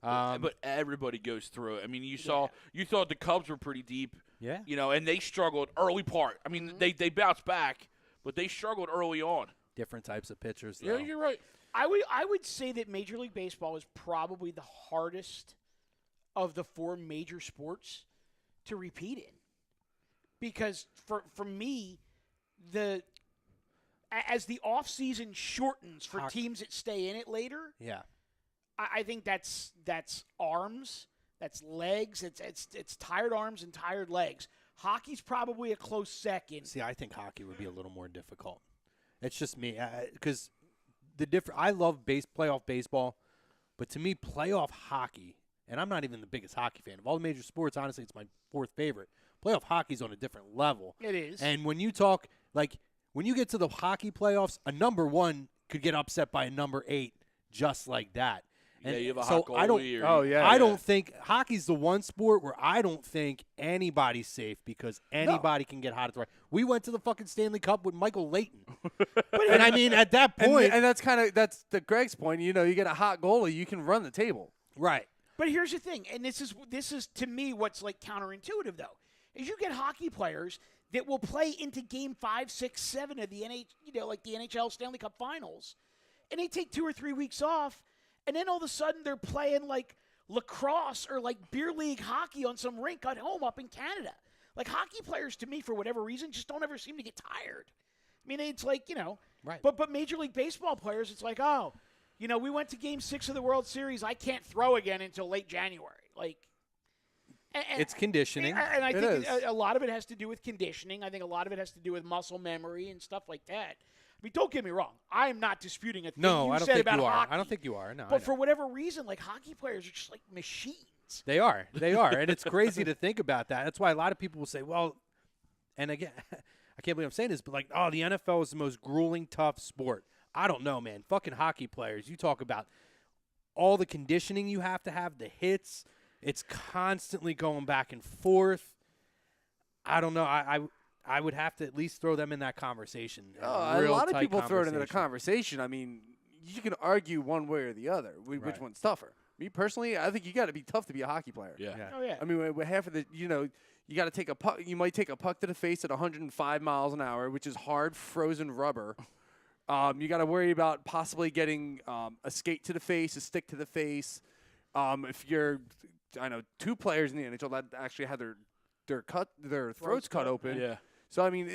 But everybody goes through it. I mean, you thought the Cubs were pretty deep. Yeah. And they struggled early part. I mean, they bounced back, but they struggled early on. Different types of pitchers, though. Yeah, you're right. I would say that Major League Baseball is probably the hardest of the 4 major sports to repeat in. Because for me, as the offseason shortens for teams that stay in it later, yeah, I think that's arms, that's legs, it's tired arms and tired legs. Hockey's probably a close second. See, I think hockey would be a little more difficult. It's just me, because I love playoff baseball, but to me, playoff hockey, and I'm not even the biggest hockey fan of all the major sports. Honestly, it's my fourth favorite. Playoff hockey's on a different level. It is. And when you talk when you get to the hockey playoffs, a number 1 could get upset by a number 8 just like that. And you have a so hot I don't. goalie I don't think hockey's the one sport where I don't think anybody's safe because anybody can get hot at the right. We went to the fucking Stanley Cup with Michael Layton, and I mean at that point, and that's the Greg's point. You get a hot goalie, you can run the table. right? But here's the thing, and this is to me what's like counterintuitive though, is you get hockey players that will play into game 5, 6, 7 of the like the NHL Stanley Cup Finals, and they take 2 or 3 weeks off. And then all of a sudden they're playing like lacrosse or like beer league hockey on some rink at home up in Canada. Like hockey players, to me, for whatever reason, just don't ever seem to get tired. I mean, it's like, Right. But Major League Baseball players, it's like, oh, we went to Game 6 of the World Series. I can't throw again until late January. Like, It's conditioning. And I It think is. a lot of it has to do with conditioning. I think a lot of it has to do with muscle memory and stuff like that. I mean, don't get me wrong. I am not disputing a thing No, you I don't said think about you are. hockey. I don't think you are. No, But for whatever reason, like hockey players are just like machines. They are, and it's crazy to think about that. That's why a lot of people will say, well, and again, I can't believe I'm saying this, but like, oh, the NFL is the most grueling, tough sport. I don't know, man. Fucking hockey players. You talk about all the conditioning you have to have, the hits. It's constantly going back and forth. I don't know. I would have to at least throw them in that conversation. A lot of people throw it into the conversation. I mean, you can argue one way or the other, which Right. one's tougher. Me personally, I think you got to be tough to be a hockey player. Yeah. Oh yeah. I mean, with half of the, you got to take a puck. You might take a puck to the face at 105 miles an hour, which is hard frozen rubber. You got to worry about possibly getting a skate to the face, a stick to the face. If you're, I know 2 players in the NHL that actually had their throats cut open. Yeah. So I mean,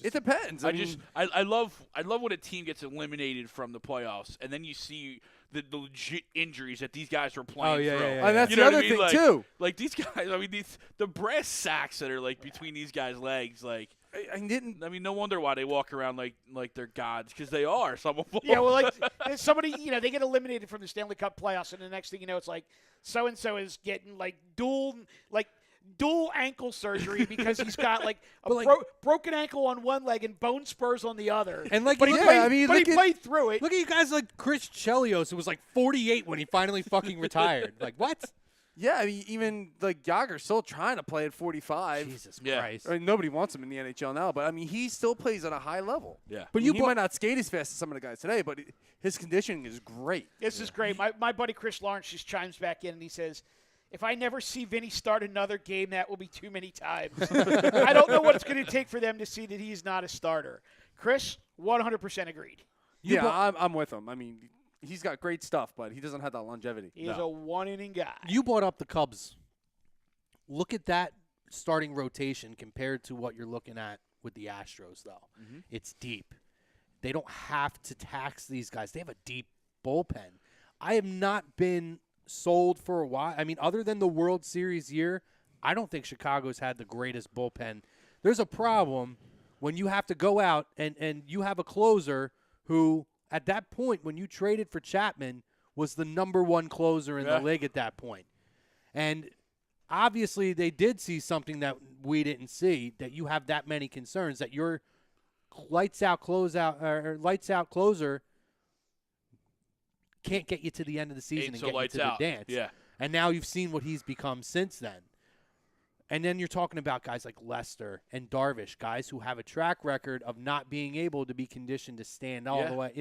it depends. I love when a team gets eliminated from the playoffs, and then you see the legit injuries that these guys were playing through. And that's You the know what other I mean? thing Like, too. Like these guys, I mean, the brass sacks that are like between these guys' legs, like. I didn't. I mean, no wonder why they walk around like they're gods, because they are. Some of them. Yeah, well, like somebody, they get eliminated from the Stanley Cup playoffs, and the next thing you know, it's like so and so is getting like dual ankle surgery because he's got like a broken ankle on one leg and bone spurs on the other. And like, but he played through it. Look at you guys like Chris Chelios, who was like 48 when he finally fucking retired. Like, what? Yeah, I mean, even like Yager's still trying to play at 45. Jesus Yeah. Christ. I mean, nobody wants him in the NHL now, but I mean, he still plays at a high level. Yeah. But he might not skate as fast as some of the guys today, but his conditioning is great. This is great. My buddy Chris Lawrence just chimes back in and he says, if I never see Vinny start another game, that will be too many times. I don't know what it's going to take for them to see that he's not a starter. Chris, 100% agreed. I'm with him. I mean, he's got great stuff, but he doesn't have that longevity. He is a one-inning guy. You brought up the Cubs. Look at that starting rotation compared to what you're looking at with the Astros, though. Mm-hmm. It's deep. They don't have to tax these guys. They have a deep bullpen. I have not been sold for a while. I mean, other than the World Series year, I don't think Chicago's had the greatest bullpen. There's a problem when you have to go out and you have a closer who, at that point, when you traded for Chapman, was the number 1 closer in the league at that point. And obviously they did see something that we didn't see, that you have that many concerns, that your lights out closer can't get you to the end of the season and get you to the dance. Yeah. And now you've seen what he's become since then. And then you're talking about guys like Lester and Darvish, guys who have a track record of not being able to be conditioned to stand all the way,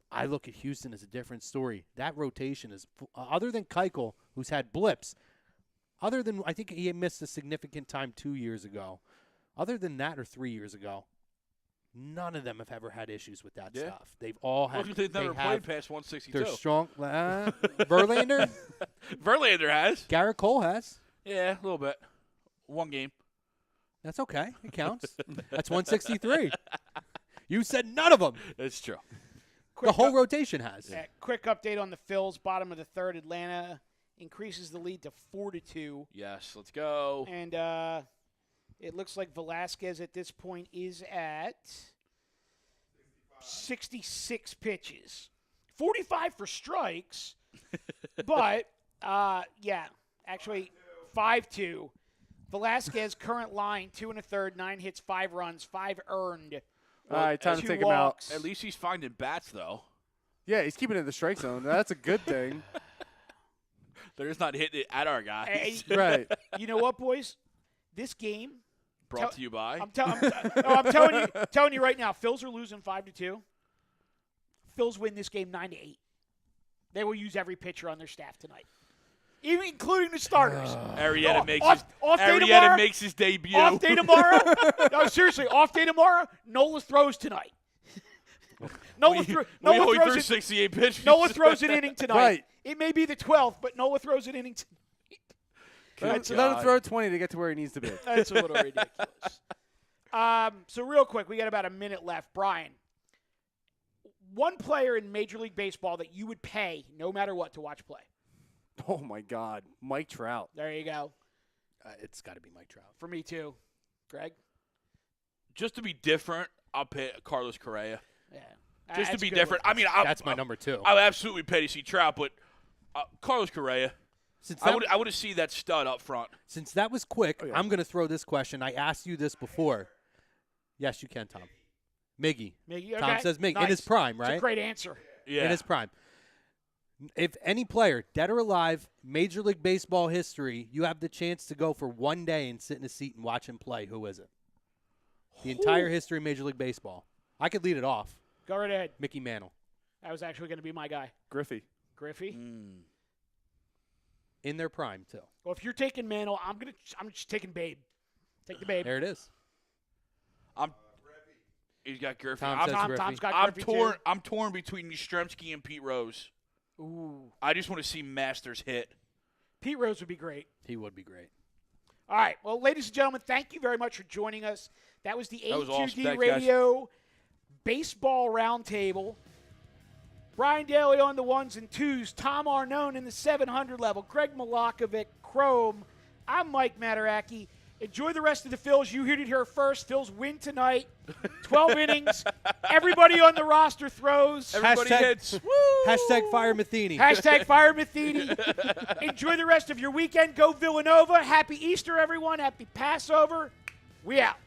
I look at Houston as a different story. That rotation is, other than Keuchel, who's had blips, other than, I think he missed a significant time 2 years ago. Other than that, or 3 years ago, none of them have ever had issues with that stuff. They've all had. They've never played past 162. They're strong. Verlander? Verlander has. Garrett Cole has. Yeah, a little bit. 1 game. That's okay. It counts. That's 163. You said none of them. It's true. The whole rotation has. Quick update on the Phils, bottom of the third. Atlanta increases the lead to 4-2. Yes, let's go. And it looks like Velasquez at this point is at 66 pitches. 45 for strikes. But, actually 5-2. Velasquez, current line, 2 1/3, 9 hits, 5 runs, 5 earned. All right, time to 2 take him out. walks. At least he's finding bats, though. Yeah, he's keeping it in the strike zone. That's a good thing. They're just not hitting it at our guys. Right. You know what, boys? This game. Brought to you by. I'm telling you right now, Phils are losing 5-2. Phils win this game 9-8. They will use every pitcher on their staff tonight, even including the starters. Arietta makes his debut. Off day tomorrow. No, seriously, off day tomorrow. Nola throws tonight. Nola threw 68 pitches. Nola throws an inning tonight. Right. It may be the 12th, but Nola throws an inning tonight. Let him throw 20 to get to where he needs to be. That's a little ridiculous. So real quick, we got about a minute left. Brian, one player in Major League Baseball that you would pay no matter what to watch play. Oh, my God. Mike Trout. There you go. It's got to be Mike Trout. For me, too. Greg? Just to be different, I'll pay Carlos Correa. Yeah. Just to That's be a good different. one. I mean, That's my number 2. I would absolutely pay to see Trout, but Carlos Correa. Since I would have seen that stud up front. Since that was quick, I'm going to throw this question. I asked you this before. Yes, you can, Tom. Miggy. Miggy, okay. Tom says Miggy. Nice. In his prime, right? It's a great answer. Yeah. In his prime. If any player, dead or alive, Major League Baseball history, you have the chance to go for one day and sit in a seat and watch him play, who is it? The entire history of Major League Baseball. I could lead it off. Go right ahead. Mickey Mantle. That was actually going to be my guy. Griffey. In their prime, too. Well, if you're taking Mantle, I'm just taking Babe. Take the Babe. There it is. He's got Griffey. Tom says Griffey. Tom's got I'm Griffey, torn. too. I'm torn between Yastrzemski and Pete Rose. Ooh. I just want to see Masters hit. Pete Rose would be great. He would be great. All right. Well, ladies and gentlemen, thank you very much for joining us. That was the That was A2D awesome. Thanks, Radio Baseball Roundtable. Brian Daly on the 1s and 2s. Tom Arnone in the 700 level. Greg Malakovic, Chrome. I'm Mike Mataraki. Enjoy the rest of the Phils. You heard it here first. Phils win tonight. 12 innings. Everybody on the roster throws. Everybody hits. Woo! Hashtag Fire Matheny. Hashtag Fire Matheny. Enjoy the rest of your weekend. Go Villanova. Happy Easter, everyone. Happy Passover. We out.